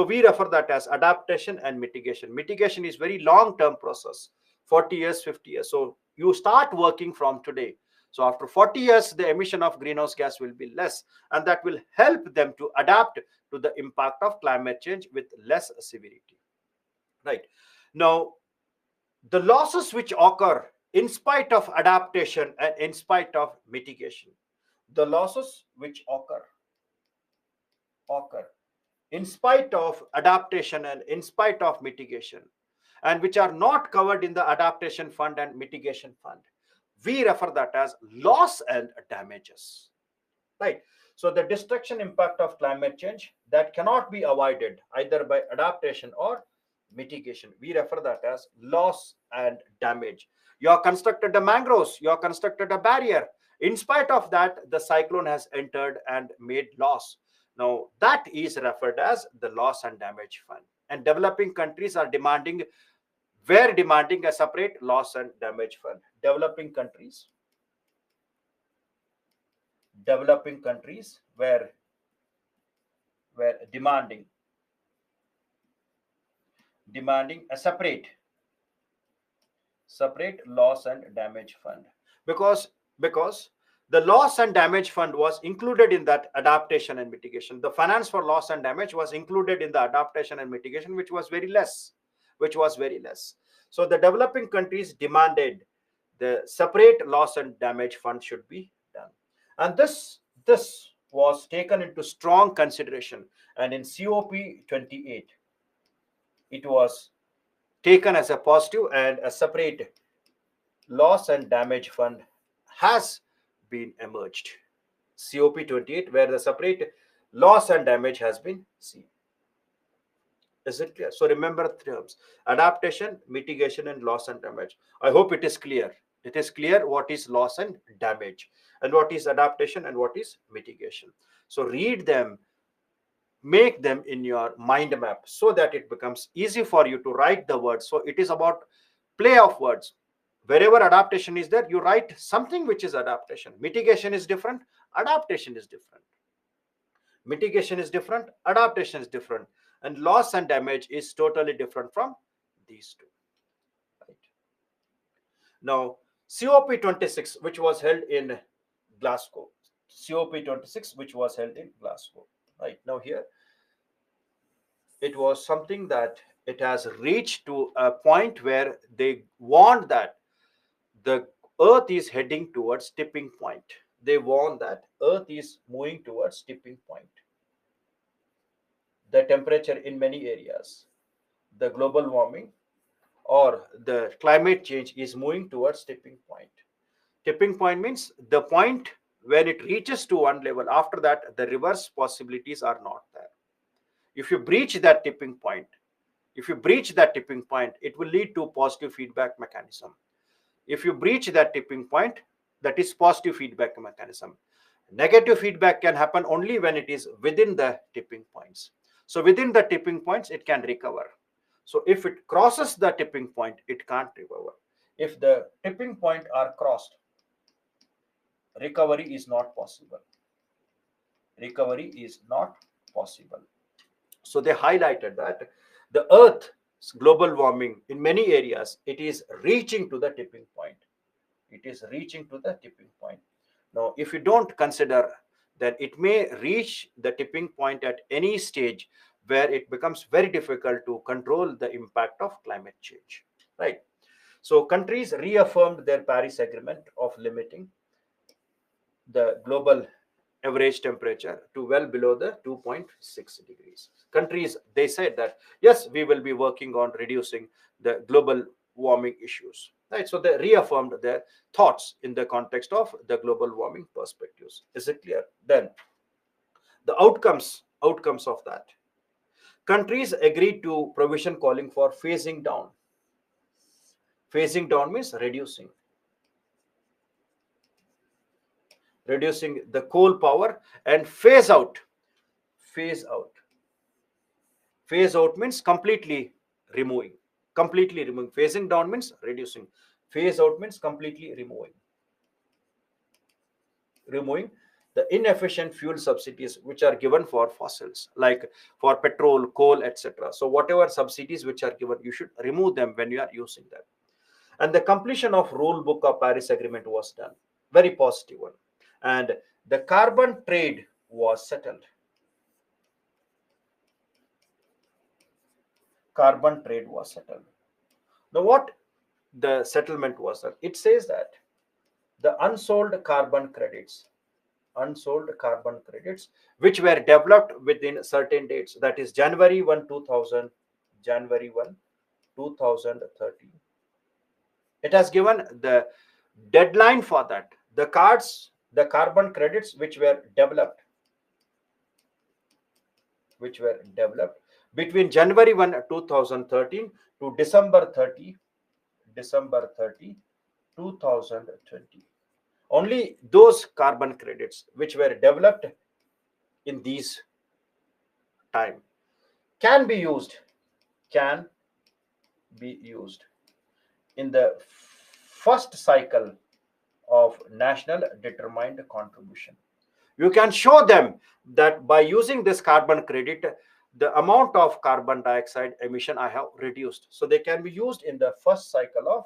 we refer that as adaptation and mitigation. Mitigation is very long term process, 40 years, 50 years. So you start working from today. So after 40 years, the emission of greenhouse gas will be less, and that will help them to adapt to the impact of climate change with less severity. Right. Now, the losses which occur in spite of adaptation and in spite of mitigation, the losses which occur in spite of adaptation and in spite of mitigation, and which are not covered in the adaptation fund and mitigation fund, we refer that as loss and damages. Right. So the destruction impact of climate change that cannot be avoided either by adaptation or mitigation, we refer that as loss and damage. You have constructed the mangroves, you have constructed a barrier. In spite of that, the cyclone has entered and made loss. Now that is referred as the loss and damage fund. And developing countries are demanding a separate loss and damage fund. Developing countries were demanding a separate loss and damage fund, because the loss and damage fund was included in that adaptation and mitigation. The finance for loss and damage was included in the adaptation and mitigation, which was very less. So the developing countries demanded the separate loss and damage fund should be done, and this was taken into strong consideration. And in COP28, it was taken as a positive, and a separate loss and damage fund has been emerged. COP28, where the separate loss and damage has been seen. Is it clear? So remember terms: adaptation, mitigation, and loss and damage. I hope it is clear. It is clear what is loss and damage, and what is adaptation, and what is mitigation. So read them, make them in your mind map, so that it becomes easy for you to write the words. So it is about play of words. Wherever adaptation is there, you write something which is adaptation. Mitigation is different, adaptation is different. Mitigation is different, adaptation is different, and loss and damage is totally different from these two. Right. Now, COP26, which was held in Glasgow. COP26, which was held in Glasgow. Right now, here it was something that it has reached to a point where they warned that the earth is heading towards tipping point. They warn that earth is moving towards tipping point. The temperature in many areas, the global warming or the climate change is moving towards tipping point. Tipping point means the point when it reaches to one level. After that, the reverse possibilities are not there. If you breach that tipping point, it will lead to positive feedback mechanism. If you breach that tipping point, that is positive feedback mechanism. Negative feedback can happen only when it is within the tipping points. So within the tipping points, it can recover. So if it crosses the tipping point, it can't recover. If the tipping point are crossed, recovery is not possible. So they highlighted that the Earth's global warming in many areas, it is reaching to the tipping point. It is reaching to the tipping point. Now, if you don't consider, then it may reach the tipping point at any stage where it becomes very difficult to control the impact of climate change. Right. So countries reaffirmed their Paris Agreement of limiting the global average temperature to well below the 2.6 degrees. Countries, they said that, yes, we will be working on reducing the global warming issues. Right. So they reaffirmed their thoughts in the context of the global warming perspectives. Is it clear? Then the outcomes of that. Countries agreed to provision calling for phasing down. Phasing down means reducing the coal power, and phase out phase out means completely removing. Phasing down means reducing, phase out means completely removing the inefficient fuel subsidies which are given for fossils, like for petrol, coal, etc. So whatever subsidies which are given, you should remove them when you are using them. And the completion of rule book of Paris Agreement was done, very positive one. And the carbon trade was settled. Carbon trade was settled. Now, what the settlement was that it says that the unsold carbon credits, which were developed within certain dates, that is January 1, 2000, January 1, 2013. It has given the deadline for that. The carbon credits which were developed between January 1, 2013 to December 30, 2020. Only those carbon credits which were developed in these time can be used, can be used in the first cycle of national determined contribution. You can show them that by using this carbon credit, the amount of carbon dioxide emission I have reduced. So they can be used in the first cycle of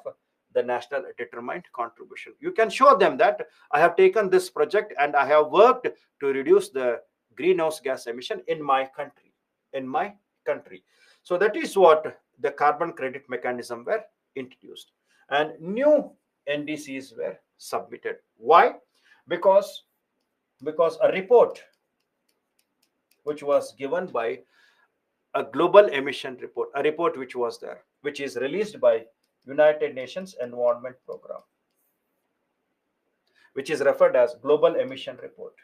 the national determined contribution. You can show them that I have taken this project and I have worked to reduce the greenhouse gas emission in my country. In my country. So that is what the carbon credit mechanism were introduced. And new NDCs were submitted. Why? Because a report which was given by a global emission report, a report which was there, which is released by United Nations Environment Program, which is referred as Global Emission Report.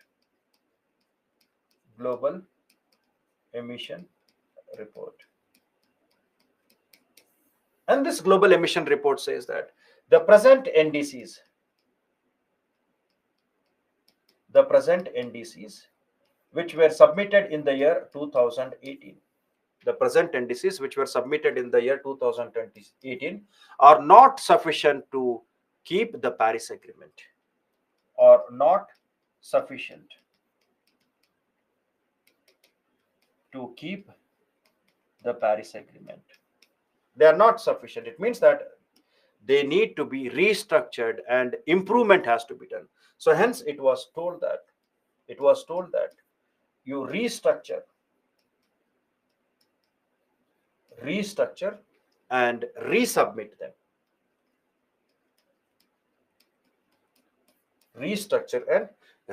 Global Emission Report. And this Global Emission Report says that the present NDCs, which were submitted in the year 2018, the present NDCs which were submitted in the year 2018 are not sufficient to keep the Paris Agreement, or not sufficient to keep the Paris Agreement. They are not sufficient. It means that they need to be restructured and improvement has to be done. So hence it was told that you restructure and resubmit them. Restructure and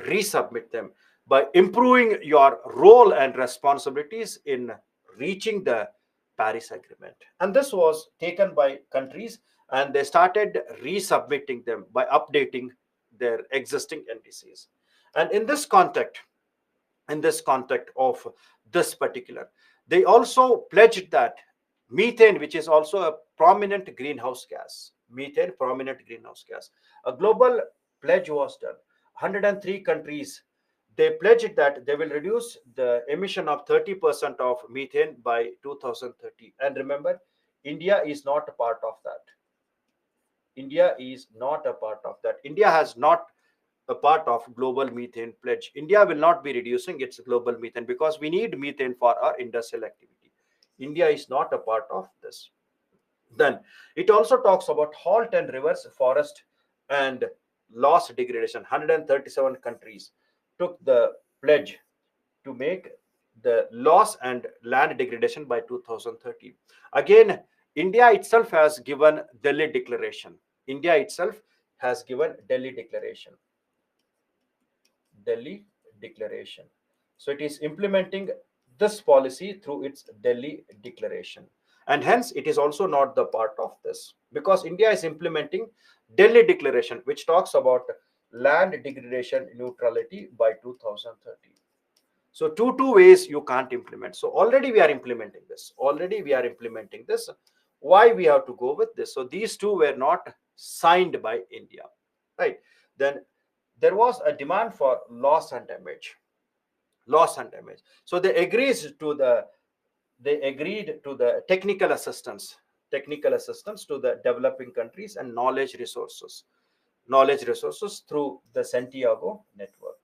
resubmit them by improving your role and responsibilities in reaching the Paris Agreement. And this was taken by countries and they started resubmitting them by updating their existing NDCs. And in this context of this particular, they also pledged that methane, which is also a prominent greenhouse gas, a global pledge was done. 103 countries, they pledged that they will reduce the emission of 30% of methane by 2030. And remember, India is not a part of that. India has not a part of global methane pledge. India will not be reducing its global methane because we need methane for our industrial activity. India is not a part of this. Then it also talks about halt and reverse forest and loss degradation. 137 countries took the pledge to make the loss and land degradation by 2030. Again, India itself has given Delhi Declaration. India itself has given Delhi Declaration. Delhi Declaration. So it is implementing this policy through its Delhi Declaration. And hence, it is also not the part of this because India is implementing Delhi Declaration, which talks about land degradation neutrality by 2030. So two ways you can't implement. So already we are implementing this. Already we are implementing this. Why we have to go with this? So these two were not signed by India, right? Then there was a demand for loss and damage. Loss and damage. So they agreed to the technical assistance to the developing countries and knowledge resources through the Santiago network.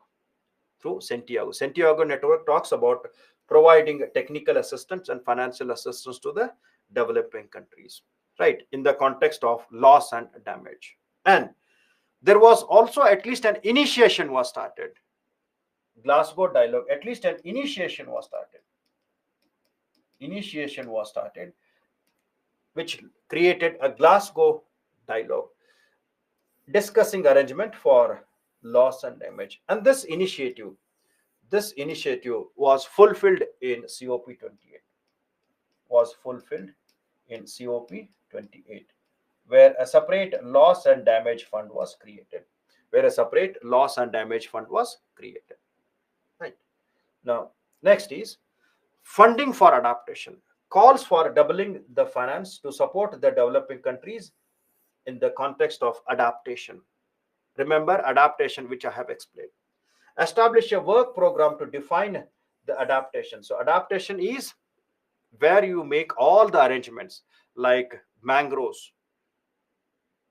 Through Santiago. Santiago network talks about providing technical assistance and financial assistance to the developing countries, right, in the context of loss and damage. And there was also at least an initiation was started. Glasgow dialogue, at least an initiation was started. Initiation was started, which created a Glasgow dialogue discussing arrangement for loss and damage. And this initiative was fulfilled in COP28, was fulfilled in COP28, where a separate loss and damage fund was created. Where a separate loss and damage fund was created. Right. Now, next is funding for adaptation. Calls for doubling the finance to support the developing countries in the context of adaptation. Remember adaptation, which I have explained. Establish a work program to define the adaptation. So adaptation is where you make all the arrangements like mangroves,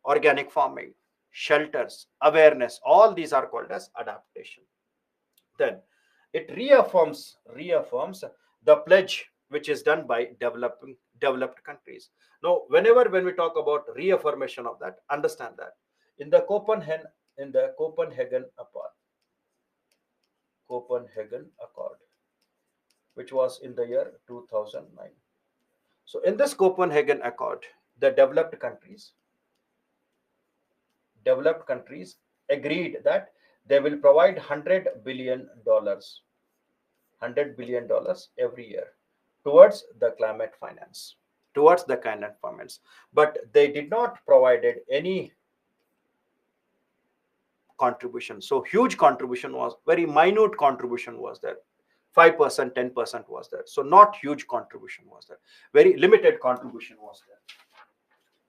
organic farming, shelters, awareness. All these are called as adaptation. Then it reaffirms the pledge which is done by developed countries. Now, when we talk about reaffirmation of that, understand that in the Copenhagen Accord, which was in the year 2009. So in this Copenhagen Accord, the developed countries agreed that they will provide $100 billion every year towards the climate finance, but they did not provided any contribution. So huge contribution was, very minute contribution was there. 5%, 10% was there. So not huge contribution was there. Very limited contribution was there.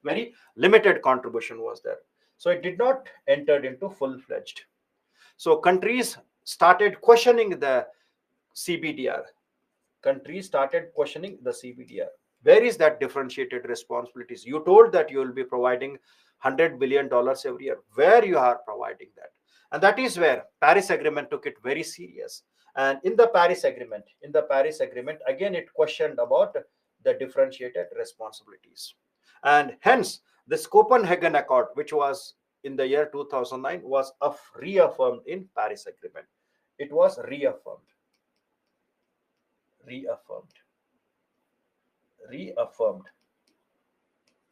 Very limited contribution was there. So it did not enter into full-fledged. So countries started questioning the CBDR. Where is that differentiated responsibilities? You told that you will be providing $100 billion every year. Where you are providing that? And that is where Paris Agreement took it very serious. And in the Paris Agreement, again, it questioned about the differentiated responsibilities. And hence, this Copenhagen Accord, which was in the year 2009, was reaffirmed in Paris Agreement. It was reaffirmed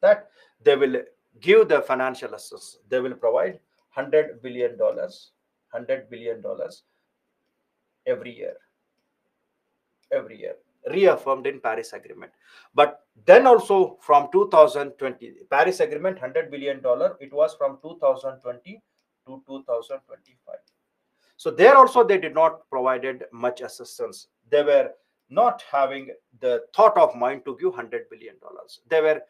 that they will give the financial assistance. They will provide $100 billion every year, reaffirmed in Paris Agreement. But then also from 2020, Paris Agreement $100 billion, it was from 2020 to 2025. So there also they did not provided much assistance. They were not having the thought of mind to give $100 billion. They were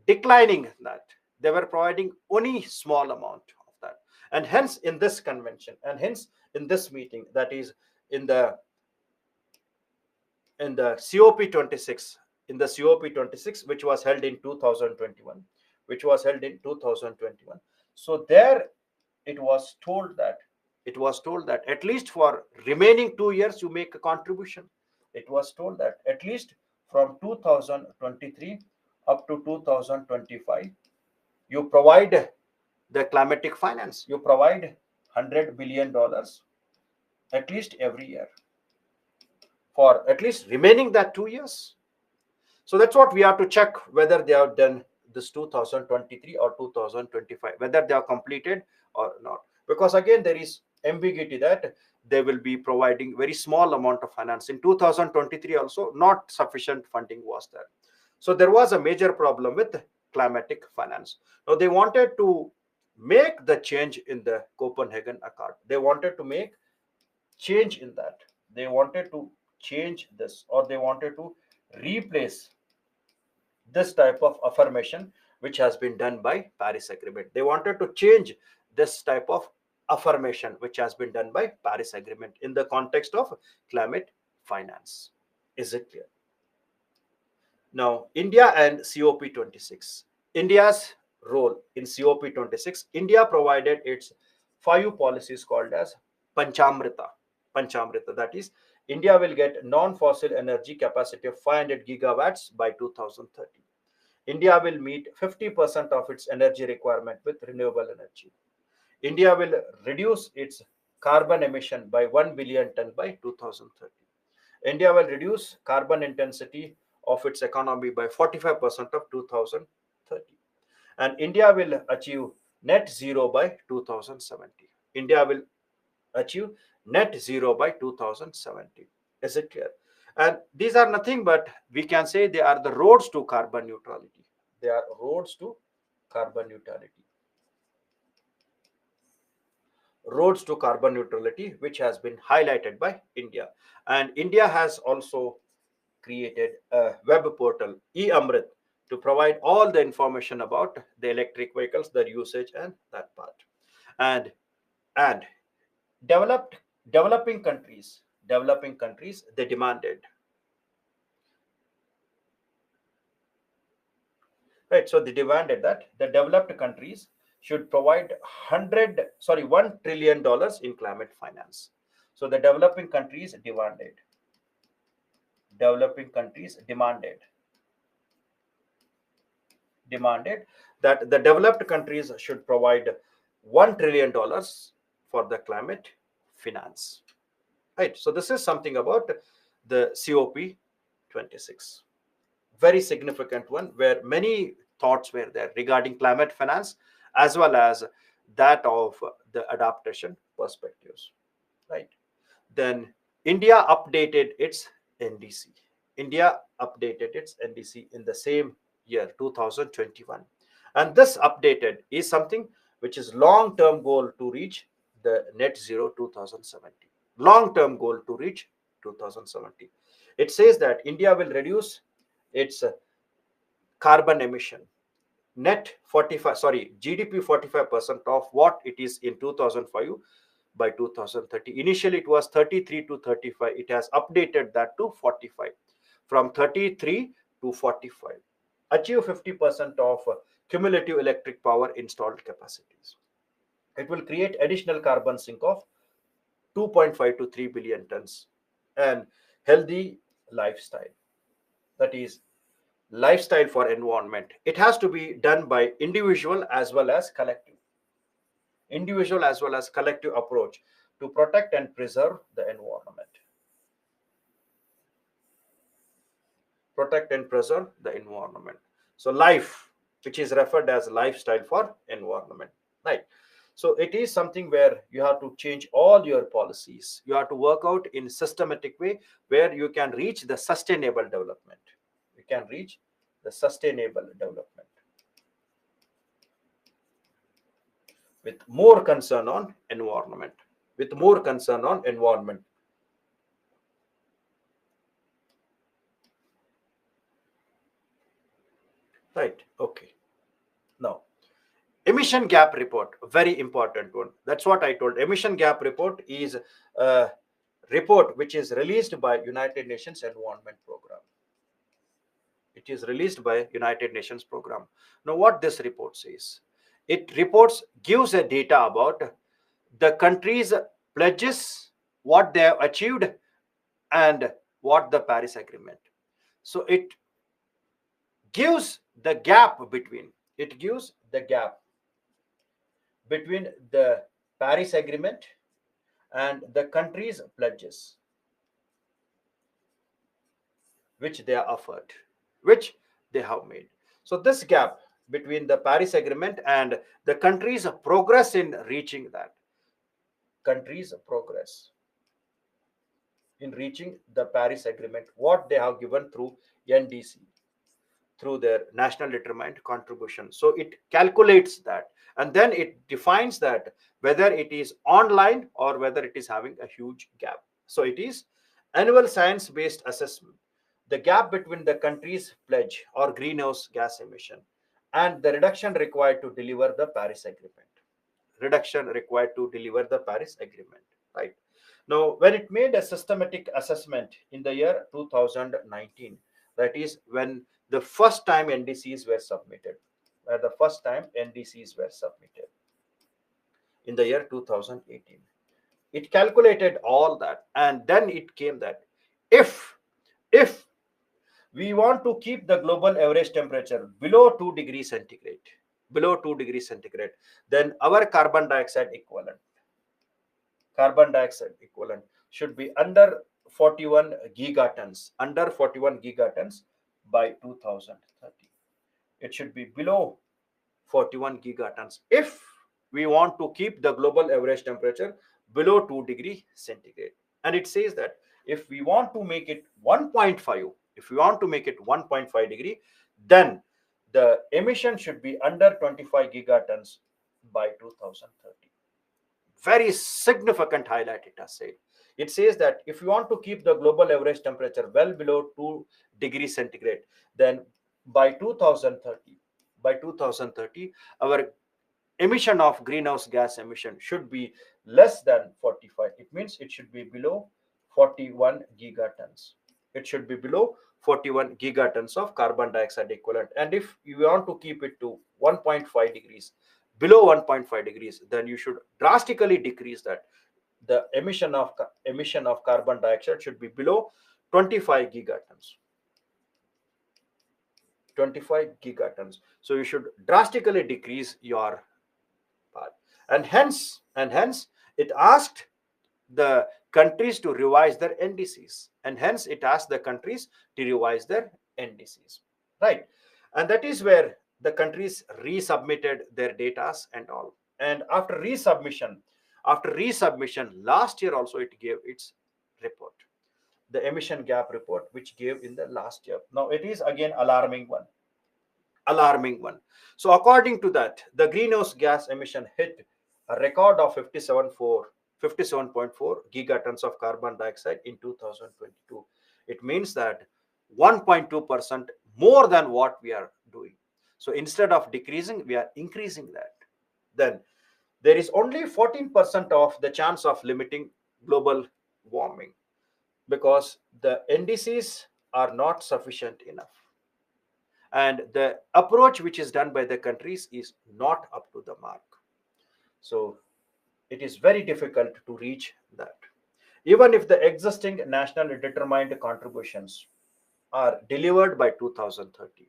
declining that. They were providing only small amount of that. And hence in this convention, and hence in this meeting, that is in the COP26, which was held in 2021, So there it was told that at least for remaining 2 years you make a contribution. It was told that at least from 2023 up to 2025 you provide the climatic finance. You provide $100 billion at least every year for at least remaining that 2 years. So that's what we have to check, whether they have done this 2023 or 2025, whether they are completed or not. Because again, there is ambiguity that they will be providing very small amount of finance. In 2023 also, not sufficient funding was there. So there was a major problem with climatic finance. Now they wanted to make the change in the Copenhagen Accord. They wanted to make change in that. They wanted to change this, or they wanted to replace this type of affirmation which has been done by Paris Agreement. They wanted to change this type of affirmation which has been done by Paris Agreement in the context of climate finance. Is it clear? Now, India and COP26. India's role in COP26. India provided its 5 policies called as Panchamrita. Panchamrita, that is, India will get non-fossil energy capacity of 500 gigawatts by 2030. India will meet 50% of its energy requirement with renewable energy. India will reduce its carbon emission by 1 billion ton by 2030. India will reduce carbon intensity of its economy by 45% of 2030. And India will achieve net zero by 2070. India will achieve net zero by 2070. Is it clear? And these are nothing but, we can say, they are the roads to carbon neutrality. They are roads to carbon neutrality. Roads to carbon neutrality, which has been highlighted by India. And India has also created a web portal, eAmrit, to provide all the information about the electric vehicles, their usage, and that part. And and developed developing countries, they demanded, right? So they demanded that the developed countries should provide 1 trillion dollars in climate finance. So the developing countries demanded that the developed countries should provide $1 trillion for the climate finance. Right. So this is something about the COP26. Very significant one, where many thoughts were there regarding climate finance as well as that of the adaptation perspectives. Right. Then India updated its NDC. India updated its NDC in the same year, 2021. And this updated is something which is long-term goal to reach the net zero 2070. Long-term goal to reach 2070. It says that India will reduce its carbon emission net 45, sorry, GDP 45% of what it is in 2005 by 2030. Initially it was 33 to 35. It has updated that to 45. From 33 to 45. Achieve 50% of cumulative electric power installed capacities. It will create additional carbon sink of 2.5 to 3 billion tons. And healthy lifestyle, that is lifestyle for environment. It has to be done by individual as well as collective approach to protect and preserve the environment. So life, which is referred as lifestyle for environment, right? So it is something where you have to change all your policies. You have to work out in systematic way where you can reach the sustainable development. With more concern on environment. Right. Okay. Now, emission gap report, very important one. That's what I told. Emission gap report is a report which is released by United Nations Environment Program. It is released by United Nations Program. Now, what this report says? It reports, gives a data about the country's pledges, what they have achieved, and what the Paris Agreement. So it gives the gap between the Paris Agreement and the countries' pledges which they are offered, which they have made. So this gap between the Paris Agreement and the countries' progress in reaching that, countries' progress in reaching the Paris Agreement, what they have given through NDC, through their national determined contribution. So it calculates that, and then it defines that whether it is online or whether it is having a huge gap. So it is annual science based assessment, the gap between the country's pledge or greenhouse gas emission and the reduction required to deliver the Paris Agreement. Reduction required to deliver the Paris Agreement, right? Now, when it made a systematic assessment in the year 2019, that is when the first time NDCs were submitted, the first time NDCs were submitted in the year 2018. It calculated all that, and then it came that if we want to keep the global average temperature below 2 degrees centigrade, below 2 degrees centigrade, then our carbon dioxide equivalent should be under 41 gigatons, under 41 gigatons by 2030. It should be below 41 gigatons if we want to keep the global average temperature below 2 degree centigrade. And it says that if we want to make it 1.5, if we want to make it 1.5 degree, then the emission should be under 25 gigatons by 2030. Very significant highlight it has said. It says that if you want to keep the global average temperature well below 2 degrees centigrade, then by 2030, our emission of greenhouse gas emission should be less than 45. It means it should be below 41 gigatons. It should be below 41 gigatons of carbon dioxide equivalent. And if you want to keep it to 1.5 degrees, below 1.5 degrees, then you should drastically decrease that. The emission of carbon dioxide should be below 25 gigatons. 25 gigatons. So you should drastically decrease your part. And hence it asked the countries to revise their NDCs. And hence it asked the countries to revise their NDCs. Right. And that is where the countries resubmitted their datas and all. And after resubmission, last year also it gave its report, the emission gap report, which gave in the last year. Now it is again alarming one. So according to that, the greenhouse gas emission hit a record of 57.4 gigatons of carbon dioxide in 2022. It means that 1.2% more than what we are doing. So instead of decreasing, we are increasing that. Then there is only 14% of the chance of limiting global warming because the NDCs are not sufficient enough. And the approach which is done by the countries is not up to the mark. So it is very difficult to reach that. Even if the existing nationally determined contributions are delivered by 2030,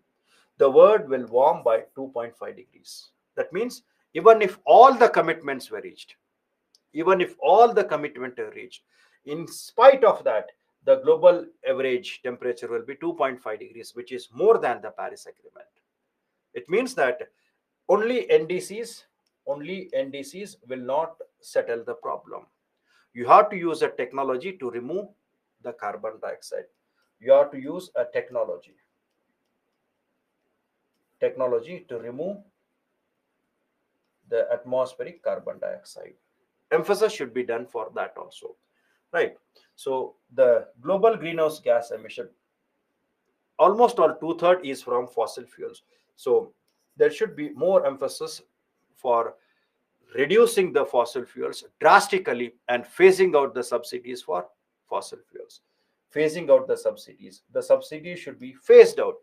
the world will warm by 2.5 degrees. That means even if all the commitments were reached, in spite of that, the global average temperature will be 2.5 degrees, which is more than the Paris Agreement. It means that only NDCs will not settle the problem. You have to use a technology to remove the carbon dioxide. You have to use a technology to remove the atmospheric carbon dioxide. Emphasis should be done for that also, right? So the global greenhouse gas emission, almost all 2/3 is from fossil fuels. So there should be more emphasis for reducing the fossil fuels drastically and phasing out the subsidies for fossil fuels. Phasing out the subsidies. The subsidies should be phased out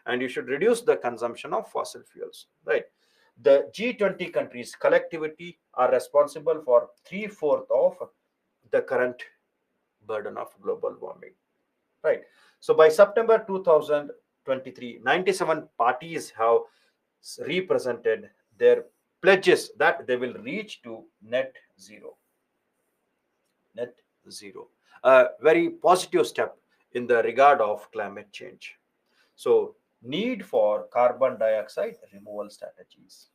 and you should reduce the consumption of fossil fuels, right? The G20 countries collectively are responsible for 3/4 of the current burden of global warming, right? So by September 2023, 97 parties have represented their pledges that they will reach to net zero. Net zero. A very positive step in the regard of climate change. So, need for carbon dioxide removal strategies.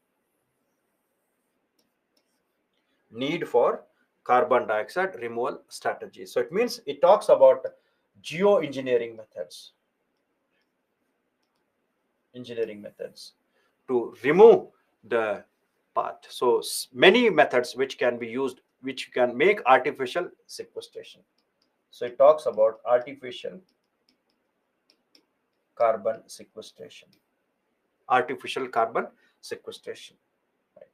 Need for carbon dioxide removal strategies. So, it means it talks about geoengineering methods, engineering methods to remove the path. So, many methods which can be used, which can make artificial sequestration. So, it talks about artificial carbon sequestration. Artificial carbon sequestration. Right.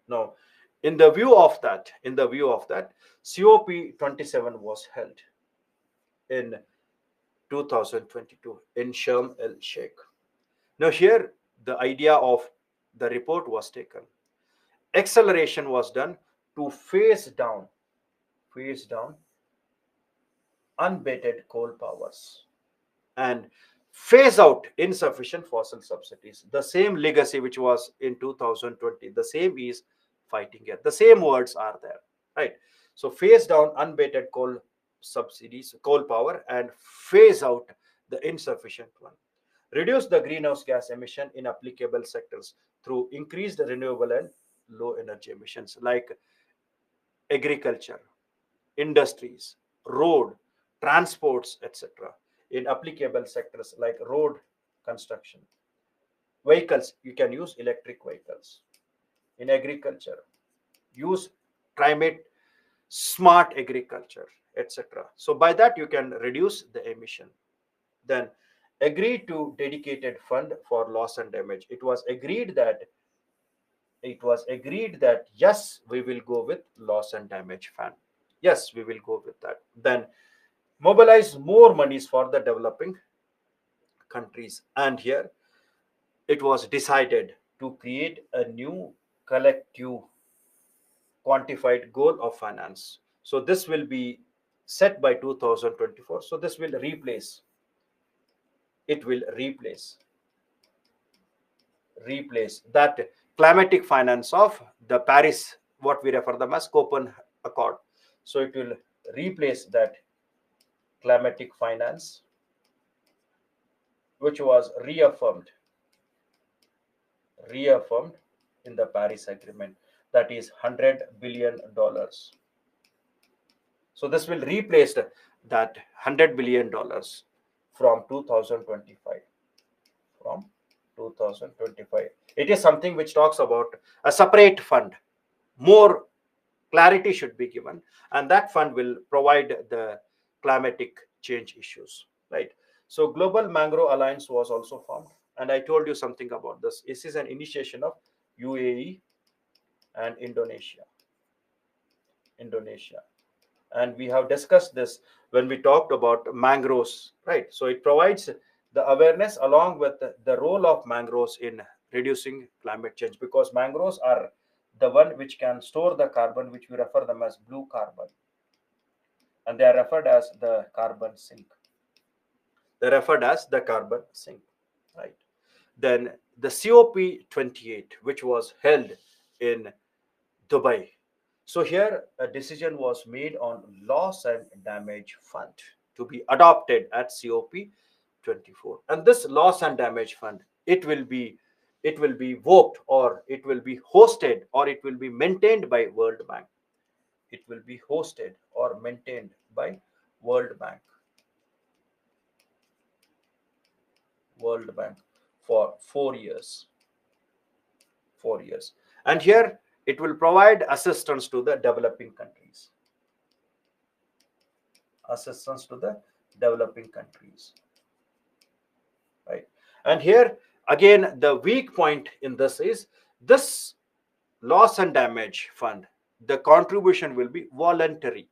Now, in the view of that, COP27 was held in 2022 in Sharm el Sheikh. Now, here the idea of the report was taken. Acceleration was done to phase down unabated coal powers and phase out insufficient fossil subsidies. The same legacy which was in 2020, the same is fighting here. The same words are there, right? So phase down unabated coal subsidies, coal power, and phase out the insufficient one. Reduce the greenhouse gas emission in applicable sectors through increased renewable and low energy emissions like agriculture, industries, road, transports, etc. In applicable sectors like road construction, vehicles, you can use electric vehicles. In agriculture, use climate smart agriculture, etc. So by that you can reduce the emission. Then agree to dedicated fund for loss and damage. It was agreed that yes, we will go with loss and damage fund. Yes, we will go with that. Then mobilize more monies for the developing countries. And here it was decided to create a new collective quantified goal of finance. So this will be set by 2024. So this will replace, it will replace that climatic finance of the Paris, what we refer them as Copenhagen Accord. So it will replace that climatic finance which was reaffirmed in the Paris Agreement, that is $100 billion. So this will replace that $100 billion from 2025. From 2025, it is something which talks about a separate fund. More clarity should be given, and that fund will provide the climatic change issues. Right. So Global Mangrove Alliance was also formed, and I told you something about this. This is an initiation of UAE and Indonesia, and we have discussed this when we talked about mangroves, right? So it provides the awareness along with the role of mangroves in reducing climate change, because mangroves are the one which can store the carbon, which we refer them as blue carbon, and they are referred as the carbon sink. They're referred as the carbon sink, right? Then the COP28, which was held in Dubai. So here a decision was made on loss and damage fund to be adopted at COP24. And this loss and damage fund, it will be worked, or it will be hosted, or it will be maintained by World Bank. It will be hosted or maintained by World Bank. World Bank for 4 years. 4 years. And here it will provide assistance to the developing countries. Assistance to the developing countries. Right. And here again, the weak point in this is this loss and damage fund. The contribution will be voluntary.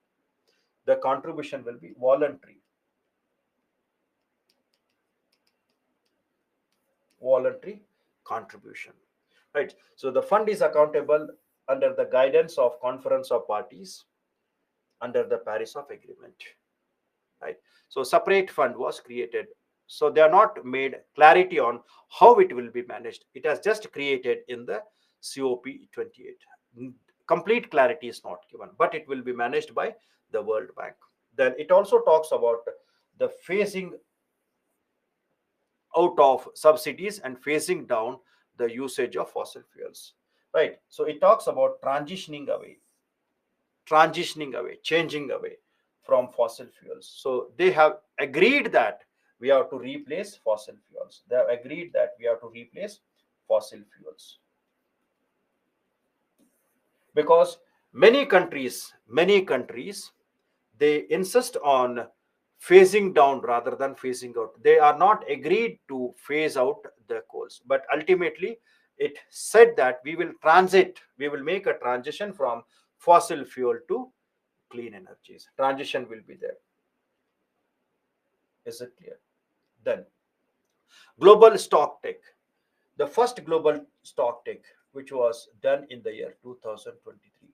The contribution will be voluntary. Voluntary contribution. Right. So the fund is accountable under the guidance of Conference of Parties under the Paris of Agreement. Right. So separate fund was created. So they are not made clarity on how it will be managed. It has just created in the COP28. Complete clarity is not given, but it will be managed by the World Bank. Then it also talks about the phasing out of subsidies and phasing down the usage of fossil fuels. Right. So it talks about changing away from fossil fuels. So they have agreed that we have to replace fossil fuels. They have agreed that we have to replace fossil fuels because many countries, they insist on phasing down rather than phasing out. They are not agreed to phase out the coals, but ultimately it said that we will make a transition from fossil fuel to clean energies. Transition will be there. Is it clear? Then global stock take. The first global stock take, which was done in the year 2023.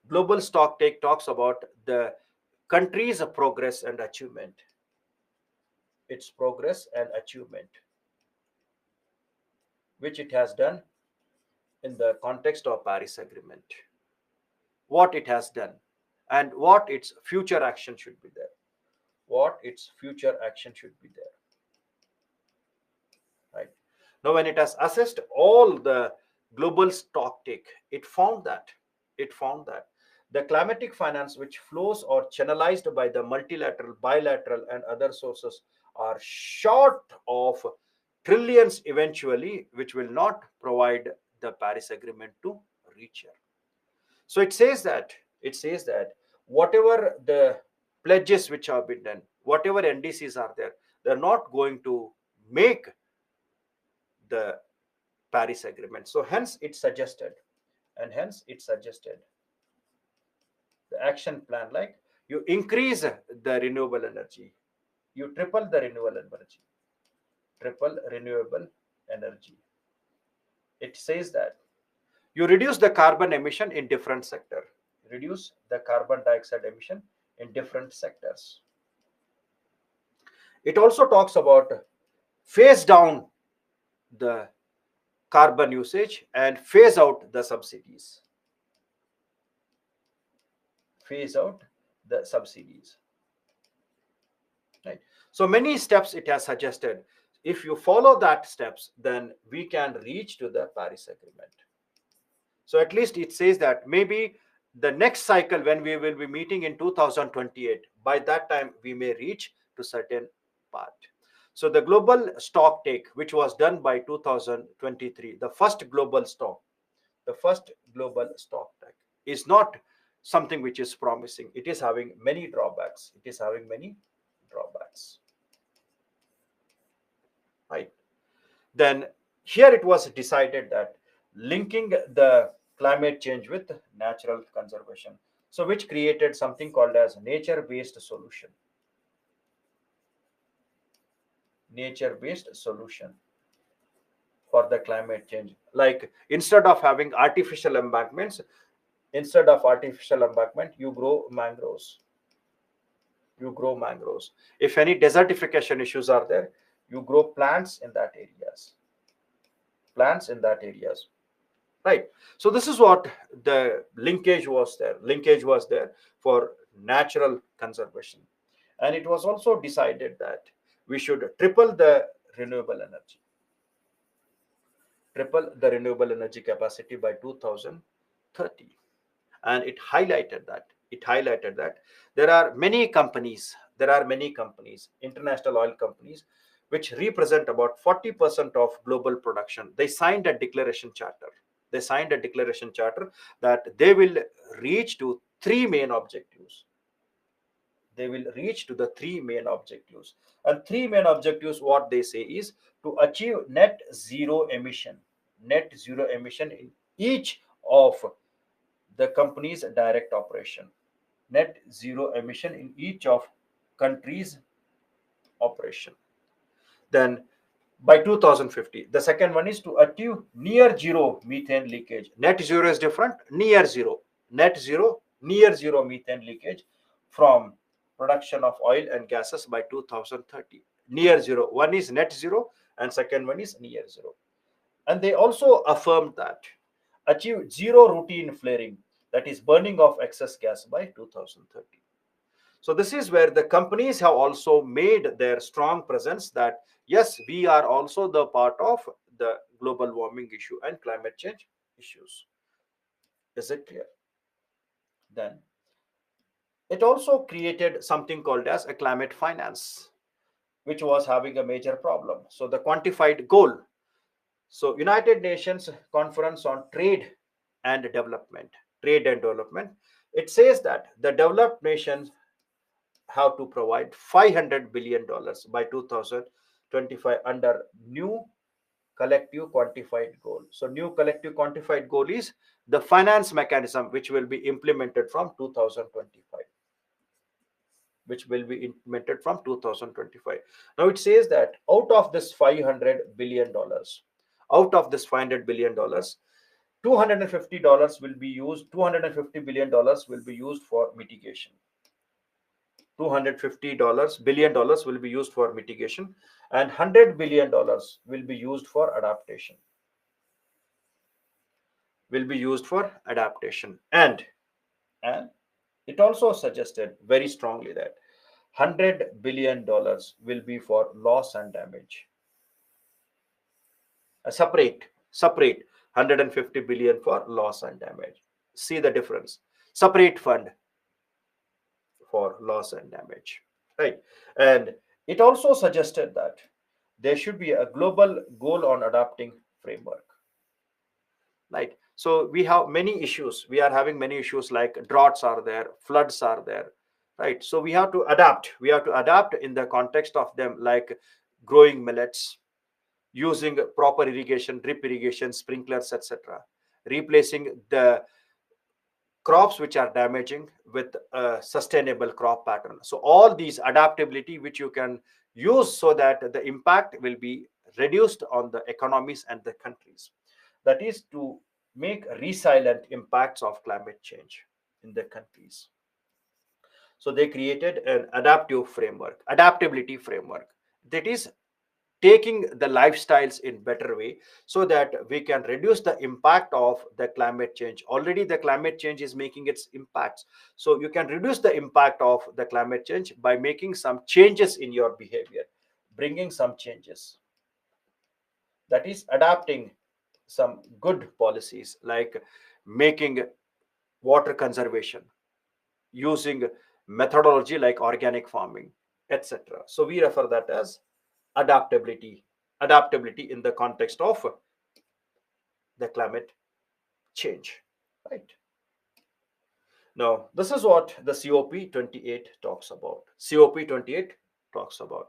Global stock take talks about the country's progress and achievement, its progress and achievement, which it has done in the context of Paris Agreement, what it has done, and what its future action should be there. What its future action should be there. Right. Now, when it has assessed all the global stock take, it found that the climatic finance which flows or channelized by the multilateral, bilateral, and other sources are short of trillions eventually, which will not provide the Paris Agreement to reach here. So it says that whatever the pledges which have been done, whatever NDCs are there, they're not going to make the Paris Agreement. So hence it suggested the action plan, like you increase the renewable energy, you triple renewable energy. It says that you reduce the carbon emission in different sector, reduce the carbon dioxide emission in different sectors. It also talks about phase down the carbon usage and phase out the subsidies. Phase out the subsidies. Right. So many steps it has suggested. If you follow that steps, then we can reach to the Paris Agreement. So at least it says that maybe the next cycle when we will be meeting in 2028, by that time we may reach to certain part. So the global stock take, which was done by 2023, the first global stock take is not something which is promising. It is having many drawbacks. Right. Then here it was decided that linking the climate change with natural conservation, so which created something called as nature based solution for the climate change. Like instead of artificial embankment, you grow mangroves. If any desertification issues are there, you grow plants in that areas. Right. So this is what the linkage was there for natural conservation. And it was also decided that we should triple the renewable energy capacity by 2030. And it highlighted that there are many companies, international oil companies, which represent about 40% of global production. They signed a declaration charter that they will reach to three main objectives. And three main objectives, what they say is to achieve net zero emission in each of the company's direct operation. Net zero emission in each of countries operation. Then by 2050, the second one is to achieve near zero methane leakage. Net zero is different. Near zero methane leakage from production of oil and gases by 2030. Near zero. One is net zero and second one is near zero. And they also affirmed that achieve zero routine flaring, that is burning of excess gas by 2030. So this is where the companies have also made their strong presence that yes, we are also the part of the global warming issue and climate change issues. Is it clear? Then it also created something called as a climate finance, which was having a major problem. So the quantified goal. So United Nations Conference on and Development, Trade and Development, it says that the developed nations have to provide $500 billion by 2025 under new collective quantified goal. So new collective quantified goal is the finance mechanism which will be implemented from 2025, which will be implemented from 2025. Now it says that out of this $500 billion, out of this $500 billion, $250 will be used, $250 billion will be used for mitigation. $250 billion will be used for mitigation, and $100 billion will be used for adaptation. Will be used for adaptation, and it also suggested very strongly that $100 billion will be for loss and damage. A separate 150 billion for loss and damage. See the difference. Separate fund for loss and damage, right? And it also suggested that there should be a global goal on adapting framework, right? So we have many issues, we are having many issues like droughts are there, floods are there, right? So we have to adapt in the context of them, like growing millets, using proper irrigation, drip irrigation, sprinklers, etc., replacing the crops which are damaging with a sustainable crop pattern. So all these adaptability which you can use so that the impact will be reduced on the economies and the countries, that is to make resilient impacts of climate change in the countries. So they created an adaptability framework, that is taking the lifestyles in better way so that we can reduce the impact of the climate change. Already the climate change is making its impacts, so you can reduce the impact of the climate change by making some changes in your behavior, bringing some changes, that is adapting some good policies like making water conservation, using methodology like organic farming, etc. So we refer that as adaptability, adaptability in the context of the climate change, right? Now this is what the COP28 talks about. COP28 talks about.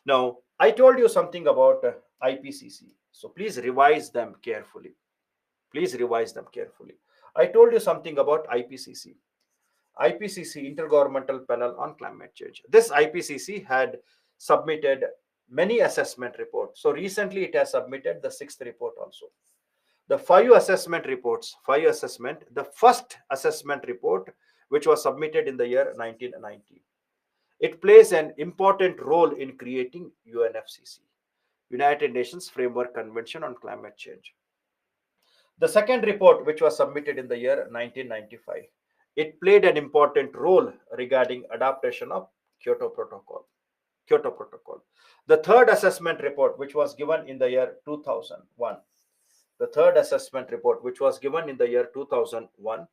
Now I told you something about IPCC, so please revise them carefully. Please revise them carefully. I told you something about IPCC. IPCC, Intergovernmental Panel on Climate Change. This IPCC had submitted many assessment reports. So recently it has submitted the sixth report also. The five assessment, the first assessment report, which was submitted in the year 1990. It plays an important role in creating UNFCC, United Nations Framework Convention on Climate Change. The second report, which was submitted in the year 1995, it played an important role regarding adaptation of Kyoto Protocol. Kyoto Protocol. The third assessment report, which was given in the year 2001, the third assessment report, which was given in the year 2001,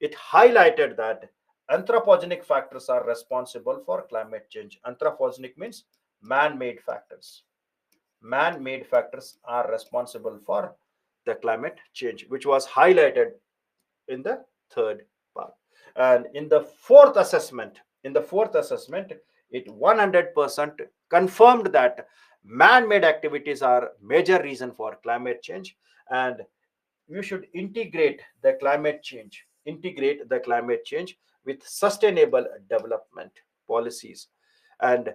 it highlighted that anthropogenic factors are responsible for climate change. Anthropogenic means man-made factors. Man-made factors are responsible for the climate change, which was highlighted in the third part. And in the fourth assessment, it 100% confirmed that man-made activities are major reason for climate change, and we should integrate the climate change with sustainable development policies, and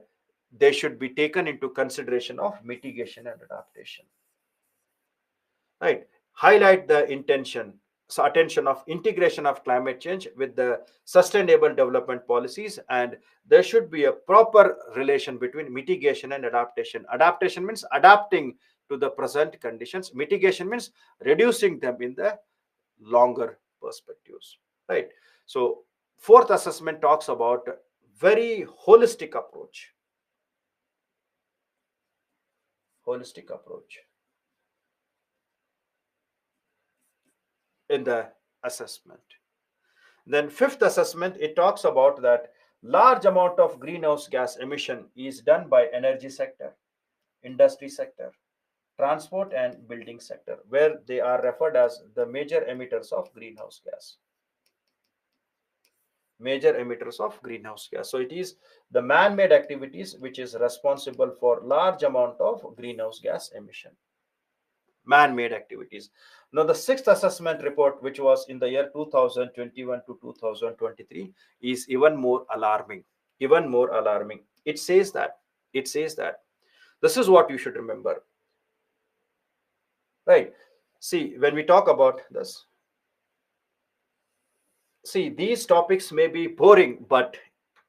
they should be taken into consideration of mitigation and adaptation, right? Highlight the attention of integration of climate change with the sustainable development policies, and there should be a proper relation between mitigation and adaptation. Adaptation means adapting to the present conditions, mitigation means reducing them in the longer perspectives, right? So fourth assessment talks about very holistic approach in the assessment. Then fifth assessment, it talks about that large amount of greenhouse gas emission is done by energy sector, industry sector, transport and building sector, where they are referred as the major emitters of greenhouse gas. Major emitters of greenhouse gas. So it is the man-made activities which is responsible for large amount of greenhouse gas emission. Man-made activities. Now the sixth assessment report, which was in the year 2021 to 2023, is even more alarming. Even more alarming. It says that this is what you should remember, right? See, when we talk about this, see, these topics may be boring, but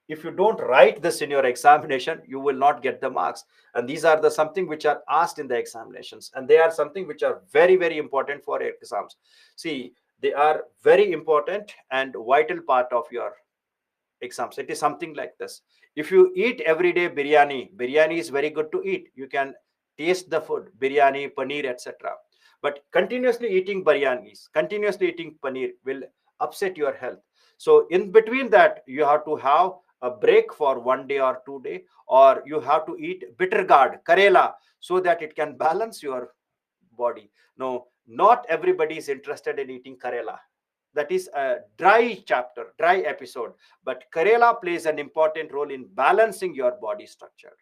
if you don't write this in your examination, you will not get the marks. And these are the something which are asked in the examinations, and they are something which are very, very important for exams. See, they are very important and vital part of your exams. It is something like this: if you eat every day biryani is very good to eat. You can taste the food, biryani, paneer, etc. But continuously eating paneer will upset your health. So in between that, you have to have a break for 1 day or 2 day, or you have to eat bitter gourd, karela, so that it can balance your body. No, not everybody is interested in eating karela. That is a dry episode. But karela plays an important role in balancing your body structure.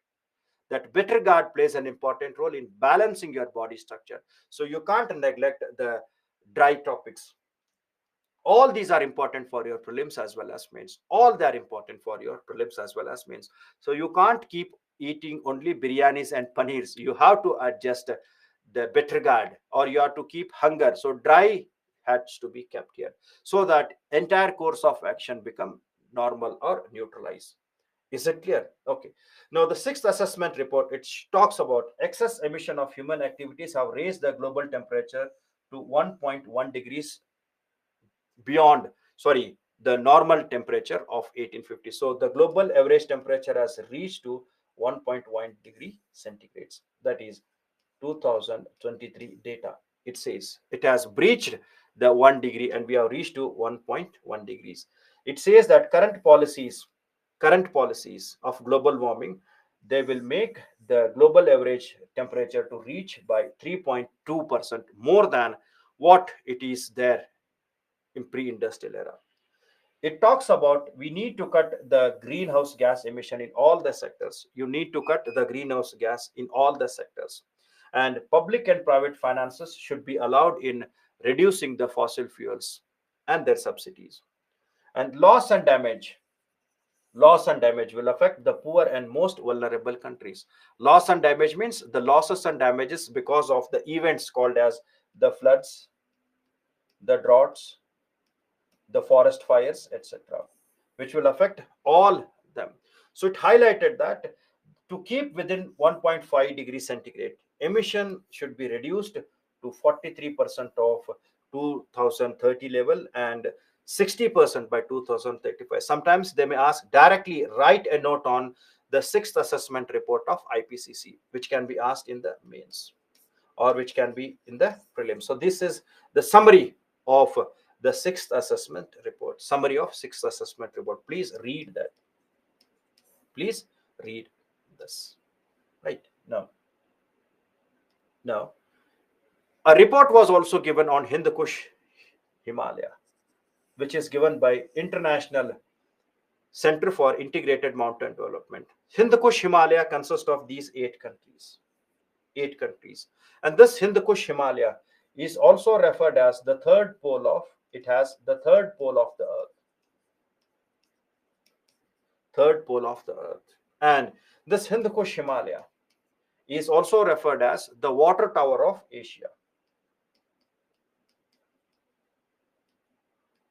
That bitter gourd plays an important role in balancing your body structure. So you can't neglect the dry topics. All these are important for your prelims as well as mains. All they are important for your prelims as well as mains. So you can't keep eating only biryanis and paneers. You have to adjust the bitter gourd, or you have to keep hunger. So dry has to be kept here, so that entire course of action become normal or neutralize. Is it clear? Okay. Now the sixth assessment report, it talks about excess emission of human activities have raised the global temperature to 1.1 degrees beyond, sorry, the normal temperature of 1850. So the global average temperature has reached to 1.1 degree centigrades. That is 2023 data. It says it has breached the 1 degree, and we have reached to 1.1 degrees. It says that current policies of global warming, they will make the global average temperature to reach by 3.2% more than what it is there in pre-industrial era. It talks about we need to cut the greenhouse gas emission in all the sectors. You need to cut the greenhouse gas in all the sectors. And public and private finances should be allowed in reducing the fossil fuels and their subsidies. And loss and damage will affect the poor and most vulnerable countries. Loss and damage means the losses and damages because of the events called as the floods, the droughts, the forest fires, etc., which will affect all them. So it highlighted that to keep within 1.5 degrees centigrade, emission should be reduced to 43% of 2030 level and 60% by 2035. Sometimes they may ask directly, write a note on the sixth assessment report of IPCC, which can be asked in the mains or which can be in the prelim. So this is the summary of the sixth assessment report. Summary of sixth assessment report. Please read that. Please read this. Right now, a report was also given on Hind Kush Himalaya, which is given by International Center for Integrated Mountain Development. Hind Kush Himalaya consists of these 8 countries. 8 countries. And this Hind Kush Himalaya is also referred as the third pole of, it has the third pole of the earth. Third pole of the earth. And this Hind Kush Himalaya is also referred as the water tower of Asia.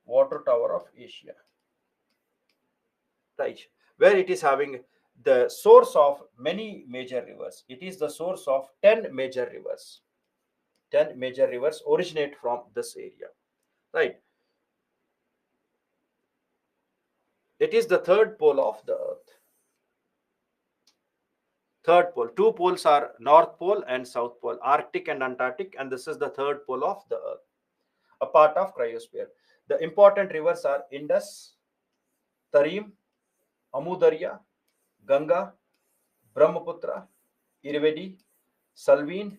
Water tower of Asia. Right. Where it is having the source of many major rivers. It is the source of 10 major rivers. 10 major rivers originate from this area. right? It is the third pole of the Earth. Third pole. Two poles are North Pole and South Pole, Arctic and Antarctic, and this is the third pole of the Earth, a part of cryosphere. The important rivers are Indus, Tarim, Amudarya, Ganga, Brahmaputra, Irvedi, Salween,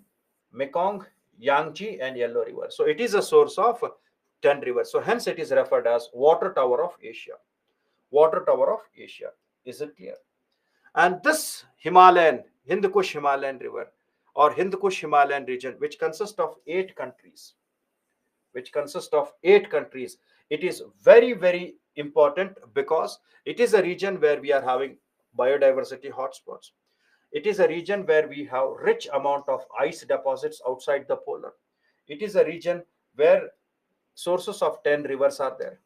Mekong, Yangtze, and Yellow River. So it is a source of 10 rivers. So hence it is referred as water tower of Asia. Water tower of Asia. Is it clear? And this Himalayan, Hindu Kush Himalayan river or Hindu Kush Himalayan region, which consists of 8 countries, it is very, very important because it is a region where we are having biodiversity hotspots. It is a region where we have rich amount of ice deposits outside the polar. It is a region where sources of 10 rivers are there.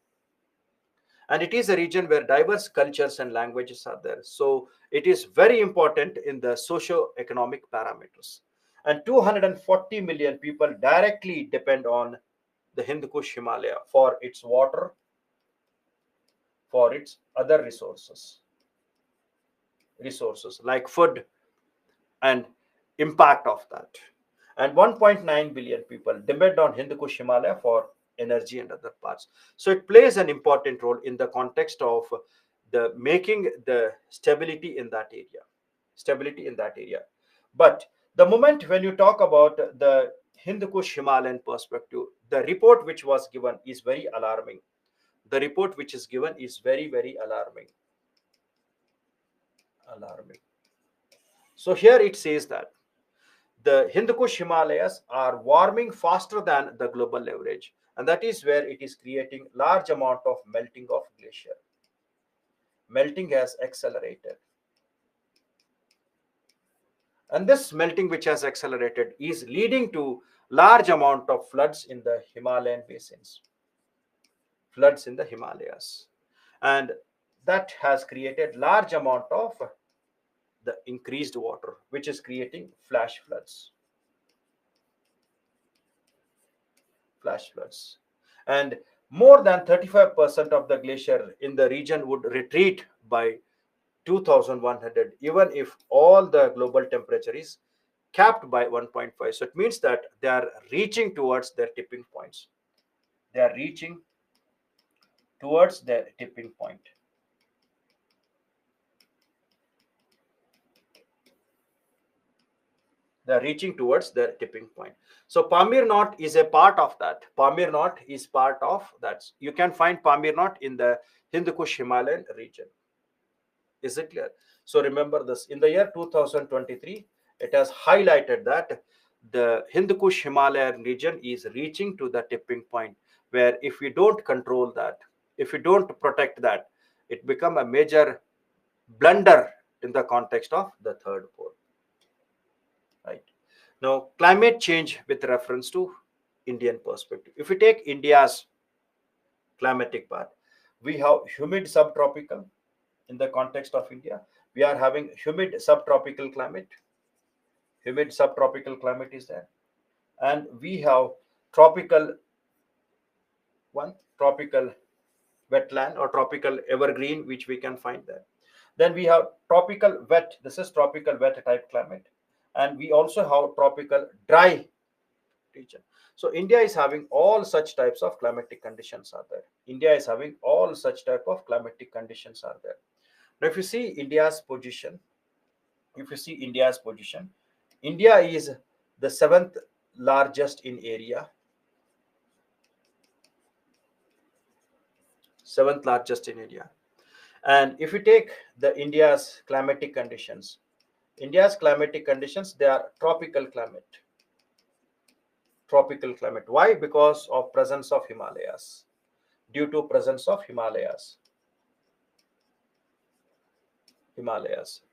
And it is a region where diverse cultures and languages are there. So it is very important in the socio-economic parameters. And 240 million people directly depend on the Hindu Kush Himalaya for its water, for its other resources like food and impact of that. And 1.9 billion people depend on Hindu Kush Himalaya for energy and other parts. So it plays an important role in the context of the making the stability in that area. Stability in that area. But the moment when you talk about the Hindu Kush Himalayan perspective, the report which was given is very alarming. The report which is given is very, very alarming. Alarming. So here it says that the Hindu Kush Himalayas are warming faster than the global average, and that is where it is creating large amount of melting of glacier. Melting has accelerated, and this melting which has accelerated is leading to large amount of floods in the Himalayan basins, floods in the Himalayas, and that has created large amount of the increased water, which is creating flash floods. And more than 35% of the glacier in the region would retreat by 2100, even if all the global temperature is capped by 1.5. So it means that they are reaching towards their tipping points. They are reaching towards their tipping point. They're reaching towards the tipping point. So Pamir knot is a part of that. Pamir knot is part of that. You can find Pamir knot in the Hindu Kush Himalayan region. Is it clear? So remember this. In the year 2023, it has highlighted that the Hindu Kush Himalayan region is reaching to the tipping point where if we don't control that, if we don't protect that, it become a major blunder in the context of the third pole. Right. Now, climate change with reference to Indian perspective. If we take India's climatic part, we have humid subtropical in the context of India. We are having humid subtropical climate. Humid subtropical climate is there. And we have tropical tropical wetland or tropical evergreen, which we can find there. Then we have tropical wet. This is tropical wet type climate. And we also have tropical dry region. So India is having all such types of climatic conditions are there. India is having all such type of climatic conditions are there. Now, if you see India's position, India is the seventh largest in area. Seventh largest in area. And if you take the India's climatic conditions, they are tropical climate. Tropical climate. Why? Because of presence of Himalayas. Due to presence of Himalayas.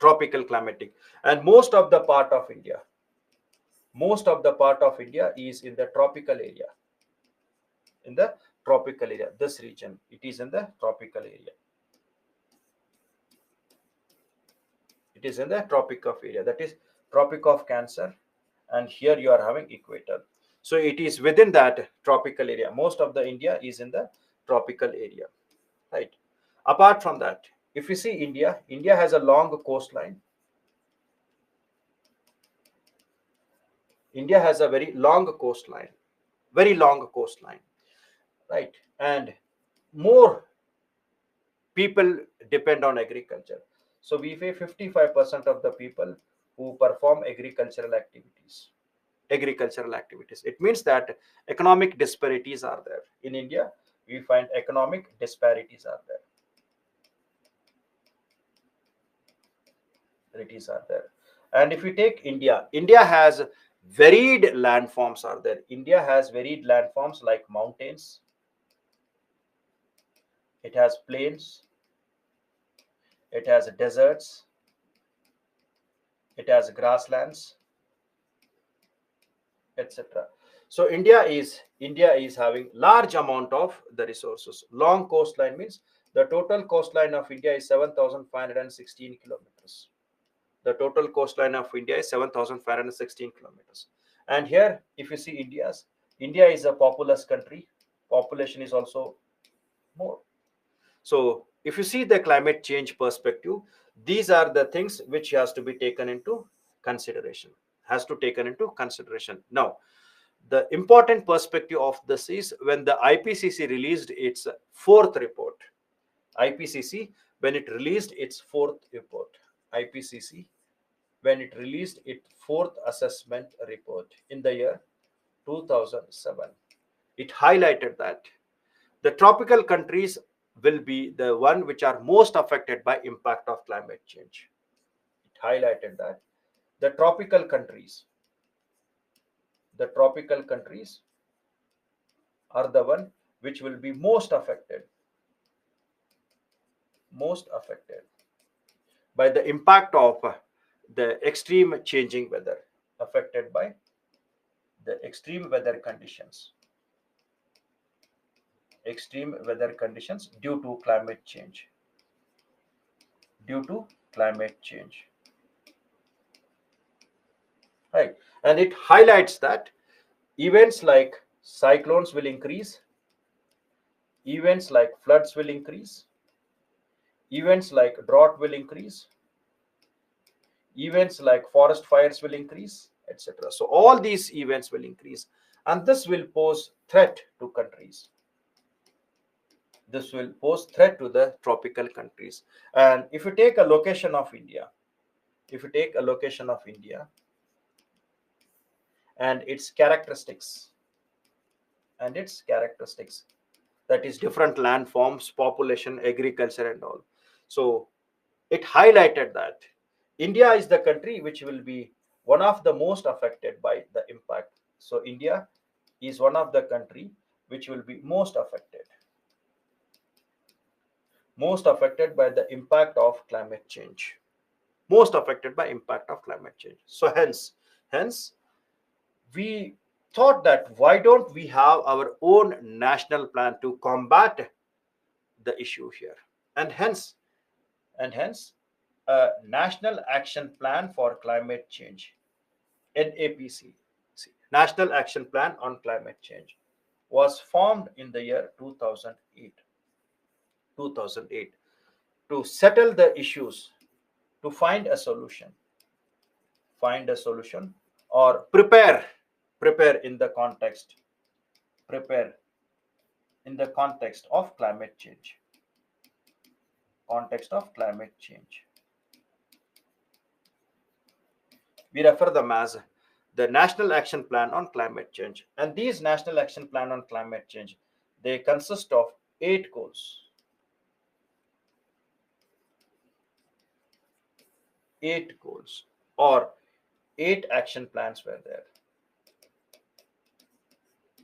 Tropical climatic. And most of the part of India is in the tropical area. In the tropical area, this region, it is in the tropical area. It is in the tropic of area, that is Tropic of Cancer, and here you are having equator. So it is within that tropical area. Most of the India is in the tropical area, right? Apart from that, if you see India, India has a long coastline. India has a very long coastline, right? And more people depend on agriculture. So we say 55% of the people who perform agricultural activities. It means that economic disparities are there. In India, we find economic disparities are there. Disparities are there. And if we take India, India has varied landforms are there. India has varied landforms like mountains, it has plains, it has deserts, it has grasslands, etc. So India is having large amount of the resources. Long coastline means the total coastline of India is 7,516 kilometers. The total coastline of India is 7,516 kilometers. And here, if you see India is a populous country. Population is also more. So if you see the climate change perspective, these are the things which has to be taken into consideration. Now, the important perspective of this is when the IPCC released its fourth report. IPCC, when it released its fourth report, IPCC, when it released its fourth assessment report in the year 2007, it highlighted that the tropical countries will be the one which are most affected by impact of climate change. It highlighted that the tropical countries are the one which will be most affected by the impact of the extreme changing weather, affected by the extreme weather conditions due to climate change, right? And it highlights that events like cyclones will increase, events like floods will increase, events like drought will increase, events like forest fires will increase, etc. So all these events will increase, and this will pose threat to countries. This will pose threat to the tropical countries. And if you take a location of India, if you take a location of India and its characteristics, that is different landforms, population, agriculture, and all. So it highlighted that India is the country which will be one of the most affected by the impact. So India is one of the country which will be most affected by the impact of climate change. Most affected by impact of climate change. So hence, we thought that why don't we have our own national plan to combat the issue here, and hence a national action plan for climate change, NAPC, National Action Plan on Climate Change, was formed in the year 2008 to settle the issues, to find a solution, or prepare prepare in the context of climate change. We refer them as the National Action Plan on Climate Change. And these National Action Plan on Climate Change, they consist of 8 goals. 8 goals, or 8 action plans were there.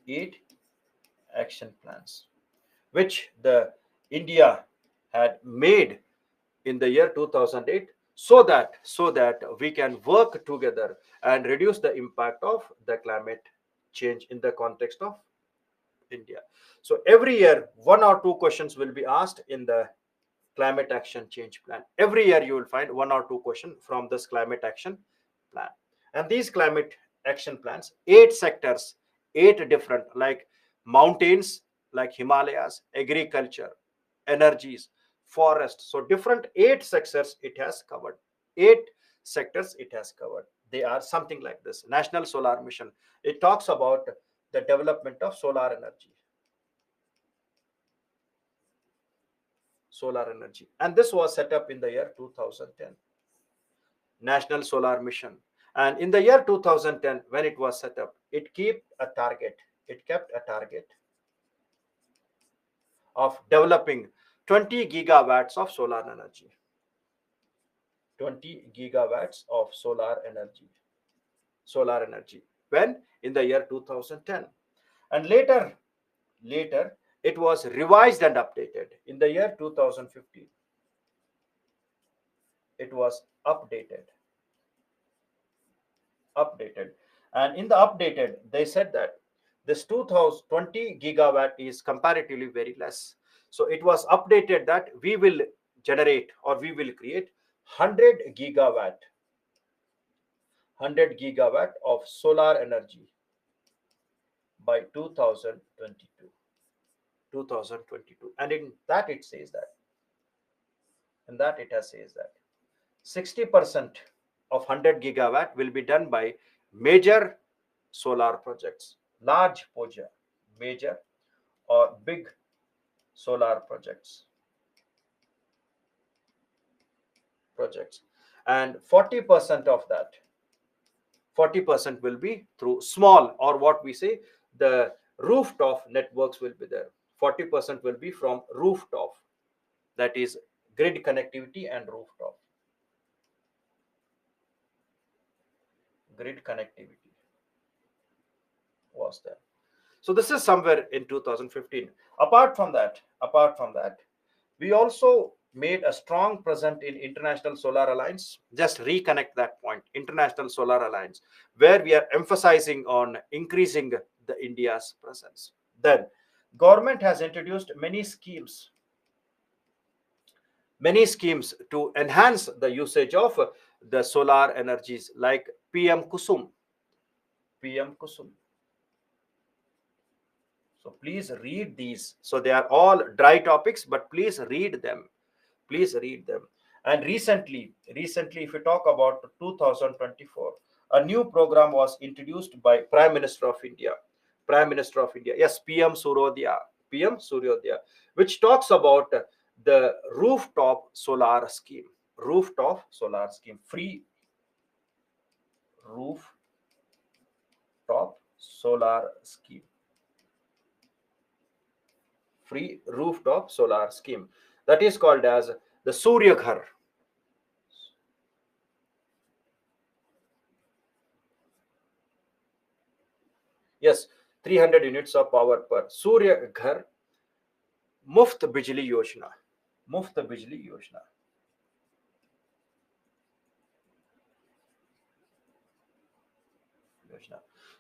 8 action plans, which the India had made in the year 2008, so that we can work together and reduce the impact of the climate change in the context of India. So every year 1 or 2 questions will be asked in the climate action change plan. Every year you will find 1 or 2 questions from this climate action plan. And these climate action plans, 8 sectors, 8 different, like mountains, like Himalayas, agriculture, energies, forest. So different 8 sectors it has covered. 8 sectors it has covered. They are something like this. National Solar Mission. It talks about the development of solar energy. Solar energy. And this was set up in the year 2010. National Solar Mission. And in the year 2010, when it was set up, it kept a target. It kept a target of developing 20 gigawatts of solar energy. 20 gigawatts of solar energy. When? In the year 2010. And later, it was revised and updated. In the year 2015, it was updated. And in the updated, they said that this 2020 gigawatt is comparatively very less. So it was updated that we will generate, or we will create 100 gigawatt of solar energy by 2022. And in that it says that, it has says that 60% of 100 gigawatt will be done by major solar projects, large project, major or big solar projects, and 40% will be through small, or what we say, the rooftop networks will be there. 40% will be from rooftop, that is grid connectivity and grid connectivity was there. So this is somewhere in 2015. Apart from that, we also made a strong presence in International Solar Alliance. Just reconnect that point. International Solar Alliance, where we are emphasizing on increasing the India's presence. Then government has introduced many schemes to enhance the usage of the solar energies, like PM Kusum. So please read these. So they are all dry topics, but please read them. And recently, if you talk about 2024, a new program was introduced by Prime Minister of India. Yes, PM Suryodaya, which talks about the rooftop solar scheme. Free rooftop solar scheme. Free rooftop solar scheme, that is called as the Surya Ghar. Yes, 300 units of power per Surya Ghar Muft Bijli Yojana.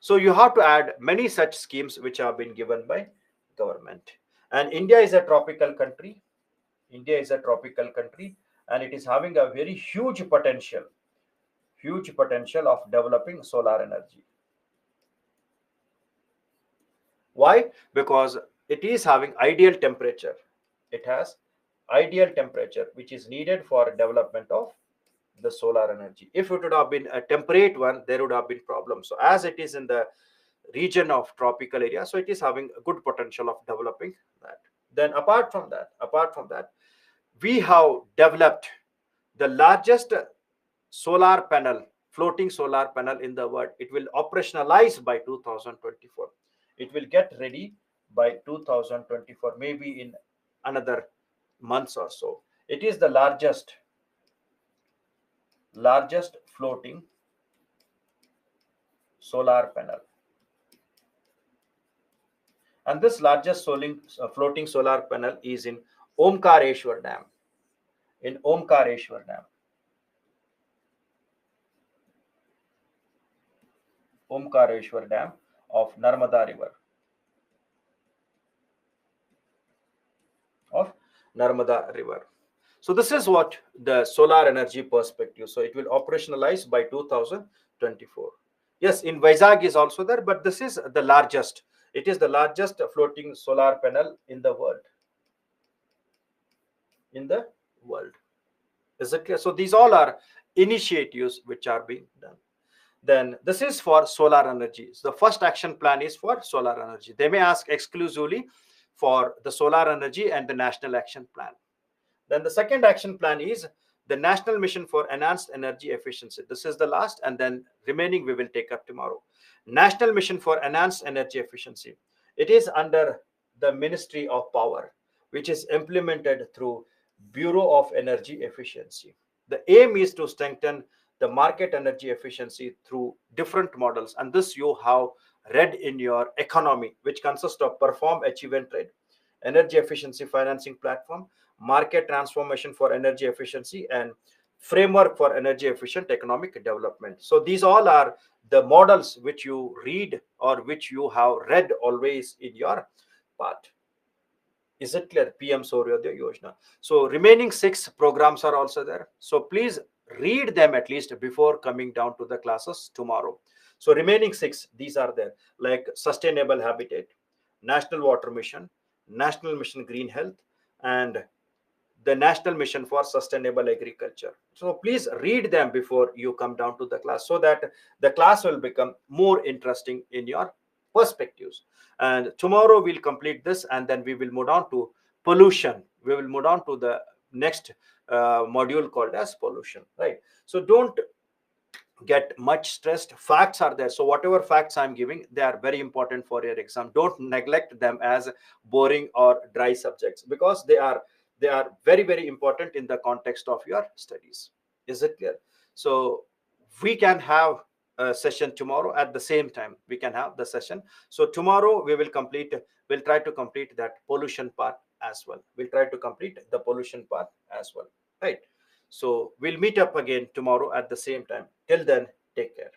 So you have to add many such schemes which have been given by government. And India is a tropical country. And it is having a very huge potential of developing solar energy. Why? Because it is having ideal temperature. It has ideal temperature which is needed for development of the solar energy. If it would have been a temperate one, there would have been problems. So as it is in the region of tropical area, so it is having a good potential of developing that. Then apart from that, we have developed the largest floating solar panel in the world. It will operationalize by 2024. It will get ready by 2024, maybe in another months or so. It is the largest floating solar panel. And this largest floating solar panel is in Omkareshwar Dam. Omkareshwar Dam of Narmada River. So this is what the solar energy perspective. So it will operationalize by 2024. Yes, in Vizag is also there, but this is the largest. It is the largest floating solar panel in the world. In the world. Is it clear? So these all are initiatives which are being done. Then this is for solar energy. So the first action plan is for solar energy. They may ask exclusively for the solar energy and the national action plan. Then the second action plan is the National Mission for Enhanced Energy Efficiency. This is the last, and then remaining we will take up tomorrow. National Mission for Enhanced Energy Efficiency. It is under the Ministry of Power, which is implemented through Bureau of Energy Efficiency. The aim is to strengthen the market energy efficiency through different models, and this you have read in your economy, which consists of perform, achieve, and trade, energy efficiency financing platform, market transformation for energy efficiency, and framework for energy efficient economic development. So these all are the models which you read or which you have read always in your part. Is it clear? PM Suryoday Yojana. So remaining six programs are also there. So please read them at least before coming down to the classes tomorrow. So remaining six, these are there, like Sustainable Habitat, National Water Mission, National Mission Green Health, and the National Mission for Sustainable Agriculture. So please read them before you come down to the class, so that the class will become more interesting in your perspectives. And tomorrow we'll complete this, and then we will move on to pollution. We will move on to the next module called as pollution, right? So don't get much stressed. Facts are there, so whatever facts I'm giving, they are very important for your exam. Don't neglect them as boring or dry subjects, because they are very very important in the context of your studies. Is it clear? So we can have a session tomorrow at the same time. We can have the session. So tomorrow we'll try to complete that pollution part as well. We'll try to complete the pollution part as well, right? So we'll meet up again tomorrow at the same time. Till then, take care.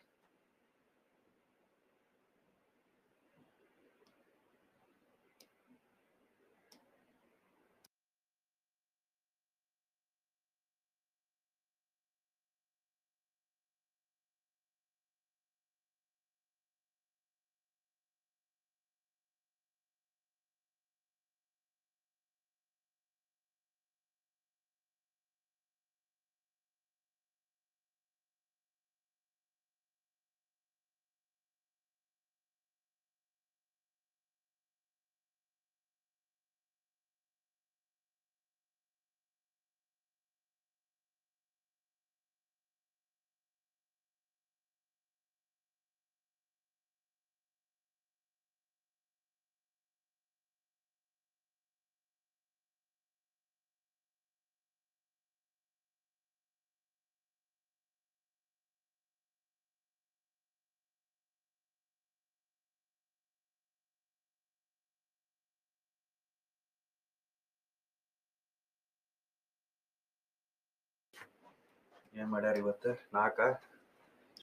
ಏನ್ ಮಾಡ್ಯಾರ ಇವತ್ತು ನಾಲ್ಕ